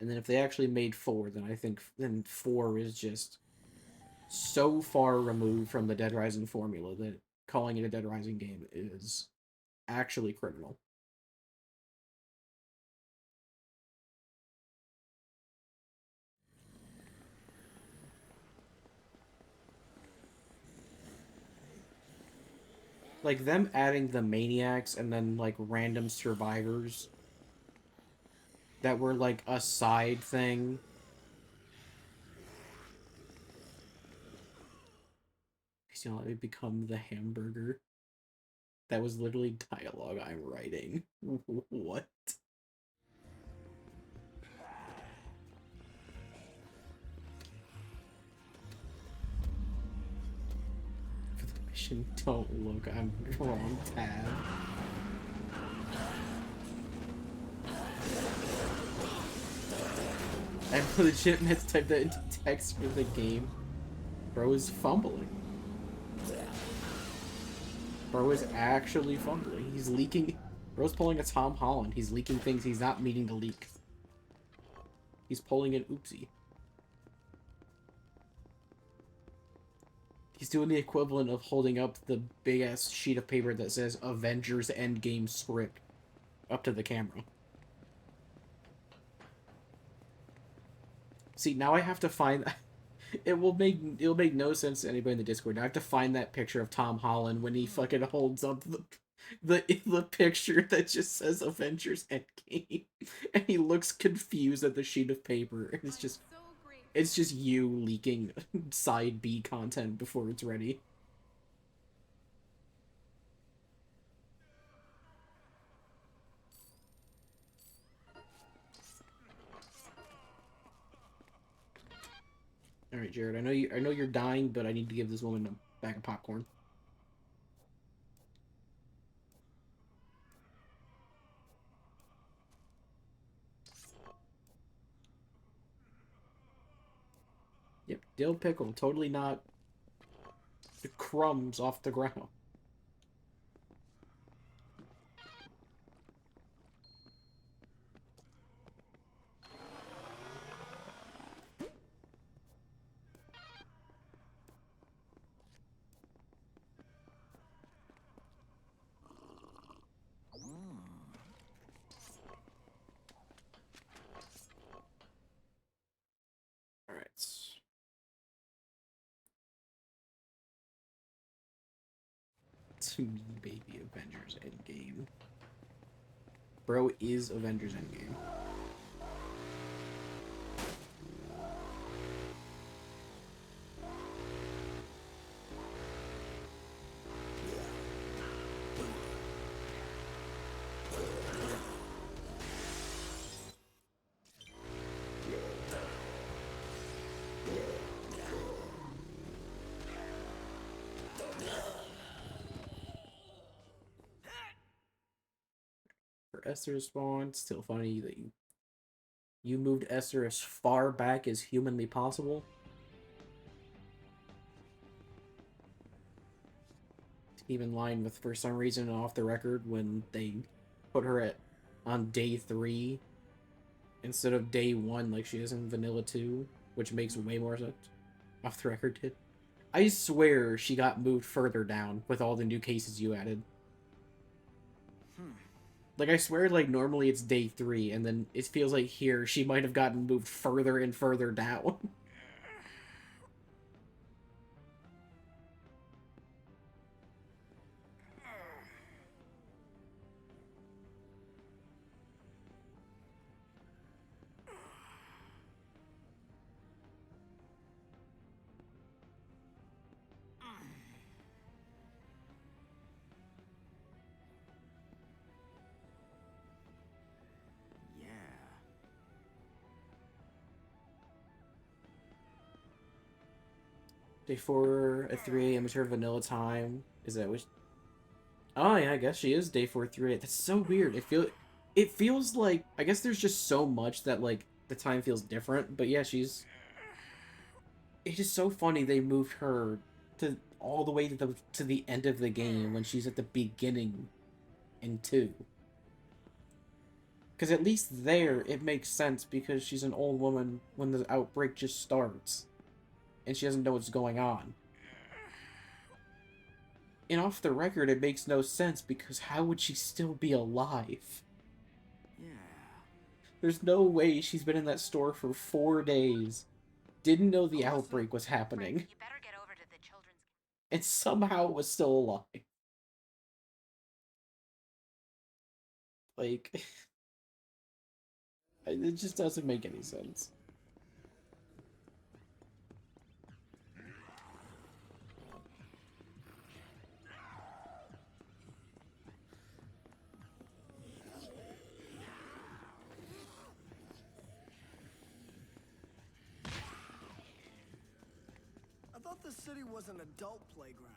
And then if they actually made 4, then I think then 4 is just so far removed from the Dead Rising formula that calling it a Dead Rising game is actually criminal. Like, them adding the maniacs and then, like, random survivors that were, like, a side thing. He's gonna let me become the hamburger. That was literally dialogue I'm writing. What? For the mission, don't look, I'm wrong tab. I legit meant to type that into text for the game. Bro is fumbling. Bro is actually fumbling. He's leaking. Bro's pulling a Tom Holland. He's leaking things he's not meaning to leak. He's pulling an oopsie. He's doing the equivalent of holding up the big-ass sheet of paper that says Avengers Endgame script up to the camera. See, now I have to find... It'll make no sense to anybody in the Discord. Now I have to find that picture of Tom Holland when he fucking holds up the picture that just says Avengers Endgame, and he looks confused at the sheet of paper. And it's just you leaking side B content before it's ready. All right, Jared. I know you're dying, but I need to give this woman a bag of popcorn. Yep, dill pickle, totally not the crumbs off the ground. Alright. To me, baby, Avengers Endgame. Bro is Avengers Endgame. For Esther's spawn, it's still funny that you moved Esther as far back as humanly possible. To keep in line with, for some reason, off the record, when they put her on day 3 instead of day 1 like she is in Vanilla 2, which makes way more sense. Off the record did. I swear she got moved further down with all the new cases you added. Like, I swear, like, normally it's day 3, and then it feels like here she might have gotten moved further and further down. Day 4 at 3 a.m. is her vanilla time. Is that which? Oh yeah, I guess she is day 4 3. That's so weird. It feels like, I guess there's just so much that like the time feels different. But yeah, she's. It is so funny they moved her to all the way to the end of the game when she's at the beginning in 2. Because at least there it makes sense because she's an old woman when the outbreak just starts. And she doesn't know what's going on. And off the record, it makes no sense because how would she still be alive? Yeah. There's no way she's been in that store for 4 days, didn't know the outbreak was happening, You better get over to the children's... and somehow was still alive. Like, it just doesn't make any sense. I thought the city was an adult playground.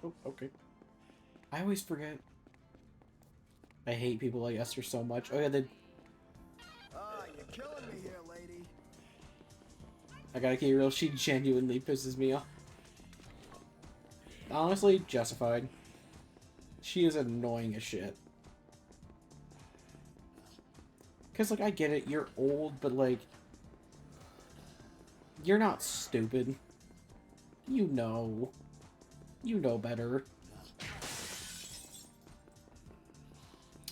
Oh, okay. I always forget. I hate people like Esther so much. Oh yeah, You're killing me here, lady. I gotta keep it real, she genuinely pisses me off. Honestly, justified. She is annoying as shit. Cause like, I get it, you're old, but like, you're not stupid. You know. You know better.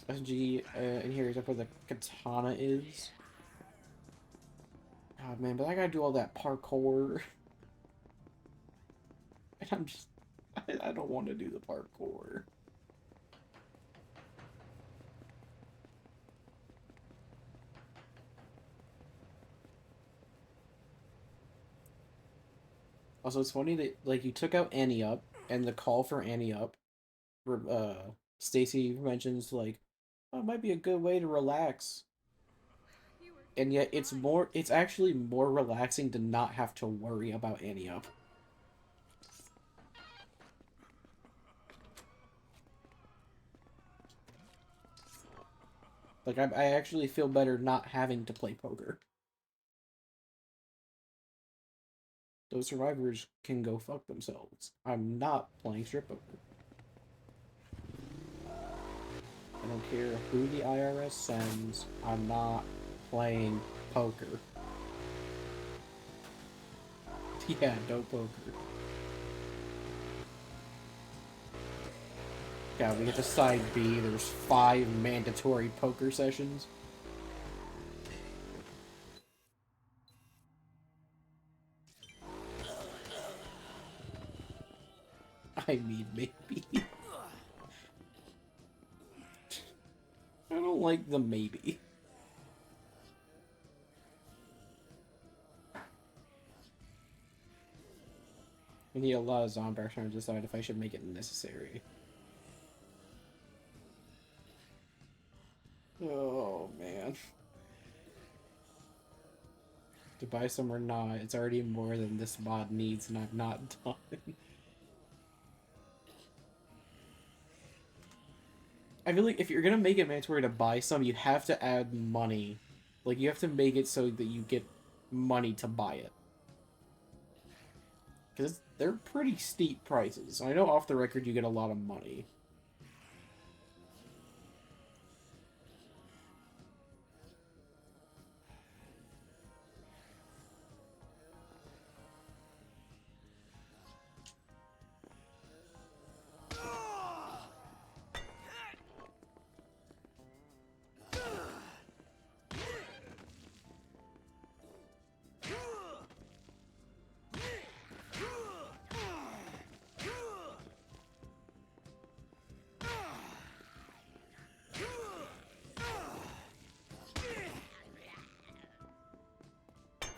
SG, in here is up where the katana is. Oh man, but I gotta do all that parkour. And I'm just... I don't want to do the parkour. Also, it's funny that, like, you took out Annie up, and the call for Annie up, Stacy mentions, like, oh, it might be a good way to relax. And yet, it's actually more relaxing to not have to worry about Annie up. Like, I actually feel better not having to play poker. Those survivors can go fuck themselves. I'm not playing strip poker. I don't care who the IRS sends. I'm not playing poker. Yeah, no poker. Yeah, we get to side B. There's 5 mandatory poker sessions. I mean, maybe. I don't like the maybe. We need a lot of zombie trying to decide if I should make it necessary. Oh, man. To buy some or not, it's already more than this mod needs, and I'm not done. I feel like if you're gonna make it mandatory to buy some, you have to add money. Like, you have to make it so that you get money to buy it. Because they're pretty steep prices. I know off the record you get a lot of money.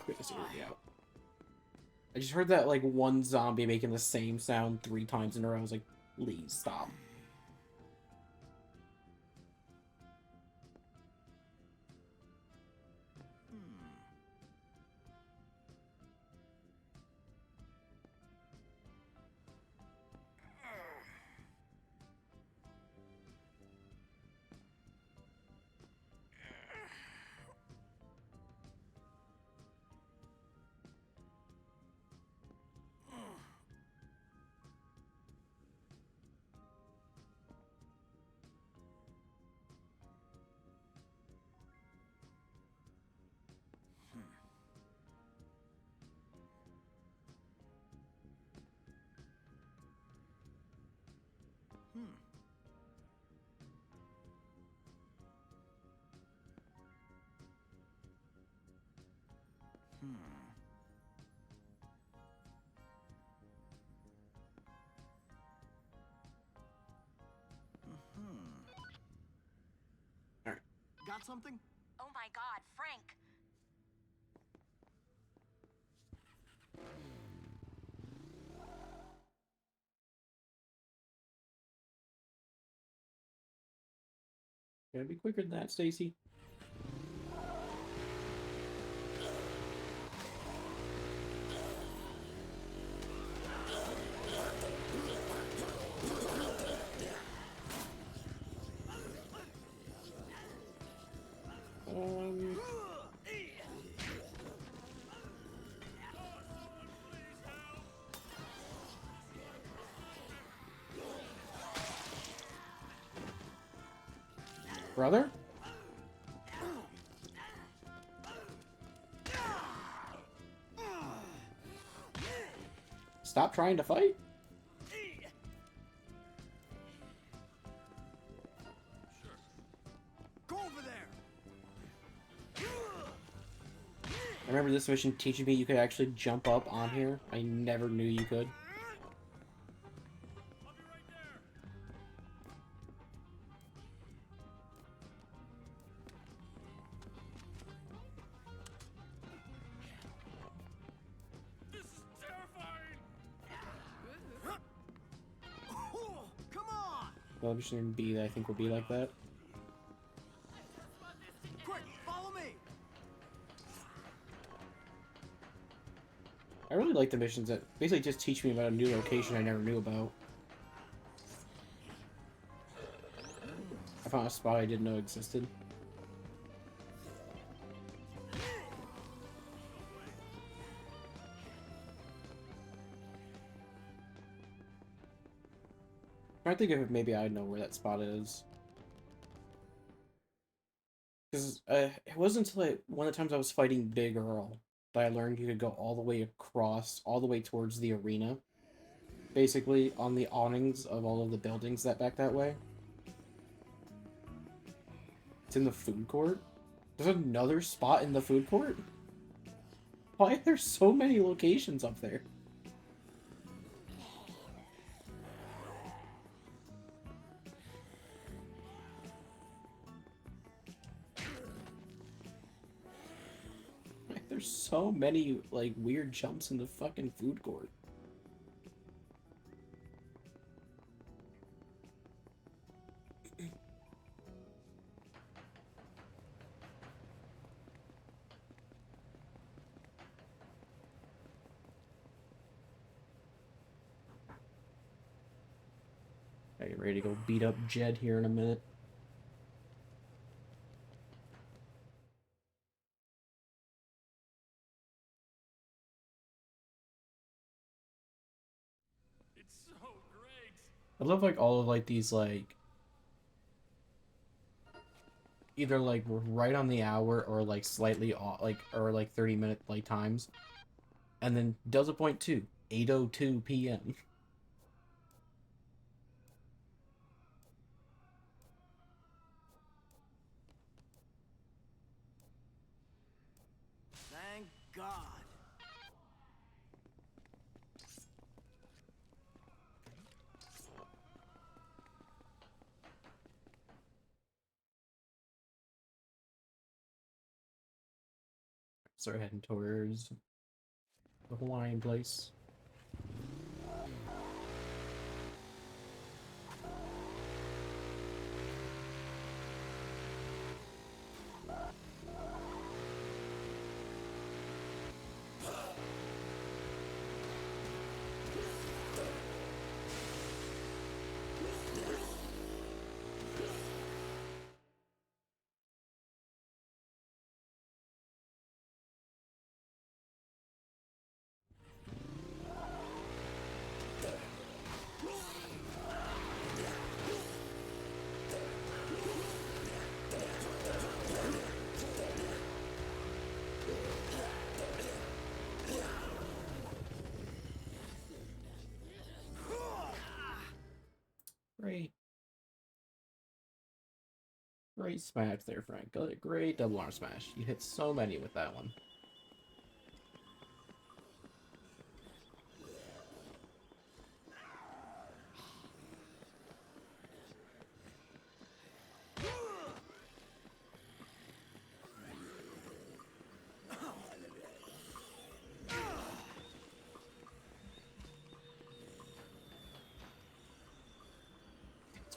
Quit this area out. I just heard that, like, one zombie making the same sound 3 times in a row. I was like, please stop. want something? Oh my god, Frank! Gotta be quicker than that, Stacy. Brother? Stop trying to fight? Go over there. I remember this mission teaching me you could actually jump up on here. I never knew you could. I'll be right there. This is terrifying. Come on! Well, mission B that I think will be like that. Quick, follow me! I really like the missions that basically just teach me about a new location I never knew about. I found a spot I didn't know existed. I think if maybe I know where that spot is. Because it wasn't until one of the times I was fighting Big Earl that I learned you could go all the way across, all the way towards the arena. Basically, on the awnings of all of the buildings that back that way. It's in the food court. There's another spot in the food court? Why are there so many locations up there? There's so many, like, weird jumps in the fucking food court. I get ready to go beat up Jed here in a minute. It's so great. I love, like, all of, like, these, like, either, like, right on the hour or, like, slightly off, like, or, like, 30-minute, like, times. And then does a point too. 8:02 p.m. Thank God. Start heading towards the Hawaiian place. Great. Great smash there, Frank. Great double arm smash. You hit so many with that one.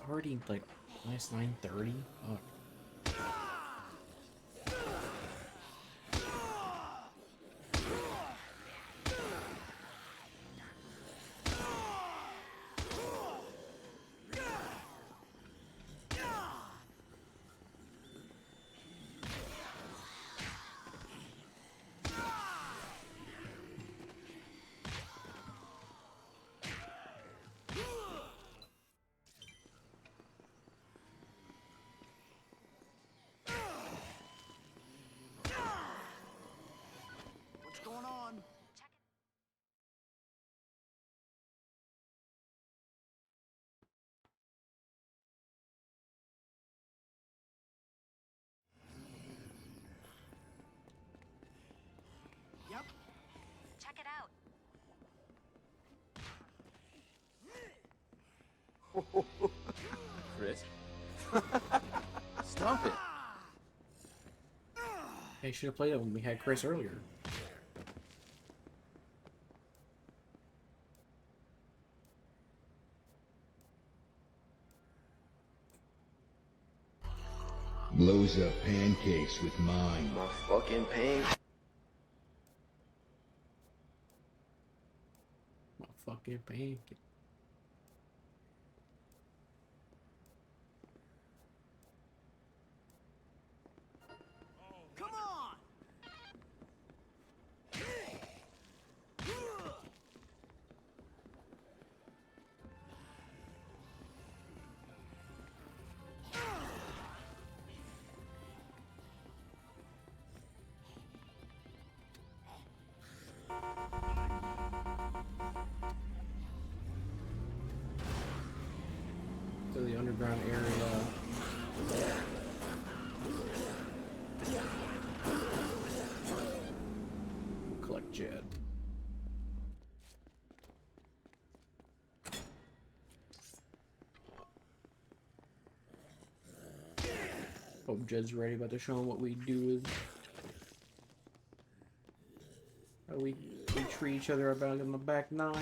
already like minus 9:30. Fuck. What's going on? Yep. Check it out. Chris? Stop it. Hey, should have played it when we had Chris earlier. Blows up pancakes with mine. My fucking pain. My fucking pancake. Come on! To the underground area. Collect Jed. Hope Jed's ready, about to show him what we do with how we treat each other about in the back nine.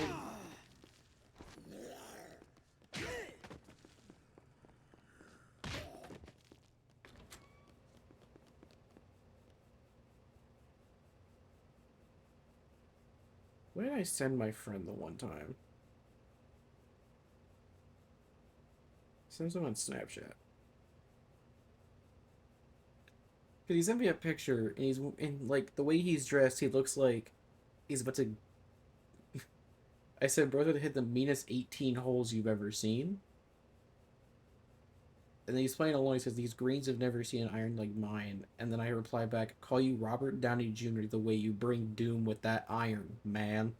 Where did I send my friend the one time? Send him on Snapchat. Cause he sent me a picture, and he's in like the way he's dressed. He looks like he's about to. I said, "Brother, to hit the meanest 18 holes you've ever seen." And then he's playing along. He says, "These greens have never seen an iron like mine." And then I reply back, "Call you Robert Downey Jr. the way you bring doom with that iron, man."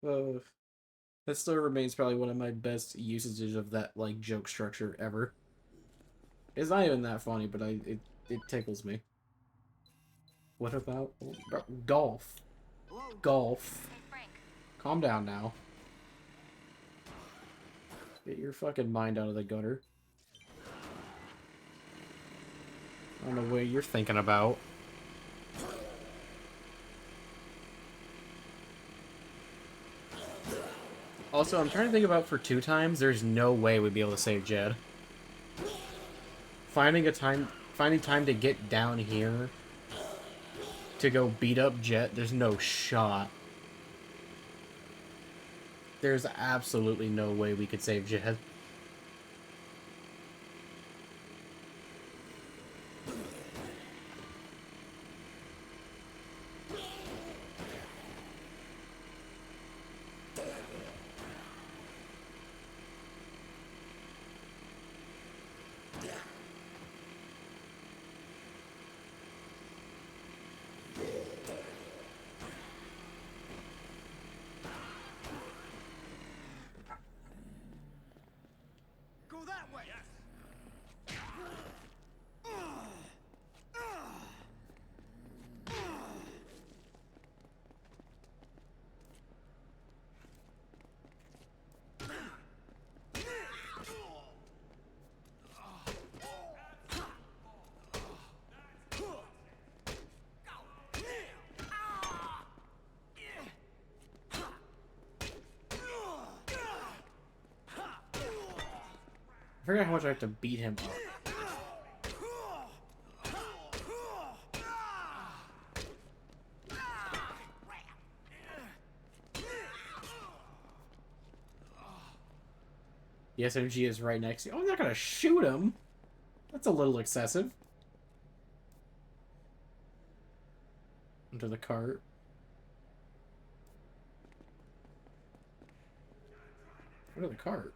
Uh, that still remains probably one of my best usages of that like joke structure ever. It's not even that funny, but it tickles me. What about golf? Hello? Golf. Hey, Frank. Calm down now. Get your fucking mind out of the gutter. I don't know what you're thinking about. Also, I'm trying to think about for 2 times, there's no way we'd be able to save Jed. Finding time to get down here to go beat up Jet, there's no shot. There's absolutely no way we could save Jet. I forget how much I have to beat him up. The SMG is right next to you. Oh, I'm not gonna shoot him. That's a little excessive. Under the cart. Under the cart.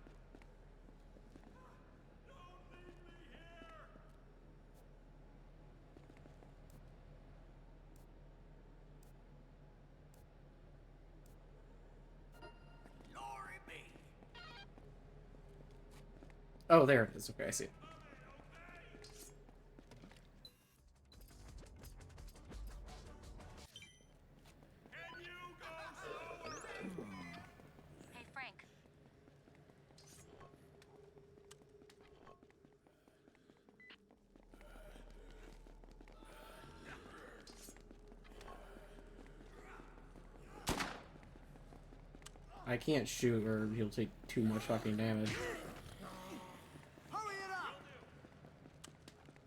Oh, there it is. Okay, I see it. Hey, Frank. I can't shoot or he'll take too much fucking damage. Hurry it up!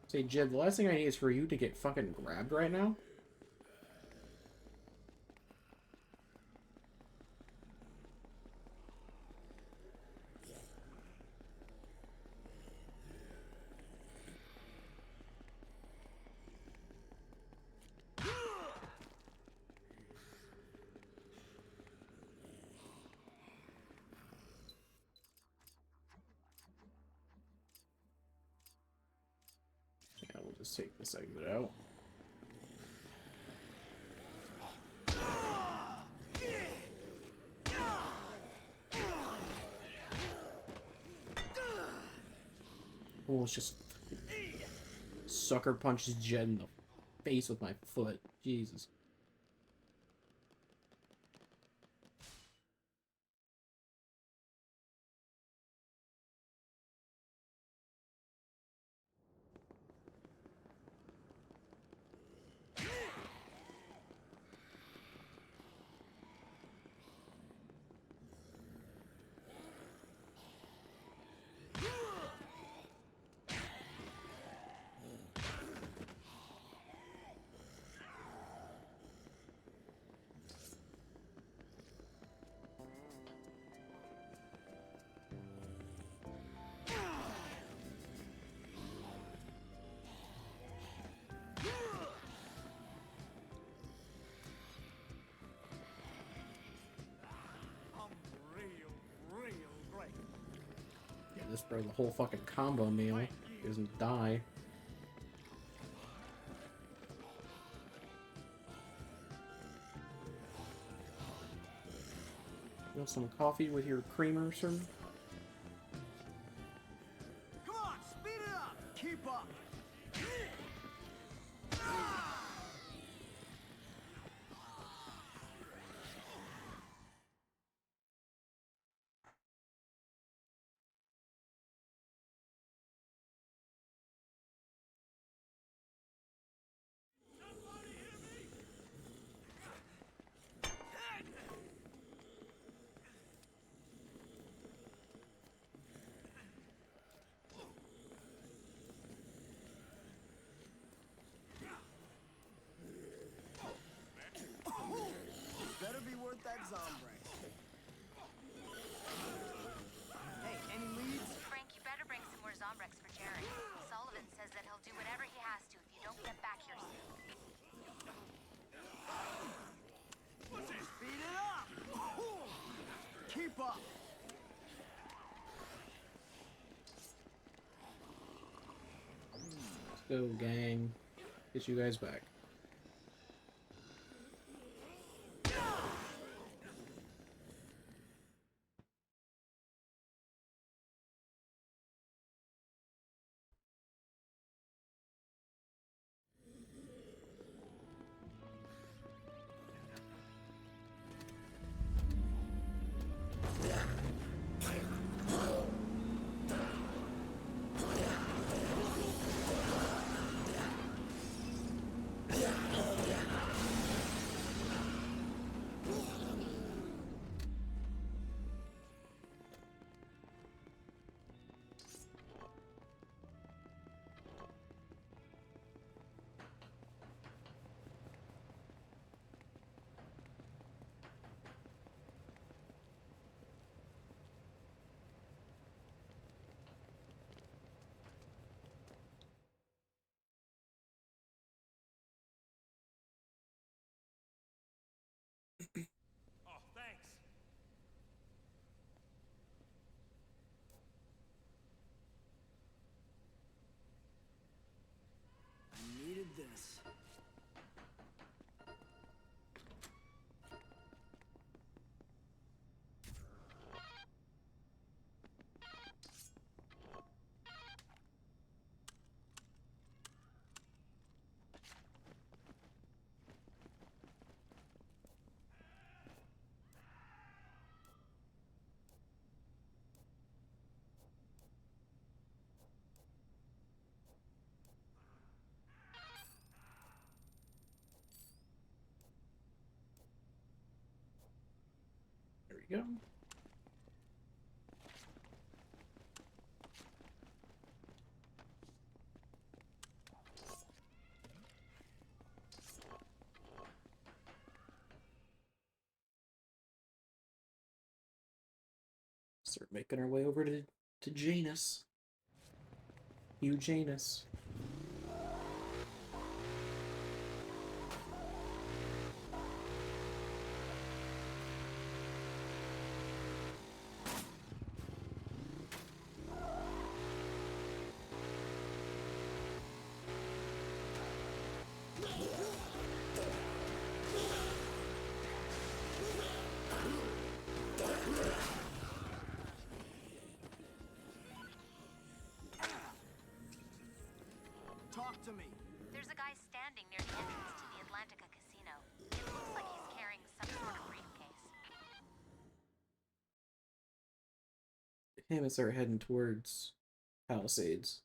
Say, Jib, the last thing I need is for you to get fucking grabbed right now. Yeah, we'll just take this exit out. Almost just sucker punches Jed in the face with my foot. Jesus. Yeah, this bro, the whole fucking combo meal. He doesn't die. You want some coffee with your creamer, sir? Come on, speed it up! Keep up! Better be worth that zombie. Hey, any leads? Frank, you better bring some more Zombrex for Jerry. Sullivan says that he'll do whatever he has to if you don't get back here soon. Speed it up! Keep up! Let's go, gang. Get you guys back. we go. Start making our way over to Janus. You Janus. Talk to me. There's a guy standing near the entrance to the Atlantica Casino. It looks like he's carrying some sort of briefcase. Him and start heading towards Palisades.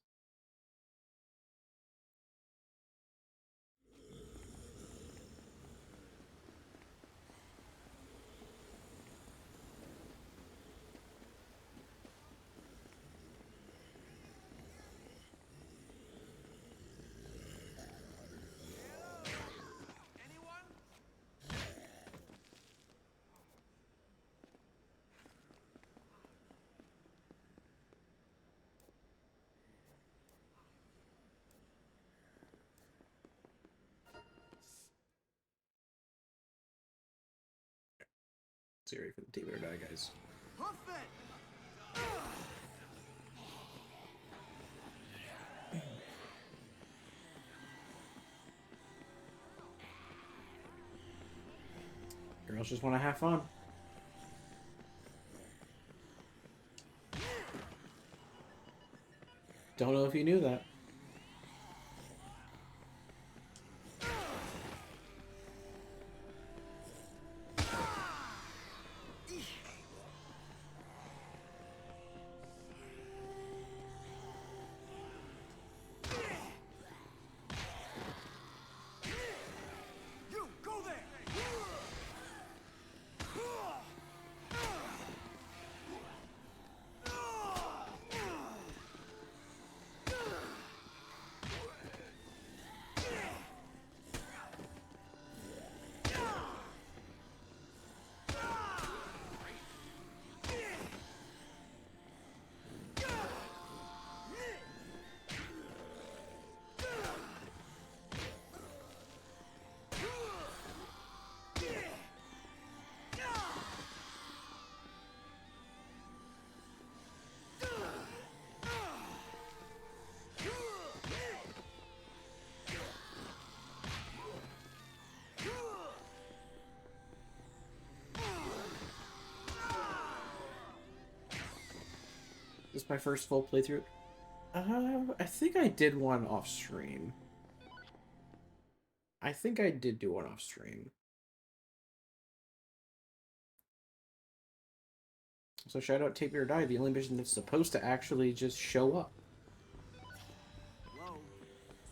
Sorry for the team or die, guys. Hoof it! Girls just want to have fun. Don't know if you knew that. You go there! This is my first full playthrough. I think I did one off stream. I think I did do one off stream. So shout out Tape Your Die, the only mission that's supposed to actually just show up. Hello?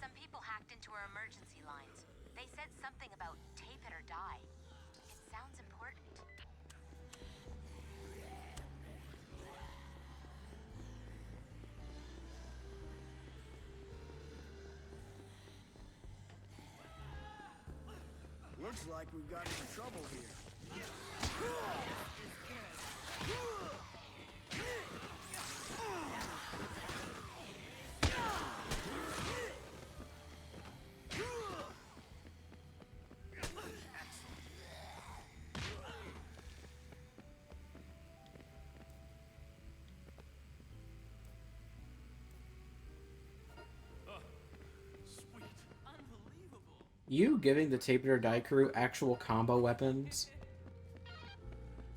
Some people hacked into our emergency lines. They said something about tape it or die. It sounds important. Looks like we've got some trouble here. Sweet. Unbelievable. You giving the Tape It or Die crew actual combo weapons.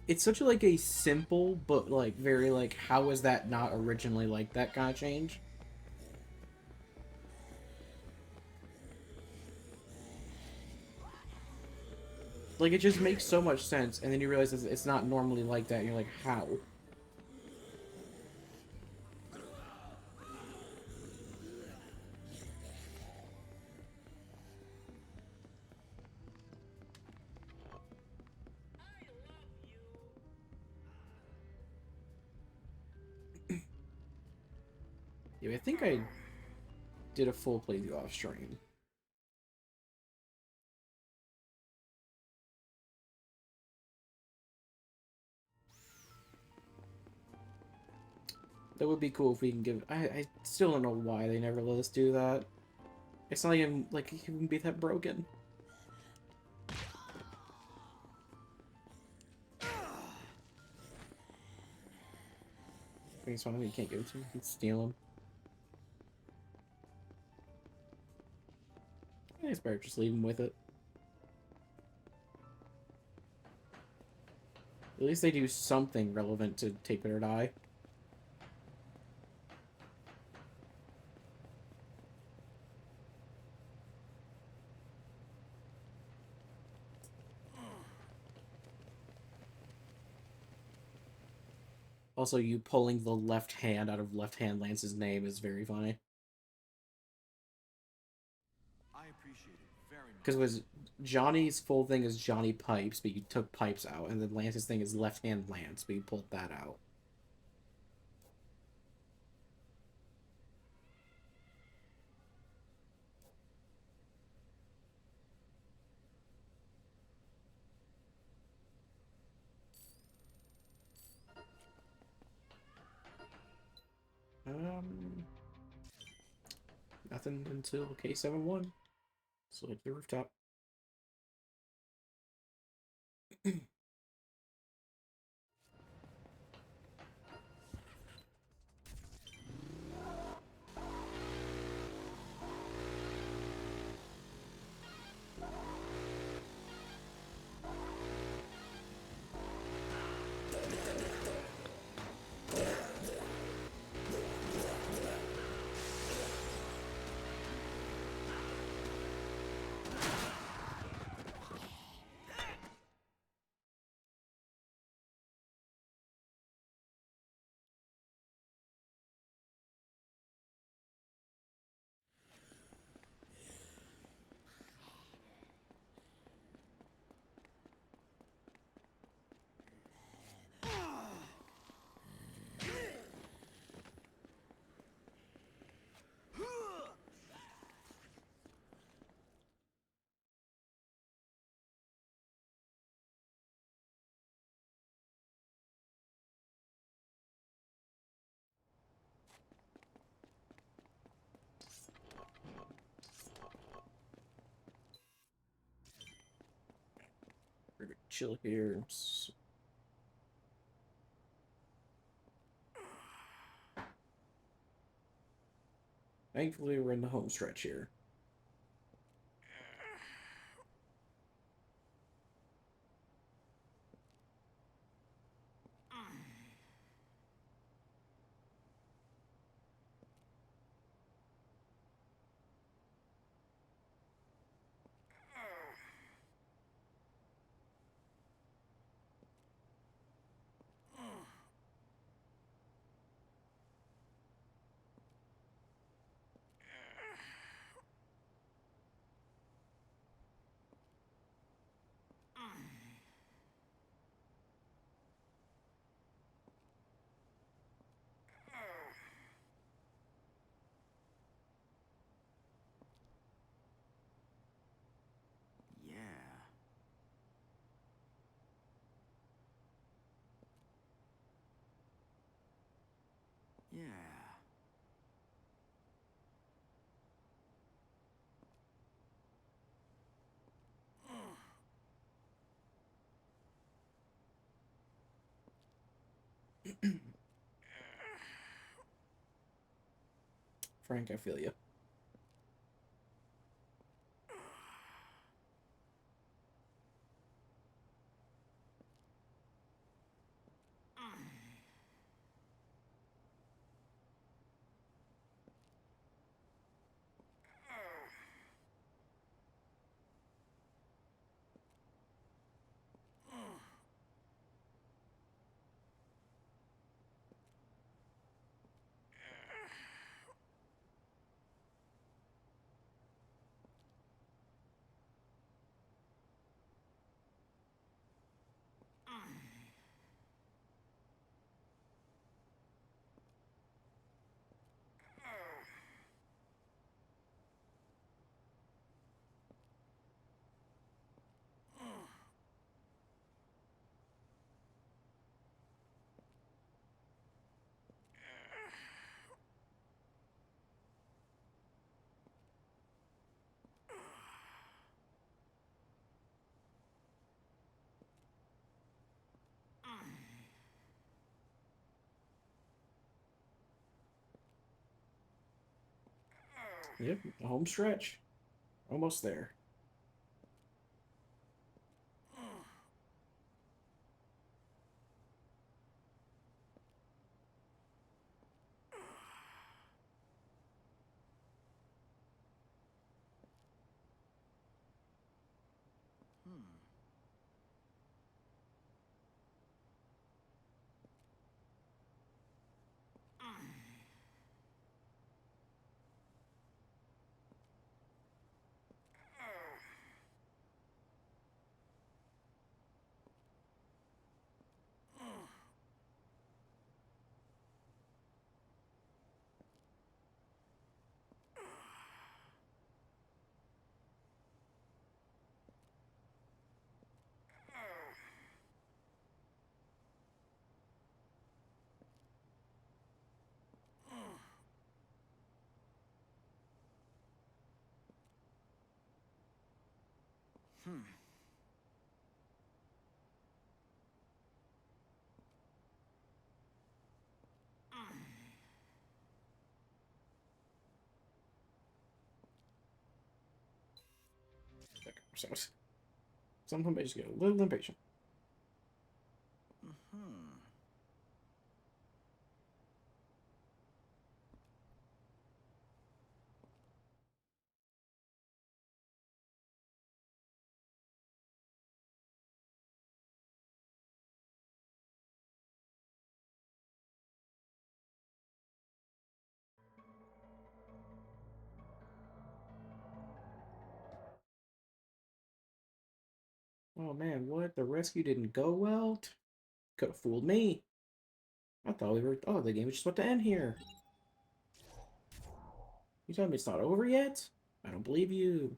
It's such like a simple, but like very like, how was that not originally like that kind of change? Like, it just makes so much sense, and then you realize it's not normally like that, and you're like, how? Yeah, I think I did a full playthrough off stream. That would be cool if we can give... I still don't know why they never let us do that. It's not even, like, it can be that broken. I guess one of you can't give it to him. You can steal him. Yeah, it's better just leave him with it. At least they do something relevant to Take It or Die. Also, you pulling the left hand out of Left Hand Lance's name is very funny. I appreciate it very much. Because it was Johnny's full thing is Johnny Pipes, but you took Pipes out, and then Lance's thing is Left Hand Lance, but you pulled that out. Nothing until K71. So hit the rooftop. We're gonna chill here. Thankfully, we're in the home stretch here. Yeah. Yeah. Frank, I feel you. Yep, home stretch. Almost there. Sometimes I just get a little impatient. Oh man, what? The rescue didn't go well? Could have fooled me. I thought we were. Oh, the game was just about to end here. You telling me it's not over yet? I don't believe you.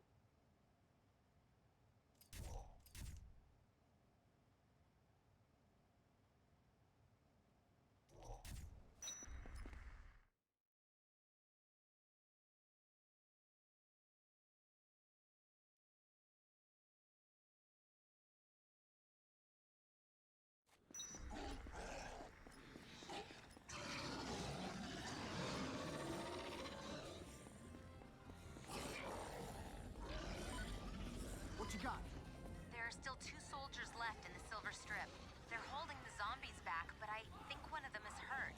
What you got? There are still 2 soldiers left in the Silver Strip. They're holding the zombies back, but I think one of them is hurt.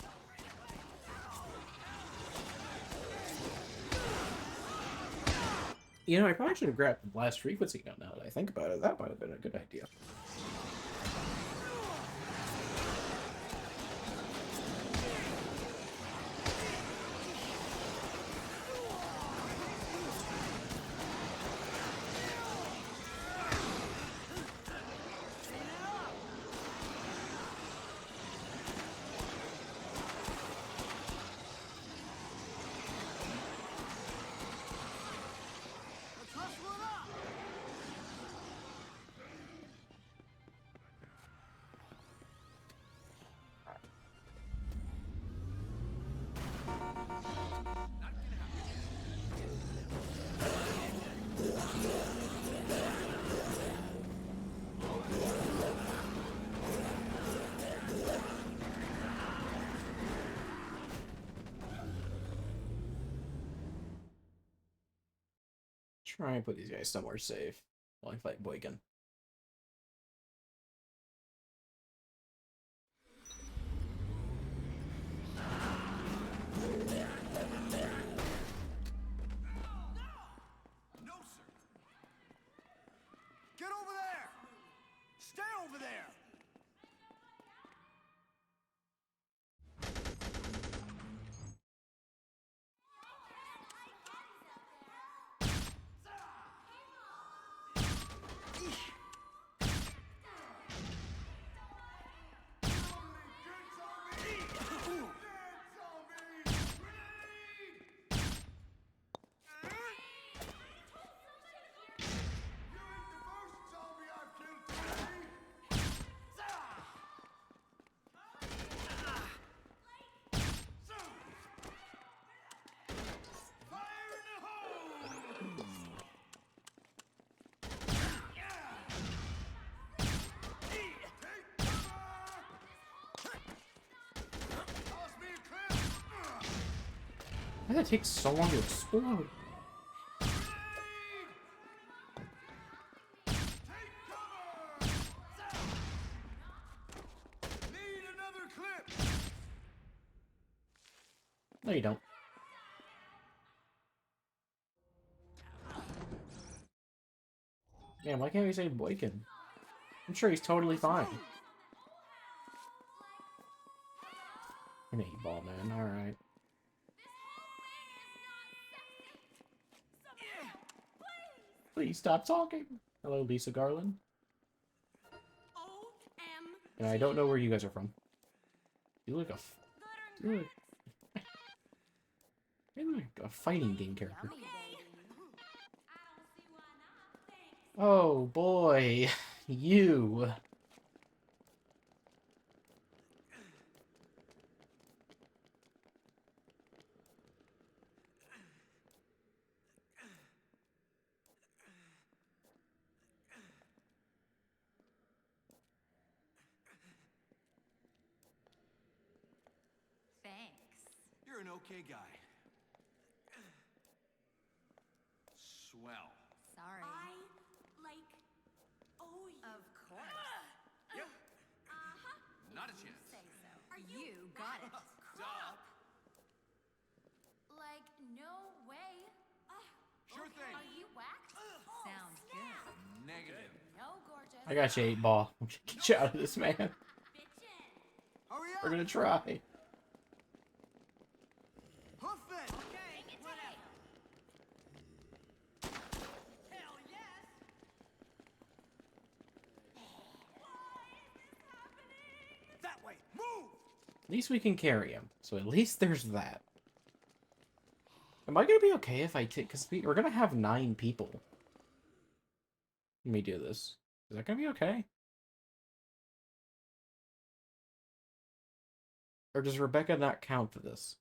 You know, I probably should have grabbed the blast frequency gun now that I think about it. That might have been a good idea. Let's wrestle it up! Try and put these guys somewhere safe while I fight Boykin. No, sir! Get over there! Stay over there! Why does it take so long to explode? No, you don't. Man, why can't we say Boykin? I'm sure he's totally fine. An 8-ball, man. Alright. Please stop talking. Hello, Lisa Garland. And I don't know where you guys are from. You look you look like a fighting game character. Oh boy, you. Thanks. You're an okay guy. Swell. Sorry. Oh, you. Of course. Yep. Not a chance. Say so. You got it. Stop. Like, no way. Sure thing. Are you whacked? Sounds good. Negative. No, gorgeous. I got you, 8-ball. Get you out of this, man. Hurry up. We're gonna try. Hoof it. Okay, whatever. Hell yes. That way. Move. At least we can carry him. So at least there's that. Am I gonna be okay if I take... Because we're gonna have 9 people. Let me do this. Is that gonna be okay? Or does Rebecca not count for this?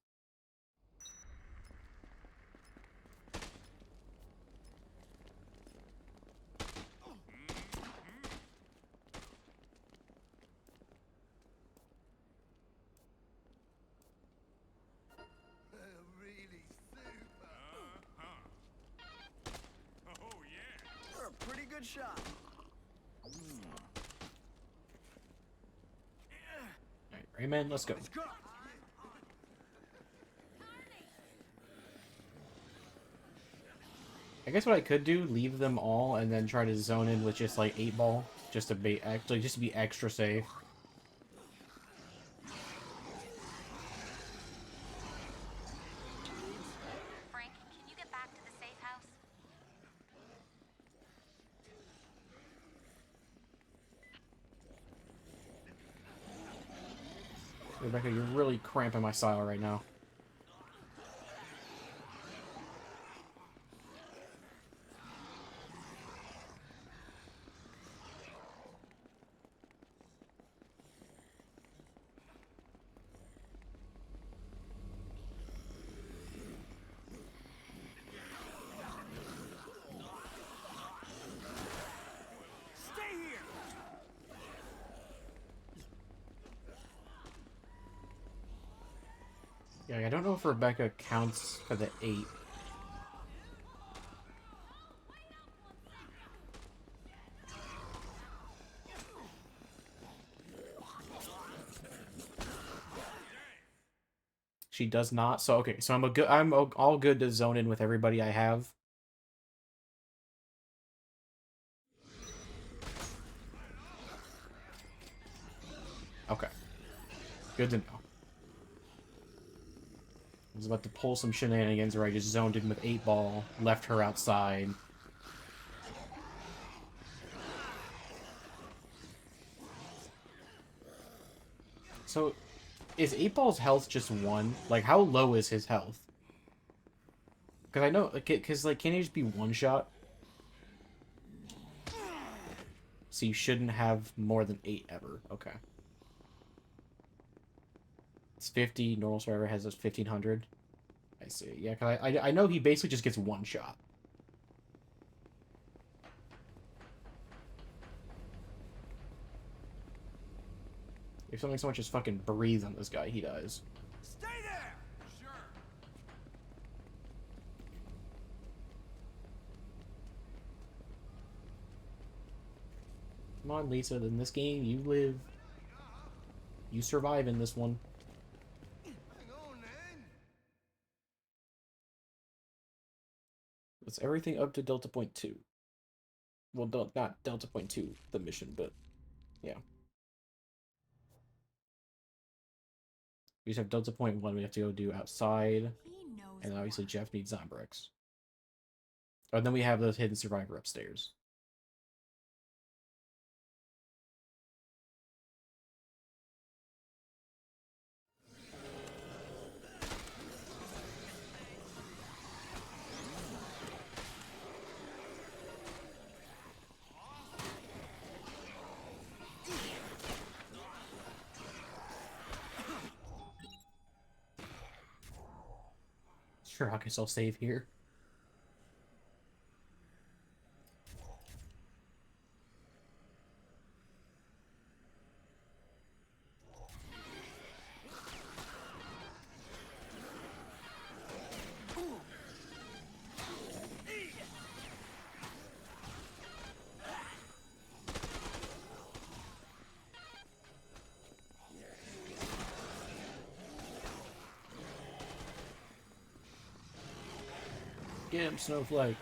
Really super. Oh, yeah. You're a pretty good shot. Alright, Rayman, let's go. Let's go. I guess what I could do, leave them all, and then try to zone in with just like 8-ball, just to be extra safe. Frank, can you get back to the safe house? Rebecca, you're really cramping my style right now. Stay here. Yeah, I don't know if Rebecca counts for the 8. She does not. So okay, so I'm all good to zone in with everybody I have. Okay. Good to know. I was about to pull some shenanigans where I just zoned in with 8-ball, left her outside. So, is 8-ball's health just 1? Like, how low is his health? Because I know, because, like, can he just be 1-shot? So you shouldn't have more than 8 ever. Okay. It's 50. Normal survivor has this 1500. I see. Yeah, because I know he basically just gets 1 shot. If something so much as fucking breathe on this guy, he dies. Stay there. Sure. Come on, Lisa. In this game, you live. You survive in this one. That's everything up to Delta Point 2. Well, not Delta Point 2, the mission, but yeah. We just have Delta Point 1 we have to go do outside. And obviously Jeff needs Zombrex. And then we have the hidden survivor upstairs. Sure, I guess I'll save here. Get him, Snowflake.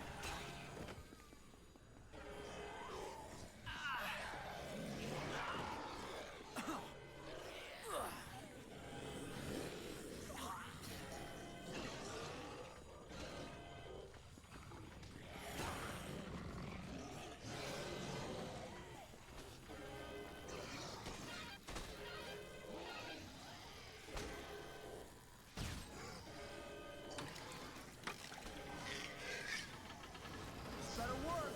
Better work.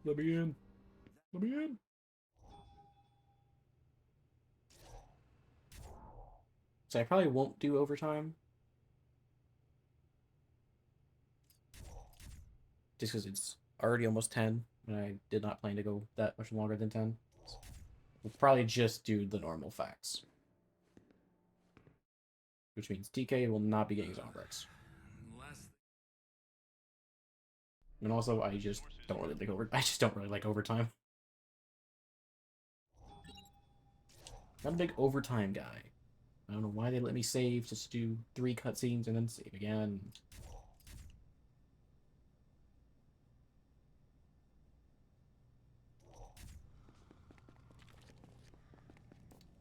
Let me in. Let me in. So I probably won't do overtime. Just because it's already almost 10, and I did not plan to go that much longer than 10. So we'll probably just do the normal facts. Which means TK will not be getting Zombrex. And also, I just don't really like overtime. I'm a big overtime guy. I don't know why they let me save just to do 3 cutscenes and then save again.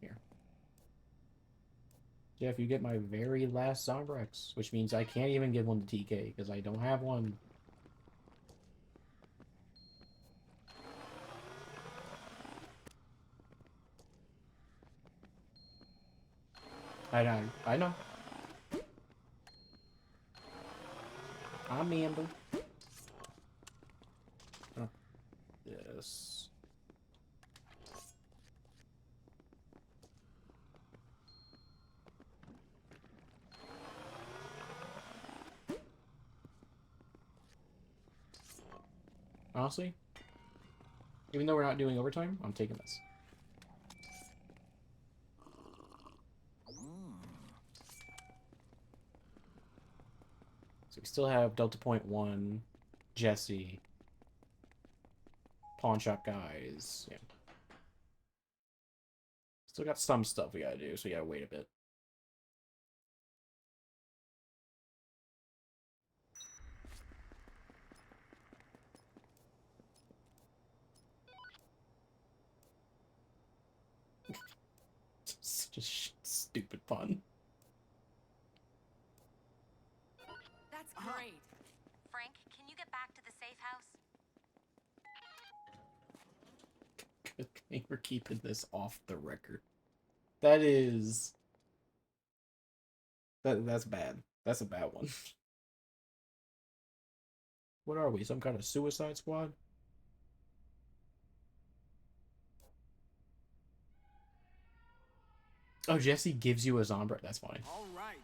Here. Jeff, you get my very last Zombrex, which means I can't even give one to TK because I don't have one. I know. I know. I'm Amber. Oh, yes. Honestly, even though we're not doing overtime, I'm taking this. So we still have Delta Point 1, Jesse, Pawn Shop guys. Yeah. Still got some stuff we gotta do, so we gotta wait a bit. Just stupid pun. That's great. Frank, can you get back to the safe house? Good thing we're keeping this off the record. That is... That's bad. That's a bad one. What are we? Some kind of suicide squad? Oh, Jesse gives you a Zombra. That's fine. All right.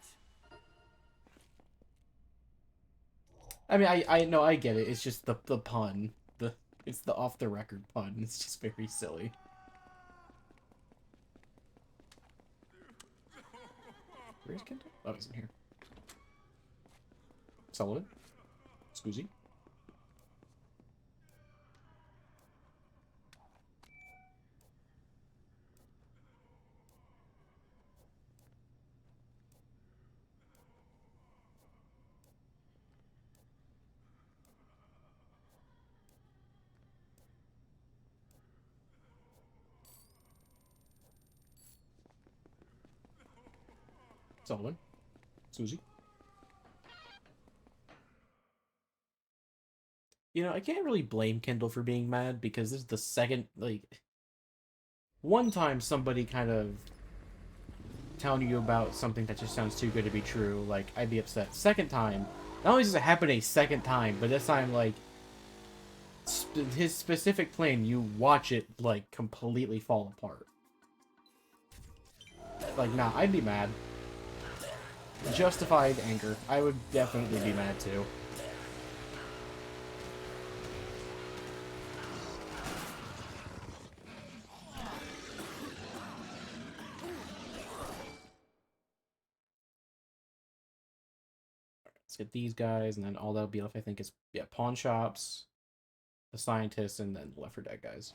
I mean, I know, I get it. It's just the pun. It's the off the record pun. It's just very silly. Where's Kendall? Oh, he's in here. Solid. Scusi. Solid. Susie. You know, I can't really blame Kendall for being mad because this is the second, like, one time somebody kind of telling you about something that just sounds too good to be true, like, I'd be upset. Second time, not only does it happen a second time, but this time, like, his specific plan, you watch it, like, completely fall apart. Like, nah, I'd be mad. Justified anger. I would definitely be mad, too. Let's get these guys, and then all that'll be left, I think, is, yeah, pawn shops, the scientists, and then the Left 4 Dead guys.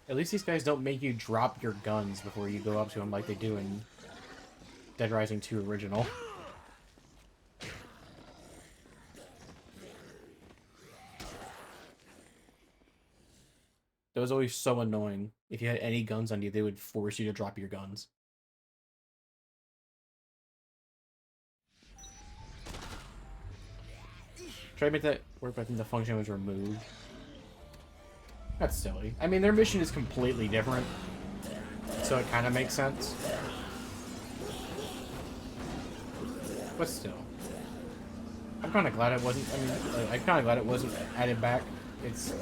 At least these guys don't make you drop your guns before you go up to them like they do in Dead Rising 2 Original. That was always so annoying. If you had any guns on you, they would force you to drop your guns. Try to make that work, but I think the function was removed. That's silly. I mean, their mission is completely different, so it kind of makes sense. But still. I'm kind of glad it wasn't, I mean, I'm kind of glad it wasn't added back. It's...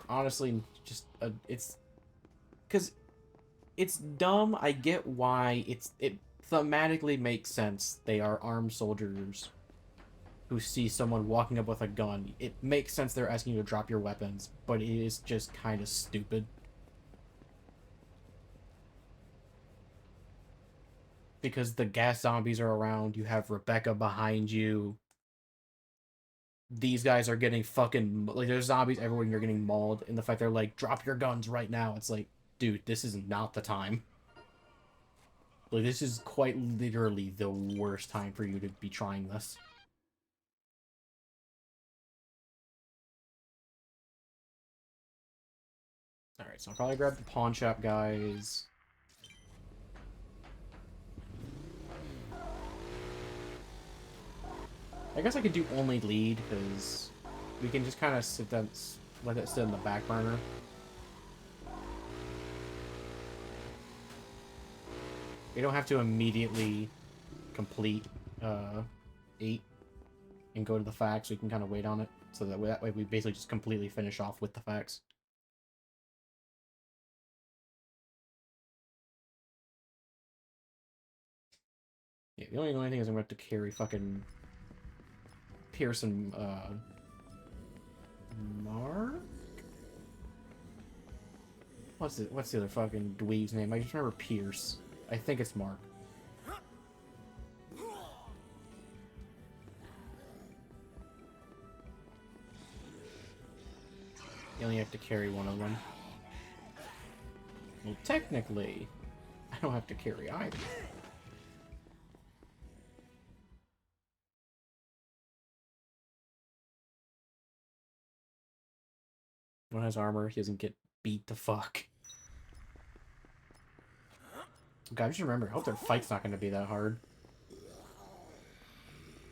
honestly, just, it's... because it's dumb. I get why it thematically makes sense. They are armed soldiers who see someone walking up with a gun. It makes sense they're asking you to drop your weapons, but it is just kind of stupid. Because the gas zombies are around, you have Rebecca behind you. These guys are getting fucking... like, there's zombies everywhere and you're getting mauled. And the fact they're like, drop your guns right now. It's like, dude, this is not the time. Like, this is quite literally the worst time for you to be trying this. Alright, so I'll probably grab the pawn shop guys. I guess I could do only lead, because we can just kind of sit that, let it sit in the back burner. We don't have to immediately complete 8 and go to the facts. We can kind of wait on it, so that way we basically just completely finish off with the facts. Yeah, the only thing is I'm going to have to carry fucking Pearson, Mark? What's the other fucking dweeb's name? I just remember Pierce. I think it's Mark. You only have to carry one of them. Well, technically, I don't have to carry either. One has armor, he doesn't get beat to fuck. God, I just remember, I hope their fight's not going to be that hard.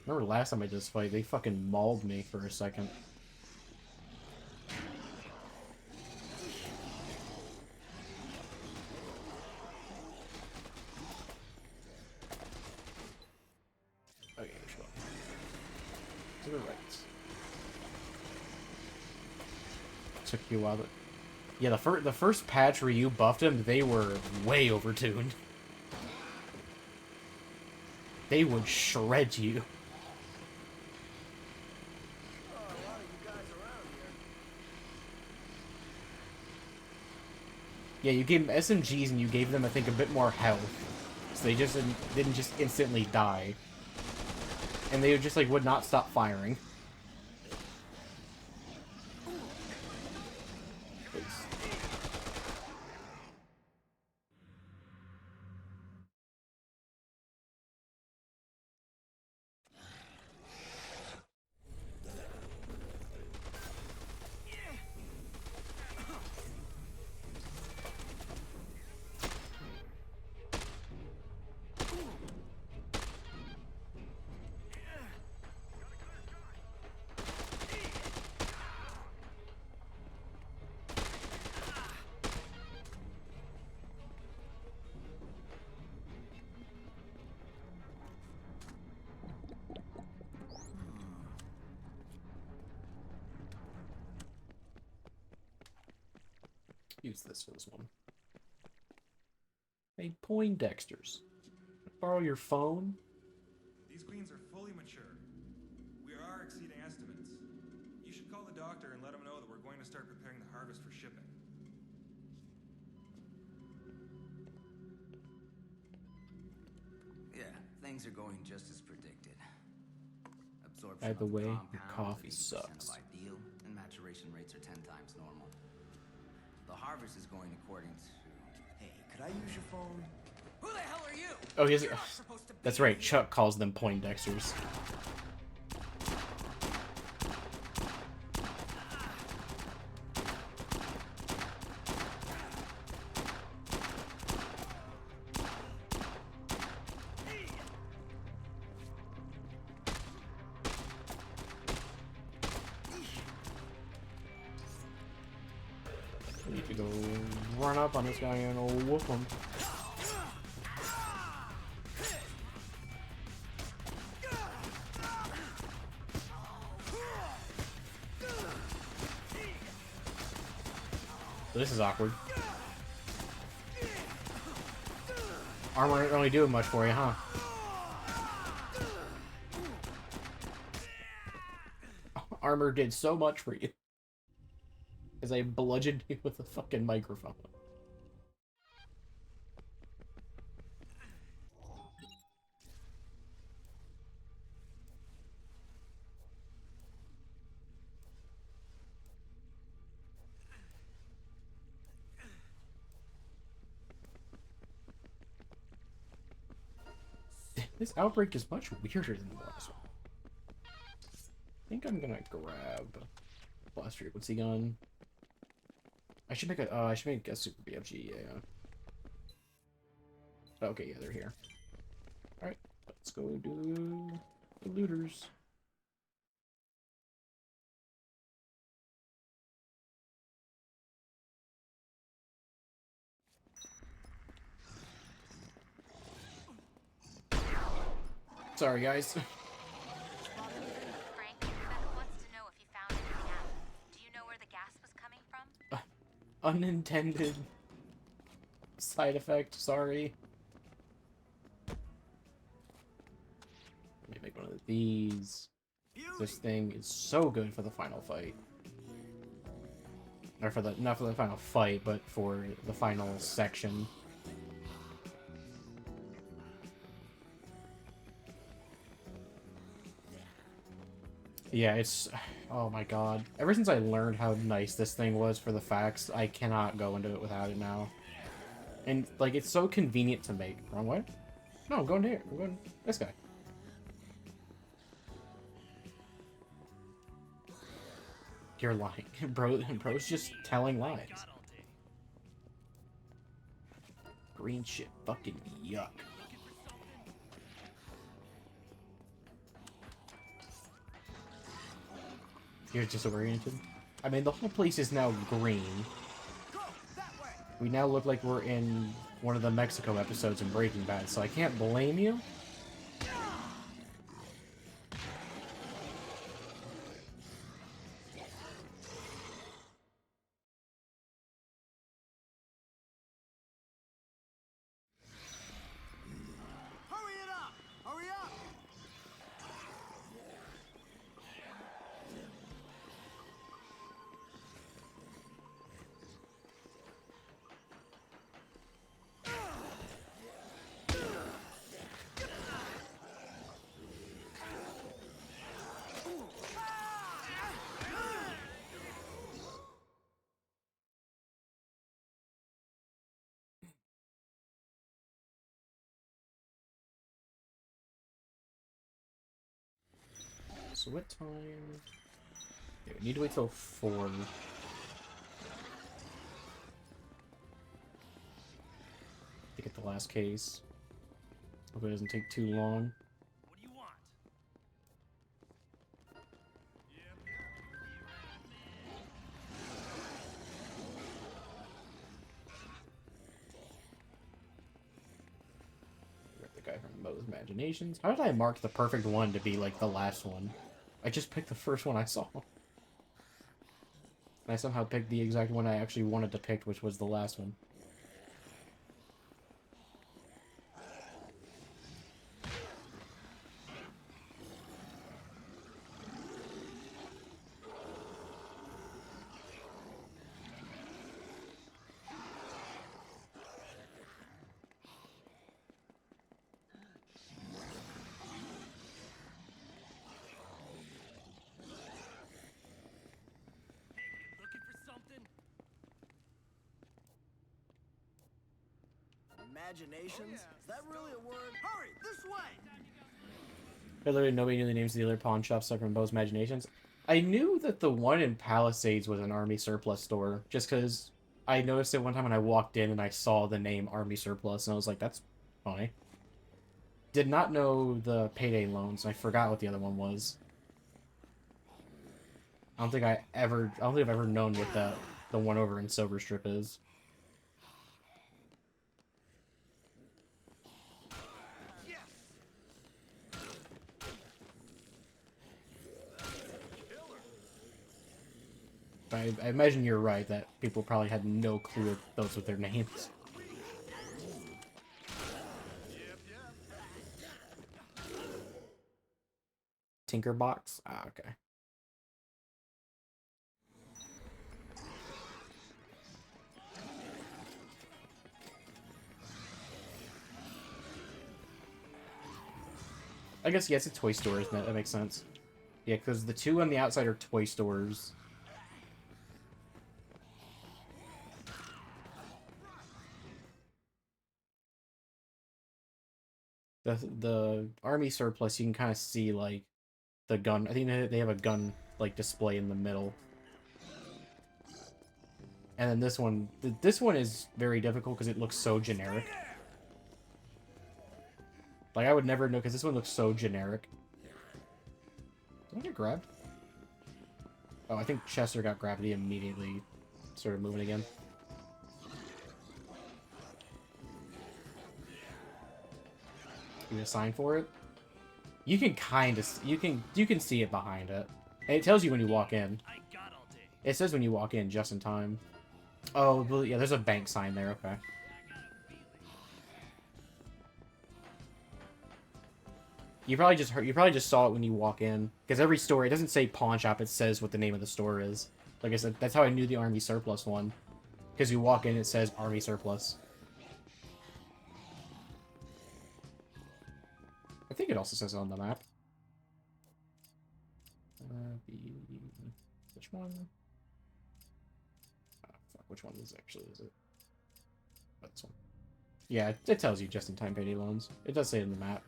Remember last time I did this fight, they fucking mauled me for a second. Okay, sure. To the right. Took you a while. Yeah, the first patch where you buffed them, they were way overtuned. They would shred you. Yeah, you gave them SMGs and you gave them, I think, a bit more health. So they just didn't just instantly die. And they just, like, would not stop firing. Use this for this one. Hey, Poindexters. Borrow your phone? These queens are fully mature. We are exceeding estimates. You should call the doctor and let him know that we're going to start preparing the harvest for shipping. Yeah, things are going just as predicted. Absorption By the of way, compound your coffee is 80% sucks. of ideal, and maturation rates are 10 times normal. The harvest is going according to... Hey, could I use your phone? Who the hell are you? Oh, he has, that's right, Chuck calls them Poindexters. We need to go run up on this guy and whoop him. This is awkward. Armor ain't really doing much for you, huh? Armor did so much for you. As I bludgeoned you with a fucking microphone. This outbreak is much weirder than the last one. I think I'm gonna grab blaster frequency gun. I should make a super BFG, yeah. Okay, yeah, they're here. Alright, let's go do the looters. Sorry, guys. Frank, Beth wants to know if you found anything out. Do you know where the gas was coming from? Unintended side effect, sorry. Let me make one of these. This thing is so good for the final fight. Or for the, not for the final fight, but for the final section. Yeah, it's... Oh my god. Ever since I learned how nice this thing was for the facts, I cannot go into it without it now. And, like, it's so convenient to make. Wrong way? No, I'm going here. I'm going this guy. You're lying. Bro's just telling lies. Green shit. Fucking yuck. You're disoriented? I mean, the whole place is now green. We now look like we're in one of the Mexico episodes in Breaking Bad, so I can't blame you. Hurry it up! Hurry up! So what time? Yeah, we need to wait till 4. To get the last case. Hope it doesn't take too long. What do you want? Grab the guy from Mo's Imaginations. How did I mark the perfect one to be like the last one? I just picked the first one I saw. And I somehow picked the exact one I actually wanted to pick, which was the last one. Looking for something? Imaginations? Is that really a word? Hurry! This way! Literally nobody knew the names of the other pawn shops except from Mo's Imaginations. I knew that the one in Palisades was an Army Surplus store, just because I noticed it one time when I walked in and I saw the name Army Surplus, and I was like, that's funny. Did not know the payday loans, and I forgot what the other one was. I don't think I've ever known what the one over in Silver Strip is. I imagine you're right that people probably had no clue that those were their names. Tinkerbox? Ah, okay. I guess, yes, it's toy stores. That makes sense. Yeah, because the two on the outside are toy stores. The Army Surplus, you can kind of see, like, the gun. I think they have a gun, like, display in the middle. And then this one is very difficult because it looks so generic. Like, I would never know because this one looks so generic. Did I get grabbed? Oh, I think Chester got grabbed. He immediately started moving again. You need a sign for it? You can kind of you can see it behind it. And it tells you when you walk in. It says when you walk in just in time. Oh, well, yeah, there's a bank sign there. Okay. You probably just saw it when you walk in, because every store, it doesn't say pawn shop, it says what the name of the store is. Like I said, that's how I knew the Army Surplus one, because you walk in, it says Army Surplus. I think it also says it on the map. Which one? Oh, fuck, which one is it? This one. Yeah, it tells you just-in-time payday loans. It does say it in the map.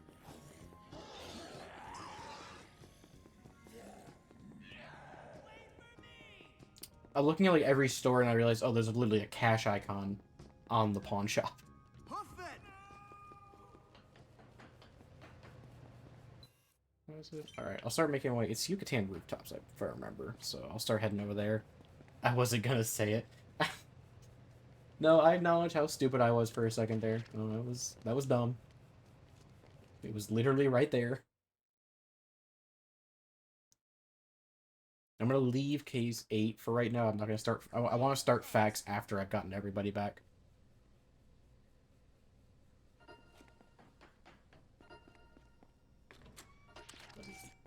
I'm looking at like every store and I realized, oh, there's literally a cash icon on the pawn shop. is it? Alright, I'll start making my way. It's Yucatan rooftops, if I remember. So I'll start heading over there. I wasn't gonna say it. No, I acknowledge how stupid I was for a second there. Oh, that was dumb. It was literally right there. I'm gonna leave case 8 for right now. I'm not gonna start. I want to start facts after I've gotten everybody back.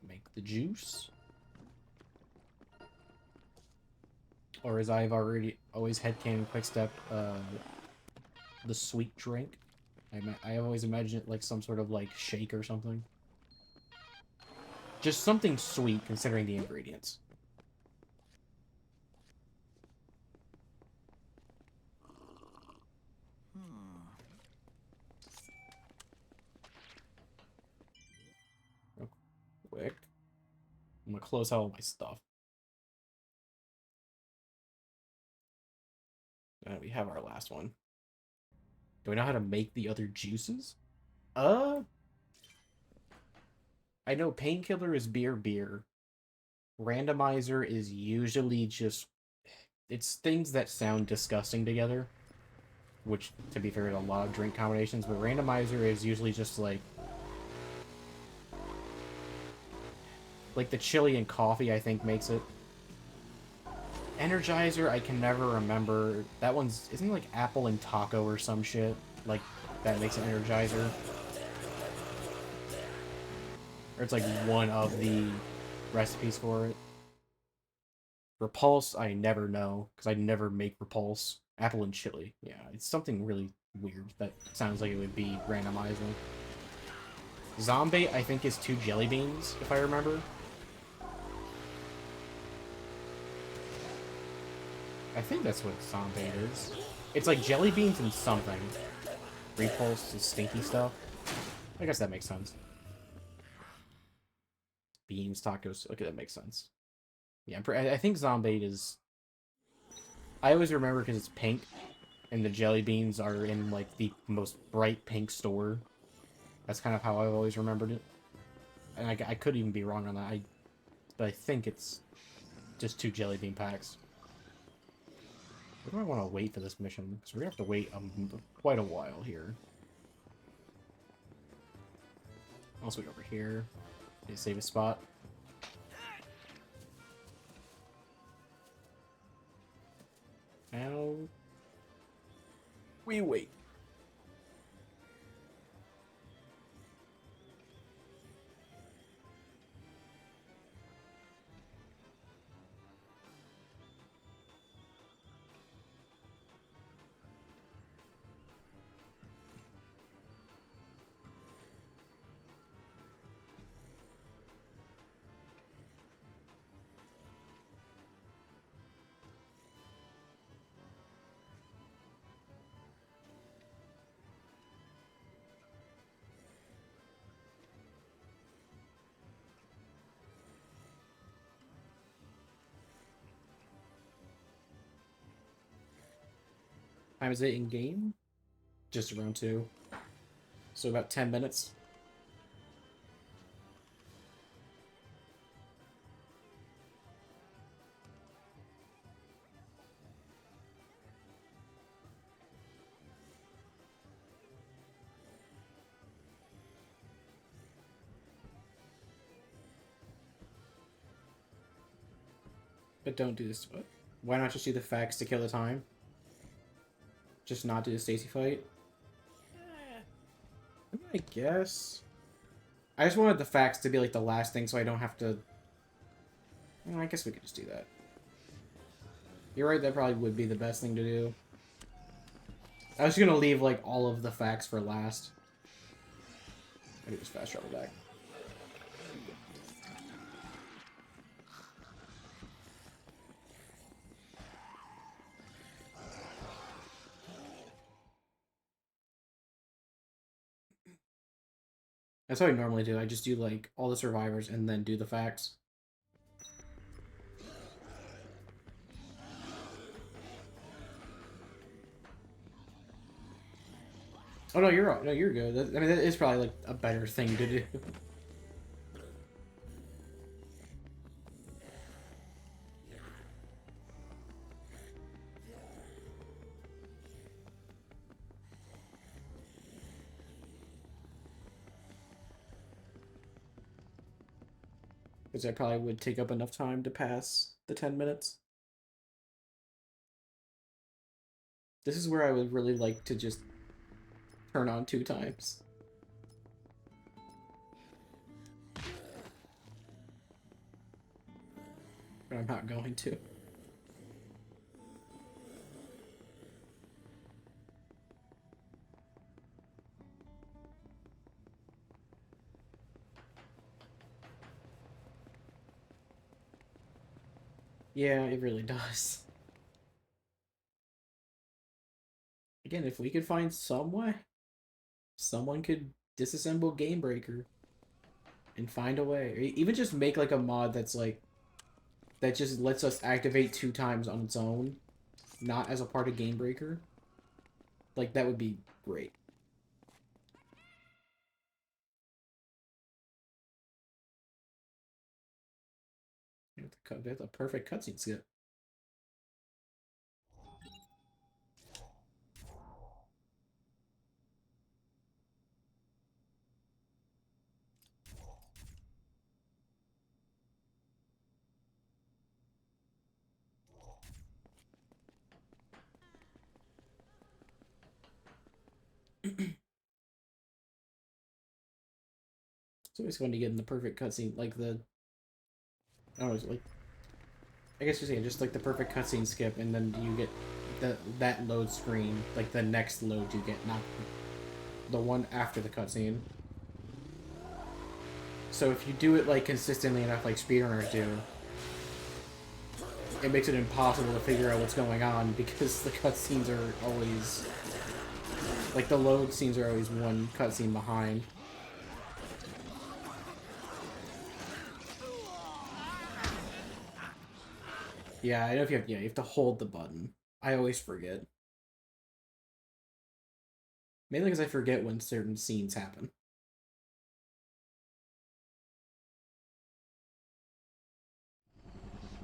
Make the juice. Or as I've already always headcanon quick step, the sweet drink. I always imagine it like some sort of like shake or something. Just something sweet considering the ingredients. Real quick. I'm gonna close out all my stuff. We have our last one. Do I know how to make the other juices? I know painkiller is beer. Randomizer is usually just... It's things that sound disgusting together. Which, to be fair, is a lot of drink combinations. But randomizer is usually just like... Like the chili and coffee, I think, makes it. Energizer, I can never remember. That one's... Isn't it like apple and taco or some shit? Like, that makes an Energizer. Or it's like one of the recipes for it. Repulse, I never know, because I never make Repulse. Apple and chili. Yeah, it's something really weird that sounds like it would be randomizing. Zombie, I think, is 2 jelly beans, if I remember. I think that's what zombie is. It's like jelly beans and something. Repulse is stinky stuff. I guess that makes sense. Beans, tacos. Okay, that makes sense. Yeah, I think zombie is... I always remember because it's pink, and the jelly beans are in, like, the most bright pink store. That's kind of how I've always remembered it. And I could even be wrong on that. But I think it's just 2 jelly bean packs. Where do I want to wait for this mission? Because we're going to have to wait quite a while here. Also, wait over here. Need to save a spot. Now we wait. Time is it in game? Just around 2. So about 10 minutes. But don't do this. What? Why not just do the facts to kill the time? Just not do the Stacy fight? I guess. I just wanted the facts to be like the last thing so I don't have to... Well, I guess we could just do that. You're right, that probably would be the best thing to do. I was gonna leave like all of the facts for last. I could just fast travel back. That's how I normally do. I just do like all the survivors and then do the facts. Oh no, you're good. I mean, that is probably like a better thing to do. Because I probably would take up enough time to pass the 10 minutes. This is where I would really like to just turn on 2 times. But I'm not going to. Yeah, it really does. Again, if we could find some way, someone could disassemble Game Breaker and find a way. Or even just make like a mod that's like, that just lets us activate 2 times on its own, not as a part of Game Breaker. Like, that would be great. That's a perfect cutscene skip. It's always fun to get in the perfect cutscene, like the... I don't know, like... I guess you're saying just like the perfect cutscene skip, and then you get that load screen, like the next load you get, not the one after the cutscene. So if you do it like consistently enough, like speedrunners do, it makes it impossible to figure out what's going on because the cutscenes are always... Like, the load scenes are always one cutscene behind. Yeah, I know if you have... Yeah, you have to hold the button. I always forget. Mainly because I forget when certain scenes happen.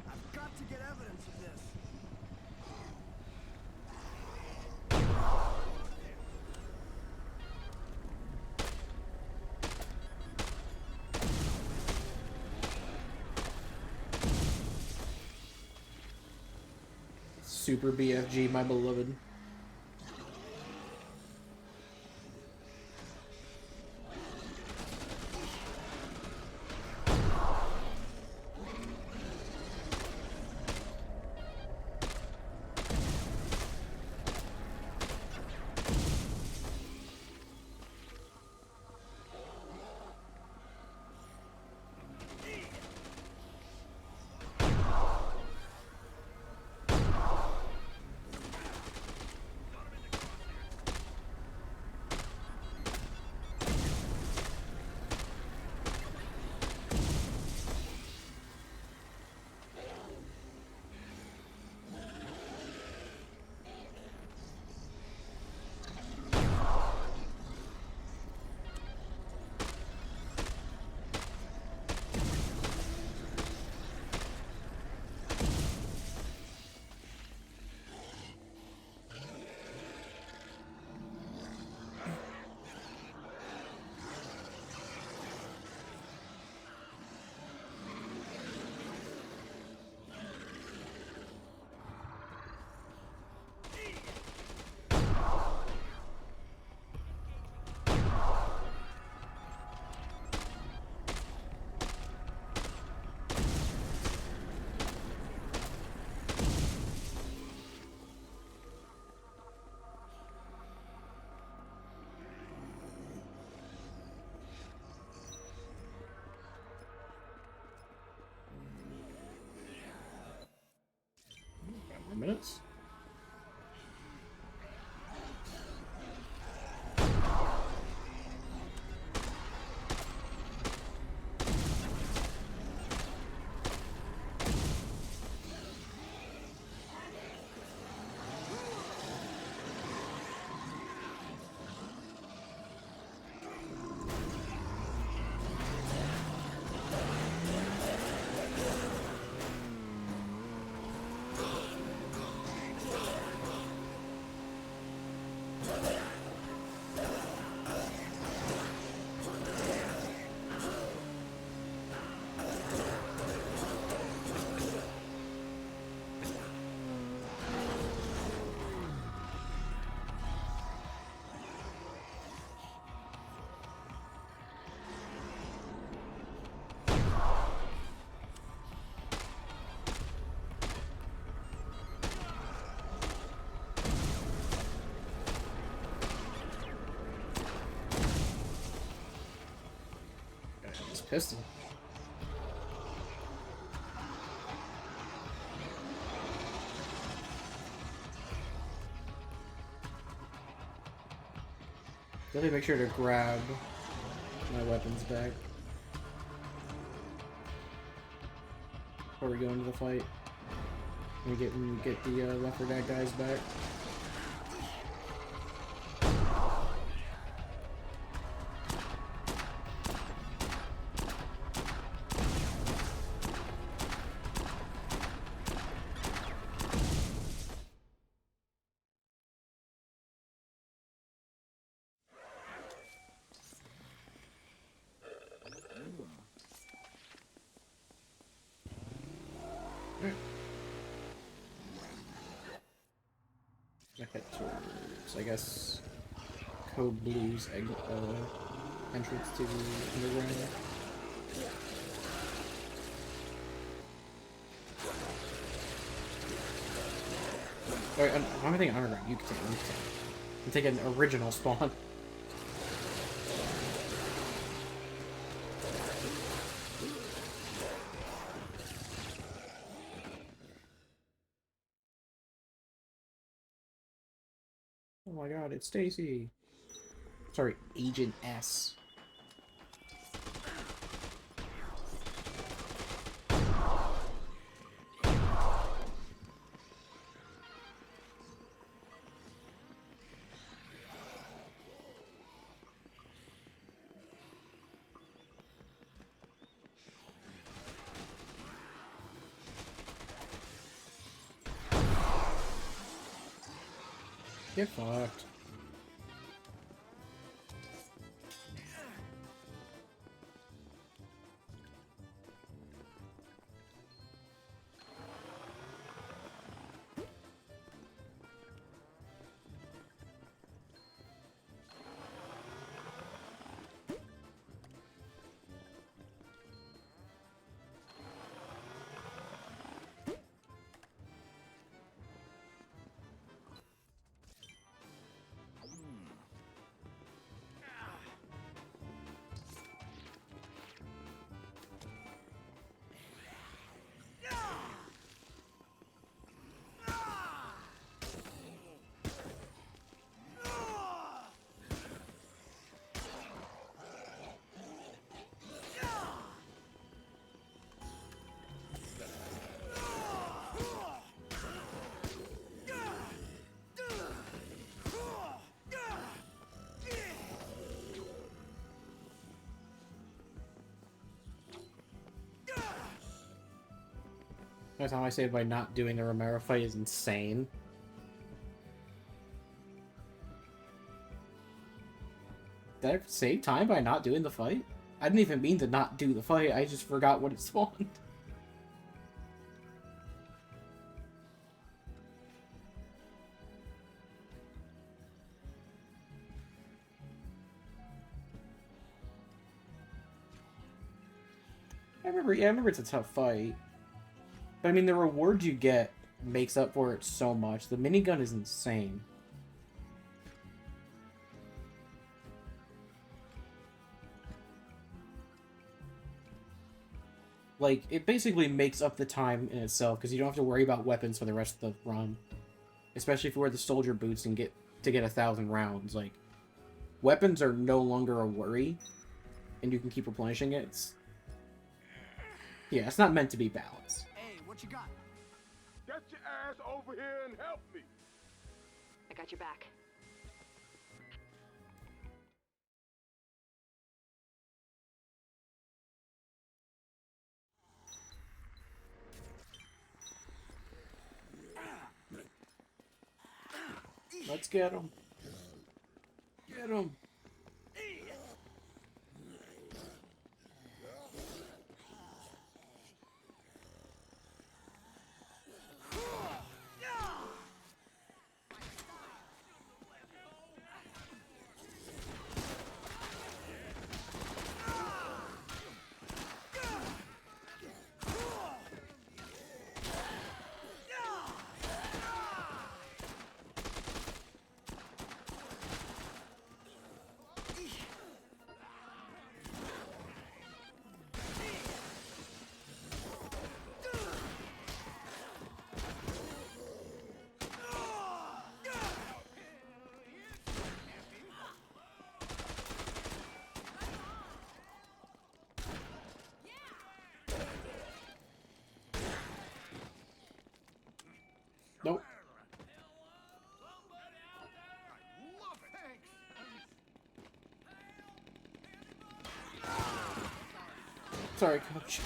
I've got to get evidence of this. Super BFG, my beloved. Minutes. pistol. Definitely make sure to grab my weapons back before we go into the fight. When we get the Left 4 Dead guys back. Head towards, I guess, Code Blue's entrance to the underground. Wait, I'm thinking underground. You can take an original spawn. Oh my god, it's Stacy. Sorry, Agent S. Get fucked. Every time I say by not doing the Romero fight is insane. Did I save time by not doing the fight? I didn't even mean to not do the fight, I just forgot what it spawned. I remember it's a tough fight. But I mean, the reward you get makes up for it so much. The minigun is insane. Like, it basically makes up the time in itself, because you don't have to worry about weapons for the rest of the run. Especially if you wear the soldier boots and get 1,000 rounds. Like, weapons are no longer a worry, and you can keep replenishing it. Yeah, it's not meant to be balanced. Hey, what you got? Get your ass over here and help me! I got your back. Let's get him. Get him. Nope. Sorry, coach.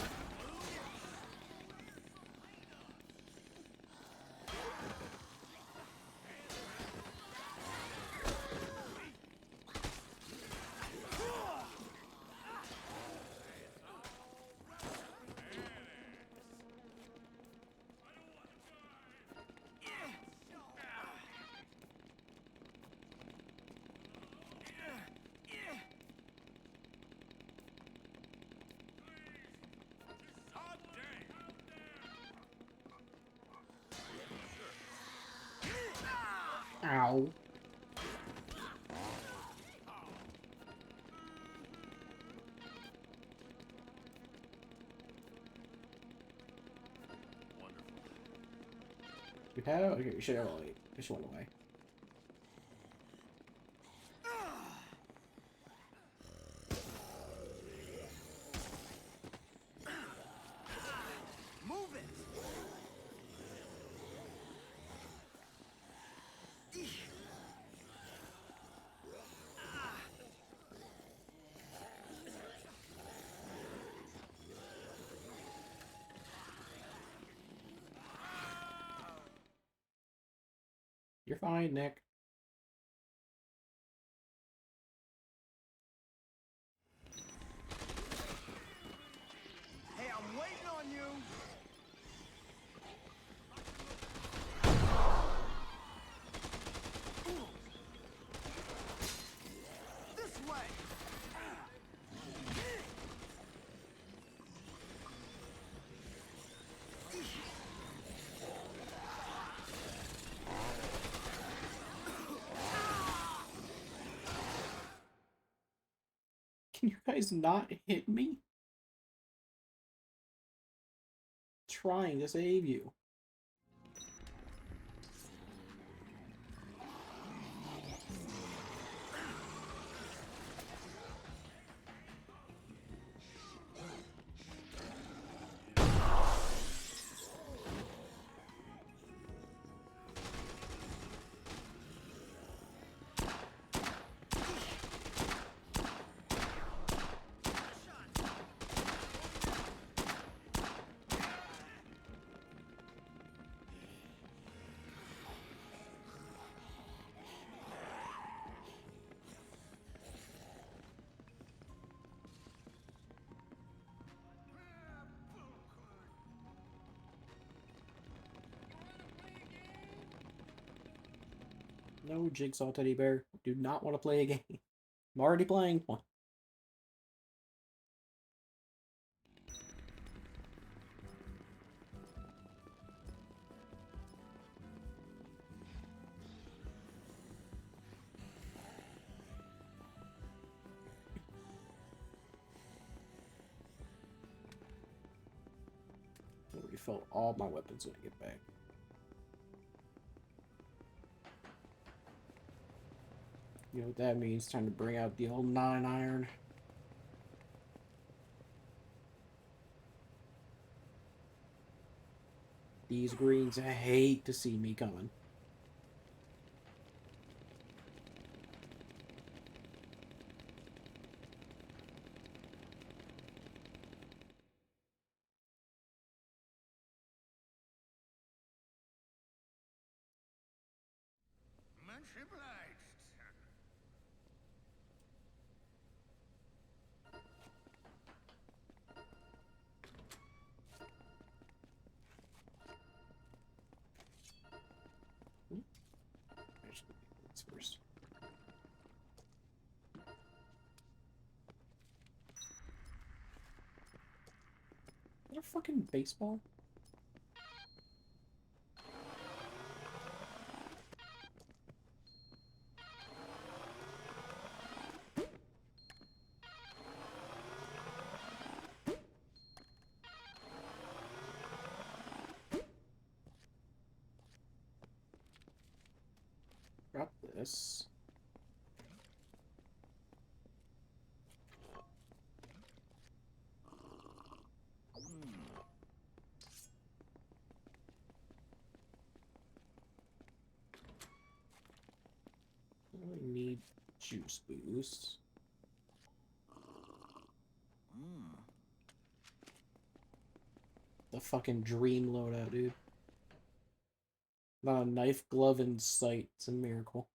Ow. You have? Okay, we should have wait. Just went away. Move it! You're fine, Nick. Hey, I'm waiting on you! This way! Can you guys not hit me? Trying to save you. No, Jigsaw Teddy Bear. Do not want to play a game. I'm already playing one. I refilled all my weapons when I get back. You know what that means? Time to bring out the old 9-iron. These greens, I hate to see me coming. Much obliged. Actually, let's first. Is that a fucking baseball? Drop this. Juice boost. The fucking dream loadout, dude. Not a knife, glove in sight. It's a miracle.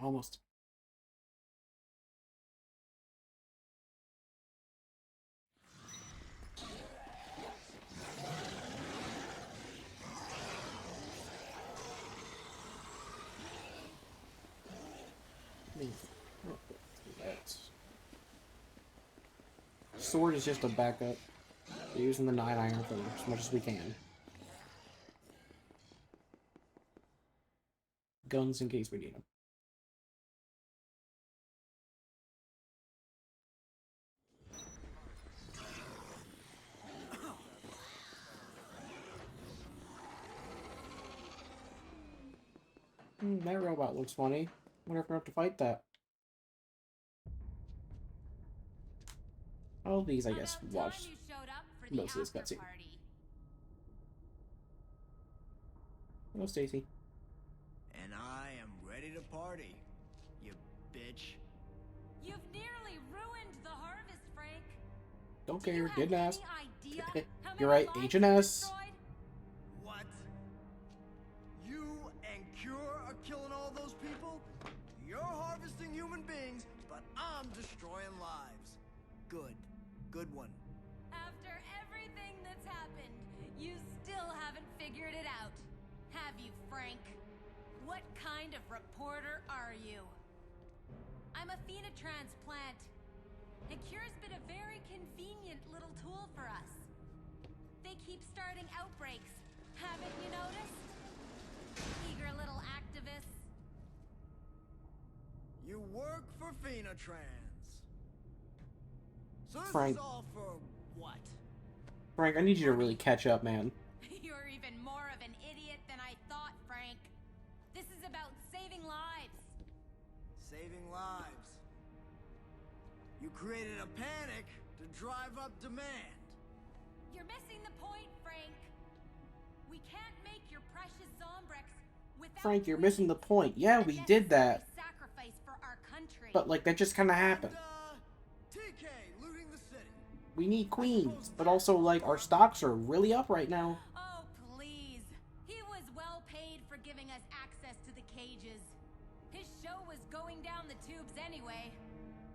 Almost. Sword is just a backup. We're using the 9-iron for as much as we can. Guns in case we need them. That robot looks funny. Wonder if we have to fight that. All these, I guess, watched most of this cutscene. Hello, Stacy. And I am ready to party, you bitch. You've nearly ruined the harvest, Frank. Don't care, didn't ask. You're right, Agent S. What? You and Cure are killing all those people? You're harvesting human beings, but I'm destroying lives. Good. Good one. After everything that's happened, you still haven't figured it out. Have you, Frank? What kind of reporter are you? I'm a Phena transplant. And Cure's been a very convenient little tool for us. They keep starting outbreaks. Haven't you noticed? Eager little activists. You work for Phena Trans. So this Frank. is all for what? Frank, I need you to really catch up, man. You're even more of an idiot than I thought, Frank. This is about saving lives. Saving lives. You created a panic to drive up demand. You're missing the point, Frank. We can't make your precious Zombrex without Frank, you're missing the point. Yeah, we did that. sacrifice for our country. But, like, that just kind of happened. TK looting the city. We need queens, but also, like, our stocks are really up right now. Oh, please. He was well paid for giving us access to the cages. His show was going down the tubes anyway,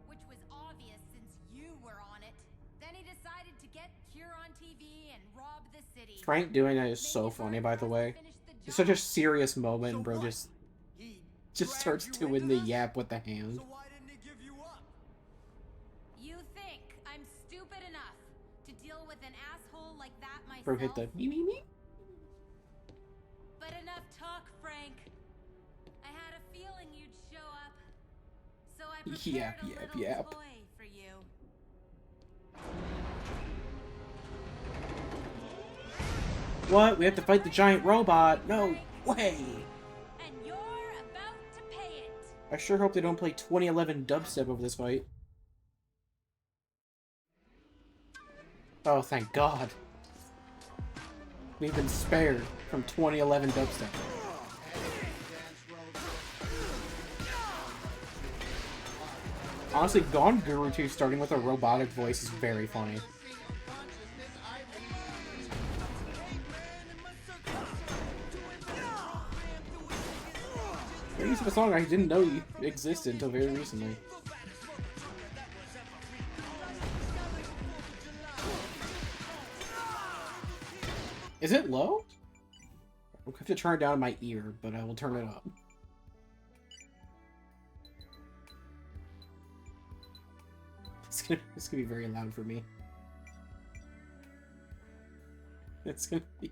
which was obvious since you were on it. Then he decided to get Cure on TV and rob the city. Frank doing that is so funny, by the way. It's such a serious moment, bro. Just starts doing the yap with the hand. So why didn't he give you up? You think I'm stupid enough to deal with an asshole like that myself? Bro, hit the me. But enough talk, Frank. I had a feeling you'd show up. So I prepared a little toy for you. What? We have to fight the giant robot? No way! And you're about to pay it. I sure hope they don't play 2011 dubstep over this fight. Oh, thank God. We've been spared from 2011 dubstep. Honestly, Gone Guru 2 starting with a robotic voice is very funny. Use of a song I didn't know existed until very recently. Is it low? I'll have to turn it down in my ear, but I will turn it up. It's gonna be very loud for me. It's gonna be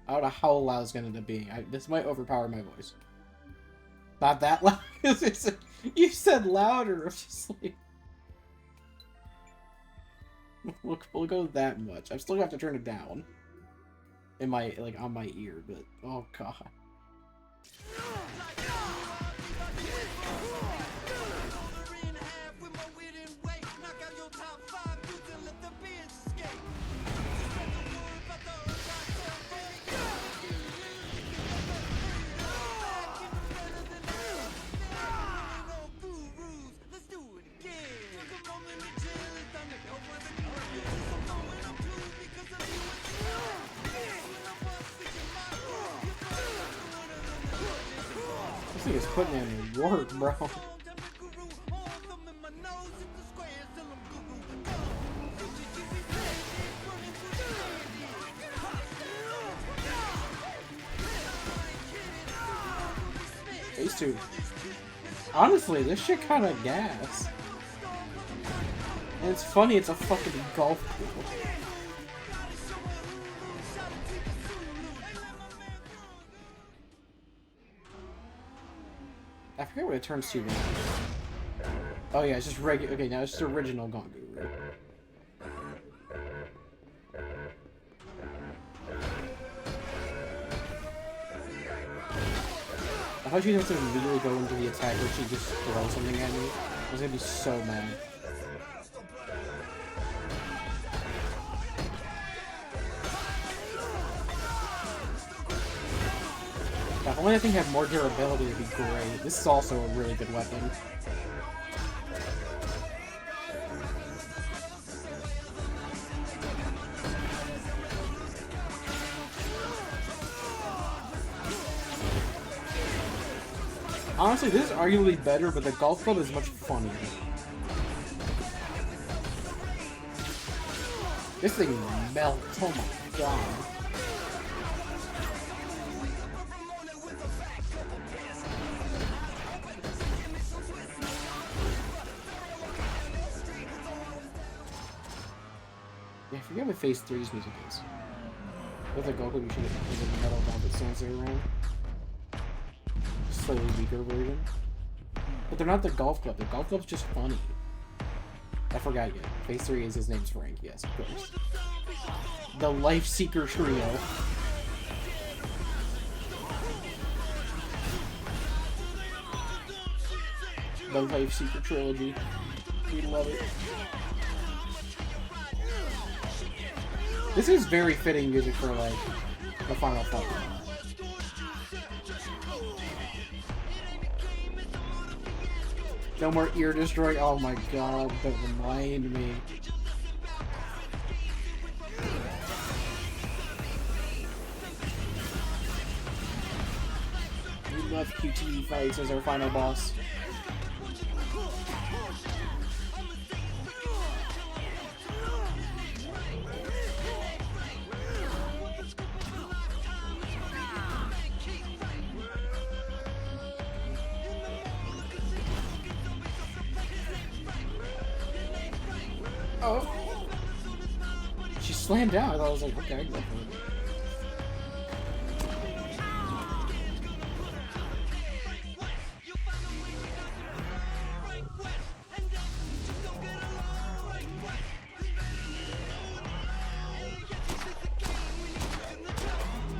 I don't know how loud it's gonna end up being. This might overpower my voice. Not that loud. You said louder. I'm just like... We'll go that much. I'm still gonna have to turn it down. In my, like, on my ear, but... Oh, God. This thing is putting in work, bro. These two. Honestly, this shit kind of gas. And it's funny, it's a fucking golf pool. I forget what it turns to now. Oh yeah, it's just regular. Okay, now it's just original Gone Guru. I thought she'd have to immediately go into the attack where she just throws something at me. I was gonna be so mad. If only that thing had more durability, it'd be great. This is also a really good weapon. Honestly, this is arguably better, but the golf club is much funnier. This thing melts. Oh my god. Yeah, I forget what Phase 3's music is. With a Goku, you should have a metal bomb that stands there around. Slightly weaker version. But they're not the golf club. The golf club's just funny. I forgot yet. Phase 3 is his name's Frank, yes, of course. The Life Seeker Trio. The Life Seeker Trilogy. We love it. This is very fitting music for, like, the final fight. No more ear destroying. Oh my god, don't remind me. We love QTE fights as our final boss. Oh. She slammed down. I thought I was like, okay, I can go for it.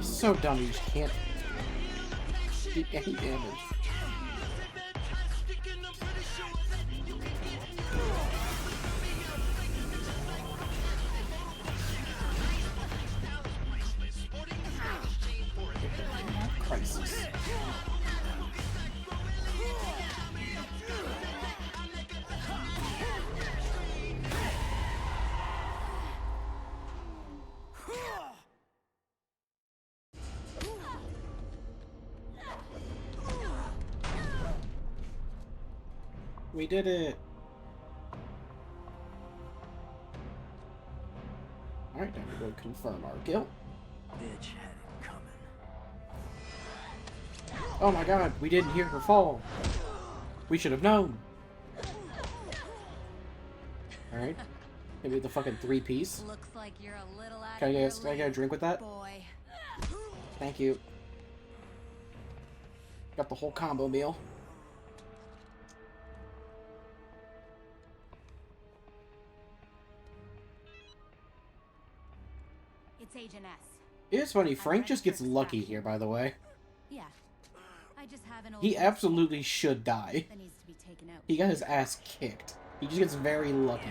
So dumb, you just can't do any damage. Crisis. We did it! Alright, time to go confirm our guilt. Bitch had it coming. Oh my god, we didn't hear her fall. We should have known. Alright. Maybe the fucking 3-piece. Looks like you're a little out Can I of your get a drink with that? boy. Thank you. Got the whole combo meal. It's Agent S. It's funny, Frank just gets lucky here, by the way. Yeah. I just have an old He absolutely should die. that needs to be taken out. He got his ass kicked. He just gets very lucky.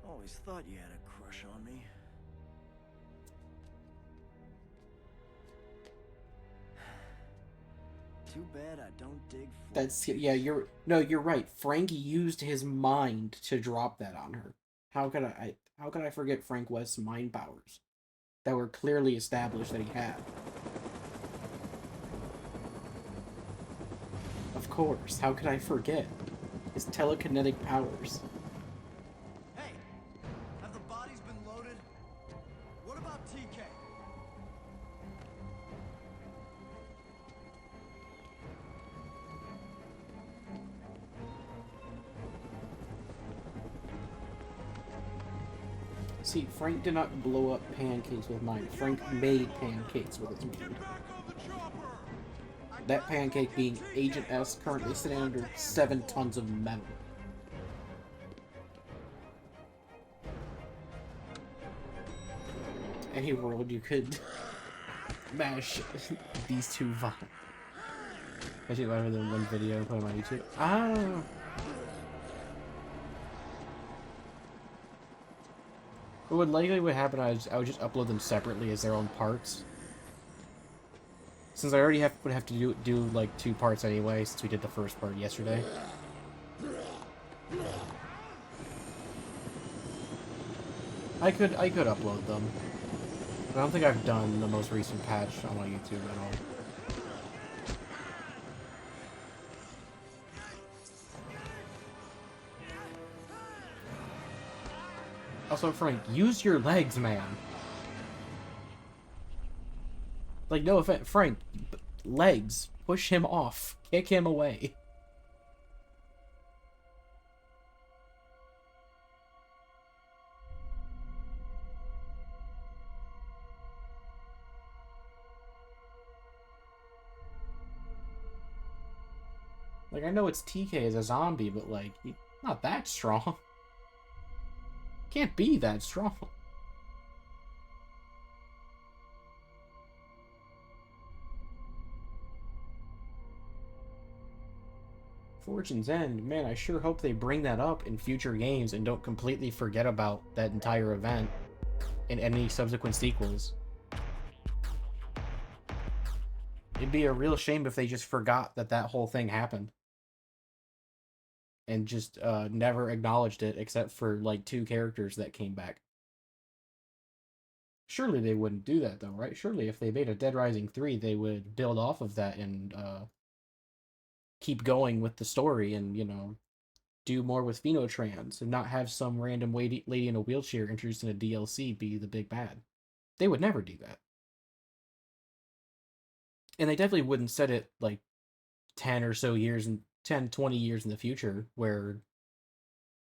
Always thought you had a crush on me. Too bad I don't dig for That's, yeah, you're right. Frank used his mind to drop that on her. How could I forget Frank West's mind powers that were clearly established that he had? Of course, how could I forget his telekinetic powers? Hey, have the bodies been loaded? What about TK? See, Frank did not blow up pancakes with mine. Frank made pancakes with his mind. That pancake being Agent S, currently sitting under 7 tons of metal. Any world you could mash these two vines. Actually, rather than one video and put them on YouTube. Ah! What would likely would happen is I would just upload them separately as their own parts. Since I already would have to do like 2 parts anyway, since we did the first part yesterday. I could upload them. But I don't think I've done the most recent patch on my YouTube at all. Also, Frank, use your legs, man. Like, no offense, Frank, legs. Push him off. Kick him away. Like, I know it's TK as a zombie, but, like, he's not that strong. Can't be that strong. Fortune's End. Man, I sure hope they bring that up in future games and don't completely forget about that entire event in any subsequent sequels. It'd be a real shame if they just forgot that that whole thing happened. And just never acknowledged it except for, like, 2 characters that came back. Surely they wouldn't do that, though, right? Surely if they made a Dead Rising 3, they would build off of that and keep going with the story and, you know, do more with Phenotrans and not have some random lady in a wheelchair introduced in a DLC be the big bad. They would never do that. And they definitely wouldn't set it, like, 10 or so years and 10, 20 years in the future where,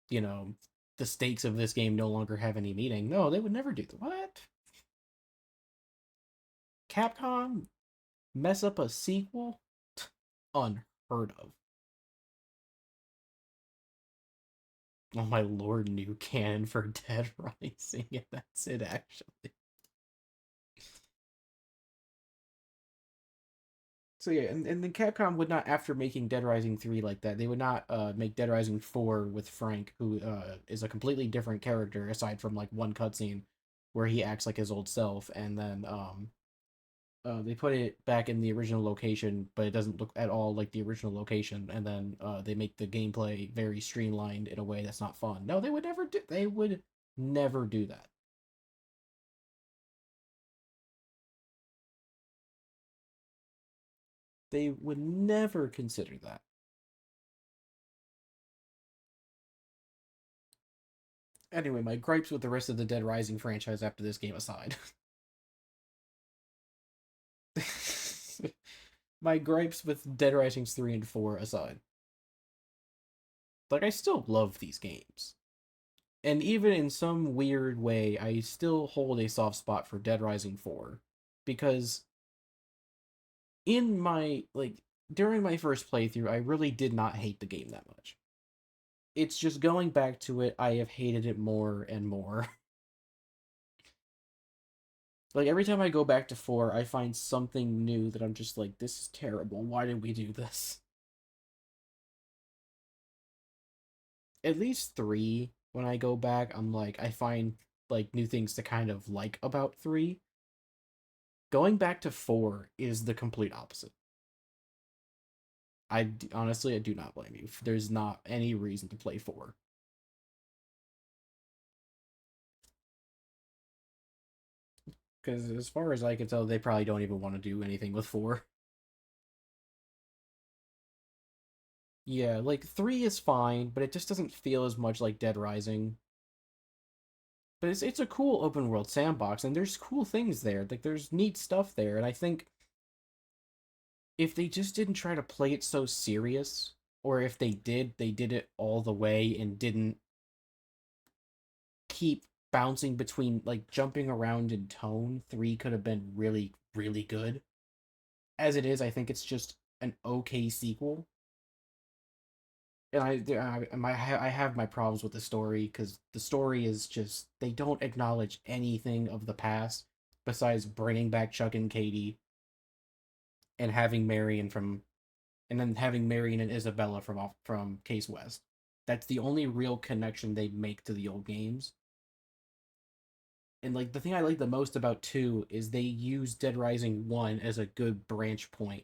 you know, the stakes of this game no longer have any meaning. No, they would never do that. What? Capcom mess up a sequel? Unheard of. Oh my lord, new canon for Dead Rising, and that's it actually. So yeah, and then Capcom would not, after making Dead Rising 3 like that, they would not make Dead Rising 4 with Frank, who is a completely different character, aside from like one cutscene where he acts like his old self, and then they put it back in the original location, but it doesn't look at all like the original location, and then they make the gameplay very streamlined in a way that's not fun. No, they would never do that. They would never consider that. Anyway, my gripes with the rest of the Dead Rising franchise after this game aside. My gripes with Dead Rising 3 and 4 aside. Like, I still love these games. And even in some weird way, I still hold a soft spot for Dead Rising 4. Because in my, like, during my first playthrough, I really did not hate the game that much. It's just going back to it, I have hated it more and more. Like, every time I go back to 4, I find something new that I'm just like, this is terrible. Why did we do this? At least 3, when I go back, I'm like, I find, like, new things to kind of like about 3. Going back to 4 is the complete opposite. Honestly, I do not blame you. There's not any reason to play 4. Because as far as I can tell, they probably don't even want to do anything with 4. Yeah, like 3 is fine, but it just doesn't feel as much like Dead Rising. But it's a cool open world sandbox, and there's cool things there. Like there's neat stuff there, and I think if they just didn't try to play it so serious, or if they did it all the way and didn't keep bouncing between, like, jumping around in tone, 3 could have been really, really good. As it is, I think it's just an okay sequel. And I have my problems with the story, because the story is just, they don't acknowledge anything of the past besides bringing back Chuck and Katie and having Marion from, and then having Marion and Isabella from Case West. That's the only real connection they make to the old games. And like the thing I like the most about 2 is they use Dead Rising 1 as a good branch point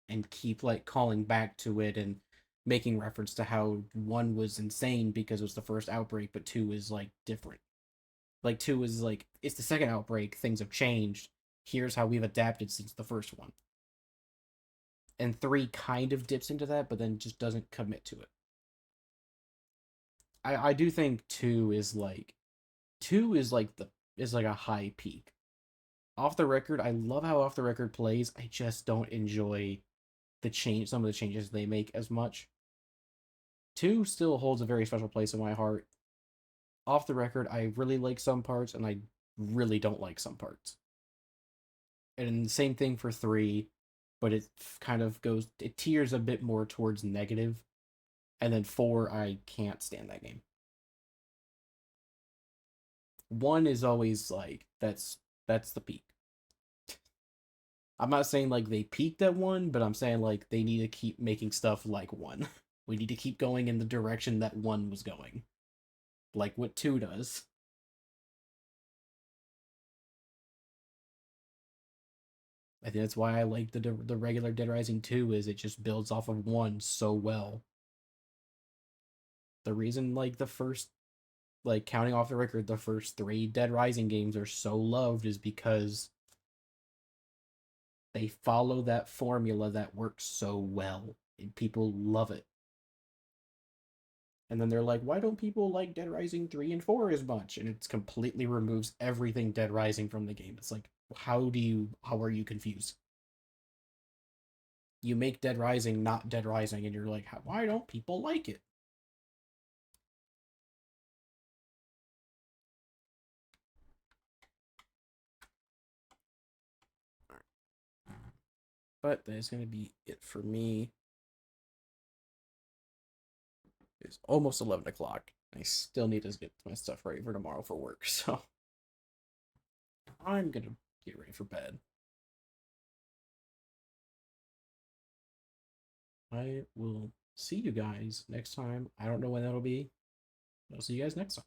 and keep like calling back to it and making reference to how 1 was insane because it was the first outbreak, but 2 is like different. Like 2 is like, it's the second outbreak, things have changed. Here's how we've adapted since the first one. And 3 kind of dips into that, but then just doesn't commit to it. I do think 2 is like a high peak. Off the record, I love how Off the Record plays. I just don't enjoy some of the changes they make as much. 2 still holds a very special place in my heart. Off the Record, I really like some parts, and I really don't like some parts. And the same thing for 3, but it kind of it tears a bit more towards negative. And then 4, I can't stand that game. 1 is always like, that's the peak. I'm not saying like they peaked at 1, but I'm saying like they need to keep making stuff like 1. We need to keep going in the direction that 1 was going. Like what 2 does. I think that's why I like the regular Dead Rising 2 is it just builds off of 1 so well. The reason like the first, like counting off the record, the first 3 Dead Rising games are so loved is because they follow that formula that works so well and people love it. And then they're like, why don't people like Dead Rising 3 and 4 as much? And it completely removes everything Dead Rising from the game. It's like, how are you confused? You make Dead Rising not Dead Rising, and you're like, why don't people like it? But that is going to be it for me. It's almost 11 o'clock. I still need to get my stuff ready for tomorrow for work, so I'm going to get ready for bed. I will see you guys next time. I don't know when that'll be. I'll see you guys next time.